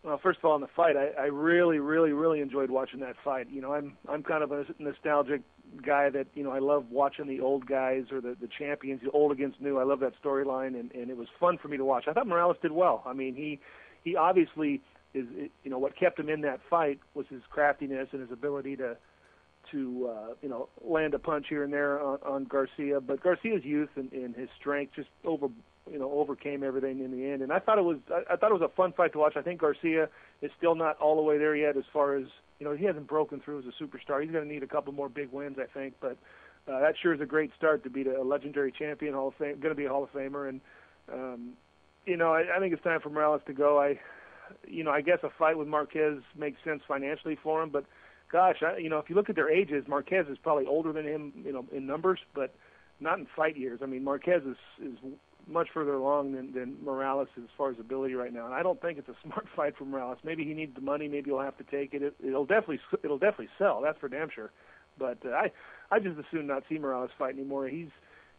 S23: Well, first of all, in the fight, I really, really, really enjoyed watching that fight. You know, I'm kind of a nostalgic guy that, you know, I love watching the old guys or the champions, the old against new. I love that storyline, and it was fun for me to watch. I thought Morales did well. I mean, he obviously is, you know, what kept him in that fight was his craftiness and his ability to you know, land a punch here and there on Garcia. But Garcia's youth and his strength just overcame everything in the end. And I thought it was a fun fight to watch. I think Garcia is still not all the way there yet as far as, you know, he hasn't broken through as a superstar. He's going to need a couple more big wins, I think. But that sure is a great start to beat a legendary champion, Hall of Fame, going to be a Hall of Famer. And you know, I think it's time for Morales to go. I guess a fight with Marquez makes sense financially for him, but gosh, you know, if you look at their ages, Marquez is probably older than him, you know, in numbers, but not in fight years. I mean, Marquez is much further along than Morales as far as ability right now, and I don't think it's a smart fight for Morales. Maybe he needs the money. Maybe he'll have to take it. It'll definitely sell. That's for damn sure. But I just as soon not see Morales fight anymore. He's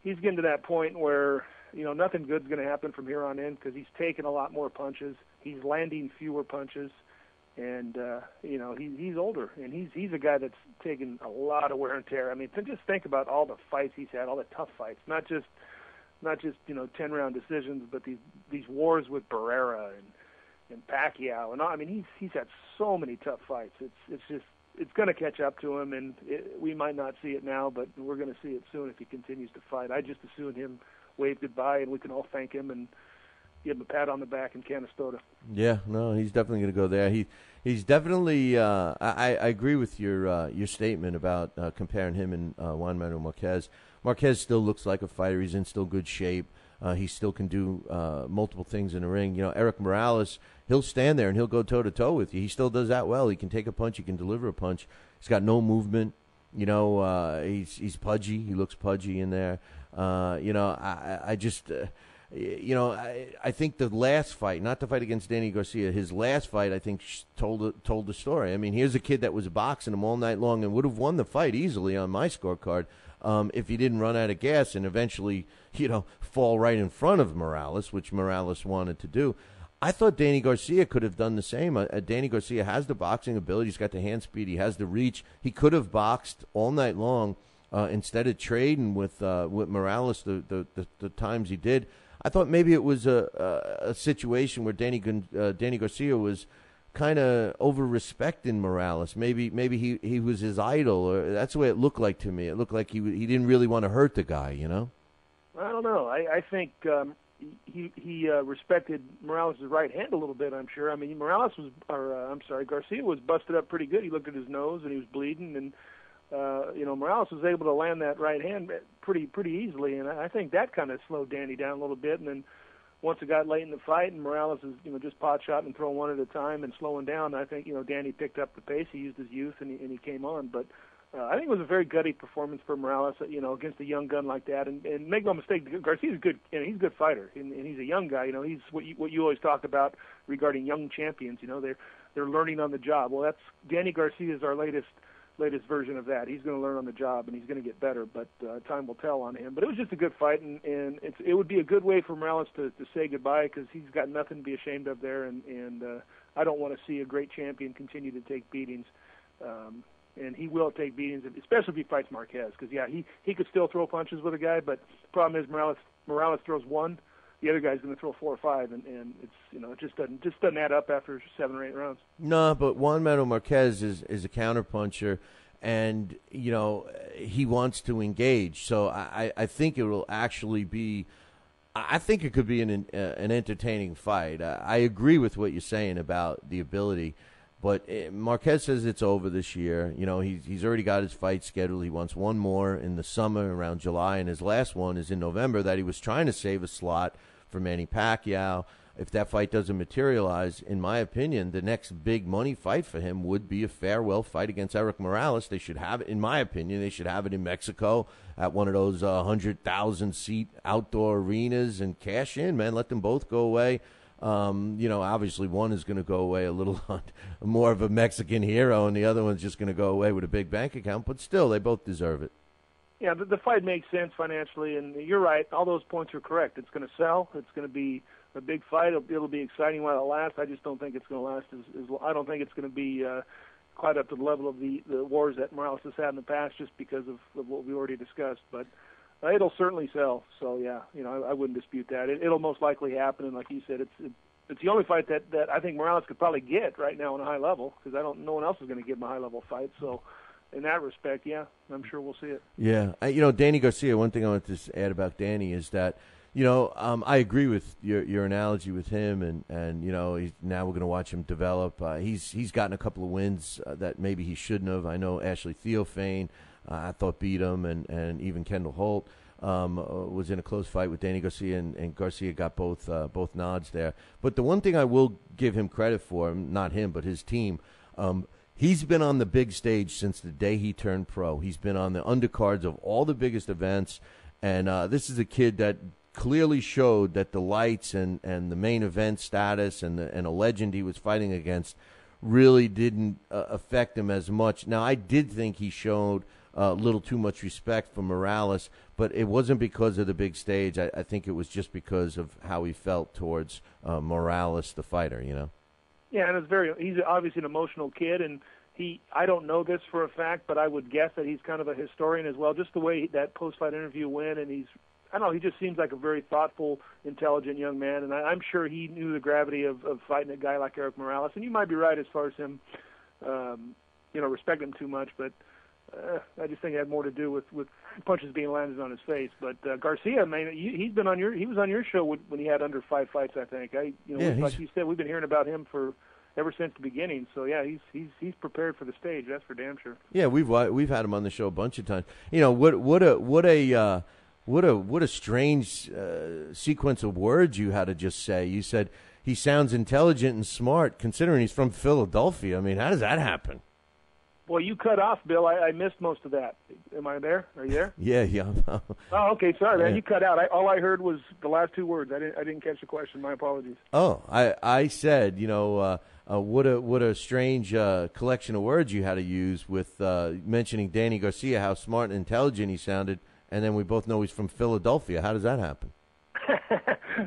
S23: getting to that point where, you know, nothing good's going to happen from here on in because he's taking a lot more punches. He's landing fewer punches. And, you know, he's older, and he's a guy that's taken a lot of wear and tear. I mean, just think about all the fights he's had, all the tough fights, not just you know, 10-round decisions, but these wars with Barrera and Pacquiao. And I mean, he's had so many tough fights. It's going to catch up to him, and we might not see it now, but we're going to see it soon if he continues to fight. I just assume him wave goodbye, and we can all thank him and give him a pat on the back in Canastota.
S4: Yeah, no, he's definitely going to go there. He's definitely. I agree with your statement about comparing him and Juan Manuel Marquez. Marquez still looks like a fighter. He's in still good shape. He still can do multiple things in the ring. You know, Eric Morales, he'll stand there and he'll go toe to toe with you. He still does that well. He can take a punch. He can deliver a punch. He's got no movement. You know, he's pudgy. He looks pudgy in there. You know, I just. You know, I think the last fight, not the fight against Danny Garcia, his last fight, I think told the story. I mean, here's a kid that was boxing him all night long and would have won the fight easily on my scorecard if he didn't run out of gas and eventually, you know, fall right in front of Morales, which Morales wanted to do. I thought Danny Garcia could have done the same. Danny Garcia has the boxing ability. He's got the hand speed. He has the reach. He could have boxed all night long instead of trading with Morales the times he did. I thought maybe it was a situation where Danny Garcia was kind of over-respecting Morales. Maybe he was his idol, or that's the way it looked like to me. It looked like he didn't really want to hurt the guy, you know?
S23: I don't know. I think he respected Morales' right hand a little bit, I'm sure. I mean, Garcia was busted up pretty good. He looked at his nose, and he was bleeding, and you know, Morales was able to land that right hand pretty easily, and I think that kind of slowed Danny down a little bit. And then once it got late in the fight, and Morales is, you know, just pot shot and throwing one at a time and slowing down, I think, you know, Danny picked up the pace. He used his youth and he came on. But I think it was a very gutty performance for Morales, you know, against a young gun like that. And make no mistake, Garcia's good. You know, he's a good fighter, and he's a young guy. You know, he's what you always talk about regarding young champions. You know, they're learning on the job. Well, that's Danny Garcia is our latest version of that. He's going to learn on the job, and he's going to get better, but time will tell on him. But it was just a good fight, and it would be a good way for Morales to say goodbye, because he's got nothing to be ashamed of there, and I don't want to see a great champion continue to take beatings, and he will take beatings, especially if he fights Marquez, because, yeah, he could still throw punches with a guy, but the problem is Morales throws one, the other guy's going to throw 4 or 5, and it's, you know, it just doesn't add up after 7 or 8 rounds.
S4: No, but Juan Manuel Marquez is a counterpuncher, and, you know, he wants to engage. So I think it will actually be. I think it could be an entertaining fight. I agree with what you're saying about the ability, But Marquez says it's over this year. You know, he's already got his fight scheduled. He wants one more in the summer around July, and his last one is in November that he was trying to save a slot for Manny Pacquiao. If that fight doesn't materialize, in my opinion, the next big money fight for him would be a farewell fight against Eric Morales. They should have it, in my opinion, they should have it in Mexico at one of those 100,000-seat outdoor arenas and cash in, man. Let them both go away. You know, obviously one is going to go away a little more of a Mexican hero, and the other one's just going to go away with a big bank account. But still, they both deserve it.
S23: Yeah, the fight makes sense financially, and you're right. All those points are correct. It's going to sell. It's going to be a big fight. It'll be exciting while it lasts. I just don't think it's going to last as I don't think it's going to be quite up to the level of the wars that Morales has had in the past, just because of what we already discussed. But it'll certainly sell. So yeah, you know, I wouldn't dispute that. It'll most likely happen. And like you said, it's the only fight that I think Morales could probably get right now on a high level, because no one else is going to give him a high level fight. So in that respect, yeah, I'm sure we'll see it.
S4: Yeah, you know, Danny Garcia. One thing I want to add about Danny is that, you know, I agree with your analogy with him, and you know, now we're going to watch him develop. He's gotten a couple of wins that maybe he shouldn't have. I know Ashley Theophane, I thought beat him, and even Kendall Holt was in a close fight with Danny Garcia, and Garcia got both nods there. But the one thing I will give him credit for, not him but his team, he's been on the big stage since the day he turned pro. He's been on the undercards of all the biggest events, and this is a kid that clearly showed that the lights and the main event status and a legend he was fighting against really didn't affect him as much. Now, I did think he showed a little too much respect for Morales, but it wasn't because of the big stage. I think it was just because of how he felt towards Morales, the fighter, you know?
S23: Yeah, and he's obviously an emotional kid, and I don't know this for a fact, but I would guess that he's kind of a historian as well, just the way that post-fight interview went, and I don't know, he just seems like a very thoughtful, intelligent young man, and I'm sure he knew the gravity of fighting a guy like Eric Morales. And you might be right as far as him, respecting him too much, but I just think it had more to do with punches being landed on his face. But Garcia, man, he was on your show when he had under 5 fights, I think. Like you said, we've been hearing about him ever since the beginning. So yeah, he's prepared for the stage. That's for damn sure.
S4: Yeah, we've had him on the show a bunch of times. You know, what a strange sequence of words you had to just say. You said he sounds intelligent and smart, considering he's from Philadelphia. I mean, how does that happen?
S23: Well, you cut off, Bill. I missed most of that. Am I there? Are you there?
S4: Yeah.
S23: Oh, okay. Sorry, man.
S4: Yeah.
S23: You cut out. All I heard was the last 2 words. I didn't catch the question. My apologies.
S4: Oh, I said, you know, what a strange collection of words you had to use with mentioning Danny Garcia, how smart and intelligent he sounded, and then we both know he's from Philadelphia. How does that happen?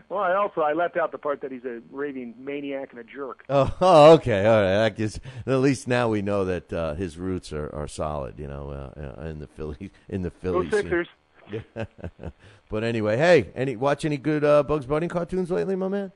S23: Well, I left out the part that he's a raving maniac and a jerk.
S4: Oh, okay, all right. I guess at least now we know that his roots are solid, you know, in the Phillies.
S23: Go Sixers.
S4: Yeah. But anyway, hey, watch any good Bugs Bunny cartoons lately, my man?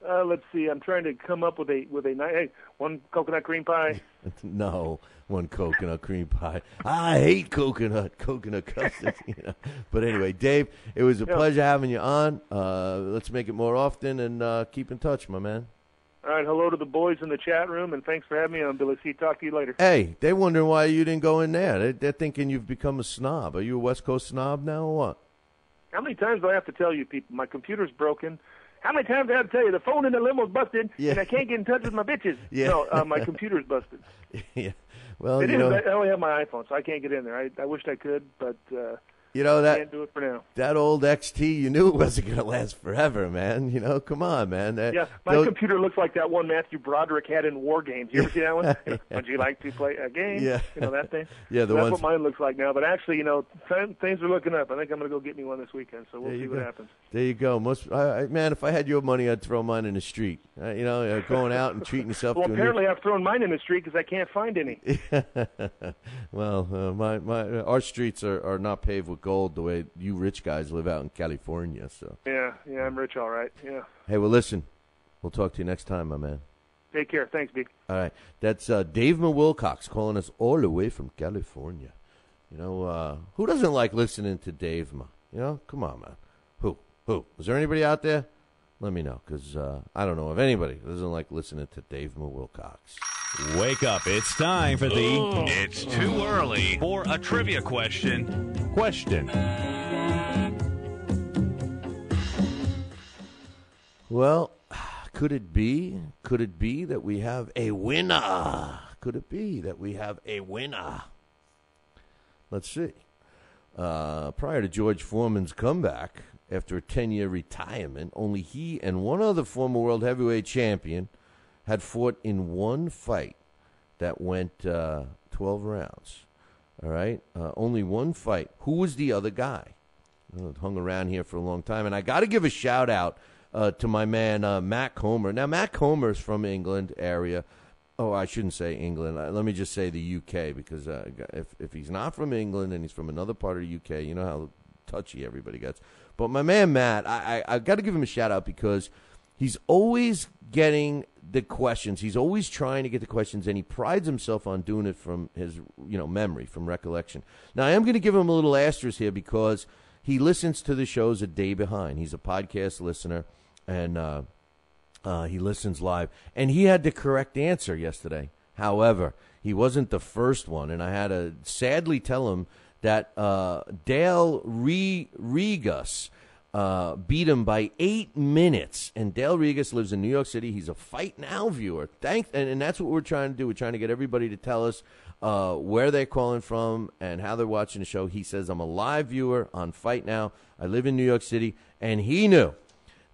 S23: Let's see. I'm trying to come up with a nice. One coconut cream pie.
S4: No, one coconut cream pie. I hate coconut custard. You know? But anyway, Dave, it was a pleasure having you on. Let's make it more often and keep in touch, my man.
S23: All right. Hello to the boys in the chat room, and thanks for having me on, Billy C. Talk to you later.
S4: Hey, they're wondering why you didn't go in there. They're thinking you've become a snob. Are you a West Coast snob now or what?
S23: How many times do I have to tell you people my computer's broken? How many times do I have to tell you the phone in the limo's busted and I can't get in touch with my bitches?
S4: Yeah.
S23: No, my computer's busted.
S4: Yeah. Well,
S23: I only have my iPhone, so I can't get in there. I wished I could, but
S4: you know that
S23: can't do it for now.
S4: That old XT, you knew it wasn't going to last forever, man. You know, come on, man.
S23: Yeah, my computer looks like that one Matthew Broderick had in War Games. You ever see that one? Would you like to play a game?
S4: Yeah.
S23: You know that thing?
S4: Yeah,
S23: that's what mine looks like now. But actually, you know, things are looking up. I think I'm going to go get me one this weekend, so we'll see what happens.
S4: There you go. Man, if I had your money, I'd throw mine in the street. Going out and treating yourself.
S23: Well, apparently I've thrown mine in the street because I can't find any.
S4: Well, our streets are not paved with gold the way you rich guys live out in California. So
S23: yeah, I'm rich, all right. Yeah.
S4: Hey, well, listen, we'll talk to you next time, my man.
S23: Take care. Thanks, Big.
S4: All right, that's Dave Wilcox calling us all the way from California. You know, who doesn't like listening to Dave? You know, come on, man. Who? Is there anybody out there? Let me know, because I don't know if anybody doesn't like listening to Dave Wilcox.
S13: Wake up. It's time for the...
S8: It's too early for a trivia question.
S4: Well, could it be that we have a winner? Could it be that we have a winner? Let's see. Prior to George Foreman's comeback after a 10-year retirement, only he and one other former world heavyweight champion had fought in one fight that went 12 rounds. All right? Only one fight. Who was the other guy? Hung around here for a long time. And I got to give a shout-out to my man, Matt Comer. Now, Matt Comer's from England area. Oh, I shouldn't say England. Let me just say the UK, because if he's not from England and he's from another part of the UK, you know how touchy everybody gets. But my man, Matt, I got to give him a shout-out because he's always getting the questions. He's always trying to get the questions, and he prides himself on doing it from his memory, from recollection. Now, I am going to give him a little asterisk here because he listens to the shows a day behind. He's a podcast listener, and he listens live. And he had the correct answer yesterday. However, he wasn't the first one, and I had to sadly tell him that Dale Regas beat him by 8 minutes. And Dale Regas lives in New York City. He's a Fight Now viewer. And that's what we're trying to do. We're trying to get everybody to tell us where they're calling from and how they're watching the show. He says, I'm a live viewer on Fight Now. I live in New York City. And he knew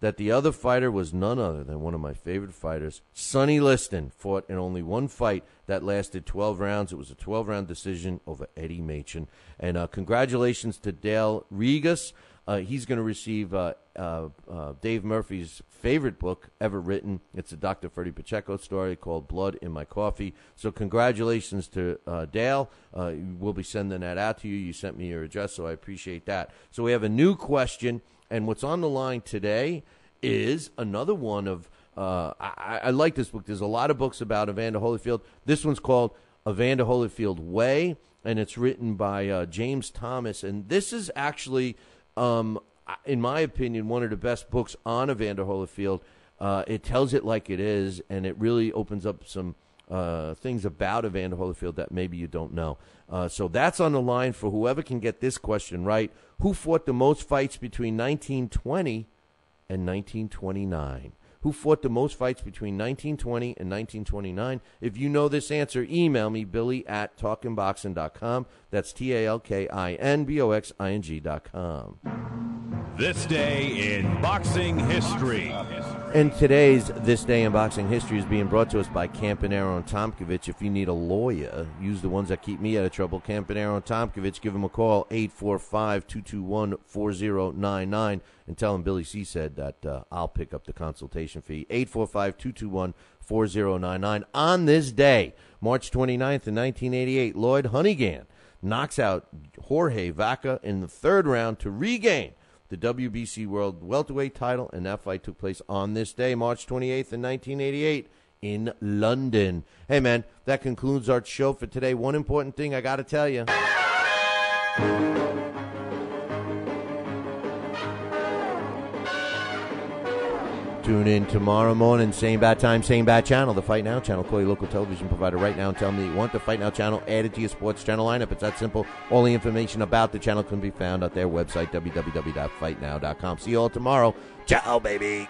S4: that the other fighter was none other than one of my favorite fighters. Sonny Liston fought in only one fight that lasted 12 rounds. It was a 12-round decision over Eddie Machen. And congratulations to Dale Regas. He's going to receive Dave Murphy's favorite book ever written. It's a Dr. Freddie Pacheco story called Blood in My Coffee. So congratulations to Dale. We'll be sending that out to you. You sent me your address, so I appreciate that. So we have a new question. And what's on the line today is another one of, I like this book. There's a lot of books about Evander Holyfield. This one's called Evander Holyfield Way, and it's written by James Thomas. And this is actually, in my opinion, one of the best books on Evander Holyfield. It tells it like it is, and it really opens up some things about Evander Holyfield that maybe you don't know. So that's on the line for whoever can get this question right. Who fought the most fights between 1920 and 1929? Who fought the most fights between 1920 and 1929? If you know this answer, email me, Billy@talkinboxing.com. That's TalkinBoxing.com.
S13: This day in boxing history.
S4: And today's This Day in Boxing History is being brought to us by Campanaro and Tomkovich. If you need a lawyer, use the ones that keep me out of trouble. Campanaro and Tomkovich, give them a call, 845-221-4099, and tell them Billy C. said that I'll pick up the consultation fee, 845-221-4099. On this day, March 29th in 1988, Lloyd Honeyghan knocks out Jorge Vaca in the third round to regain the WBC World Welterweight title, and that fight took place on this day, March 28th in 1988 in London. Hey, man, that concludes our show for today. One important thing I got to tell you. Tune in tomorrow morning, same bad time, same bad channel, the Fight Now channel. Call your local television provider right now and tell them that you want the Fight Now channel added to your sports channel lineup. It's that simple. All the information about the channel can be found at their website, www.fightnow.com. See you all tomorrow. Ciao, baby.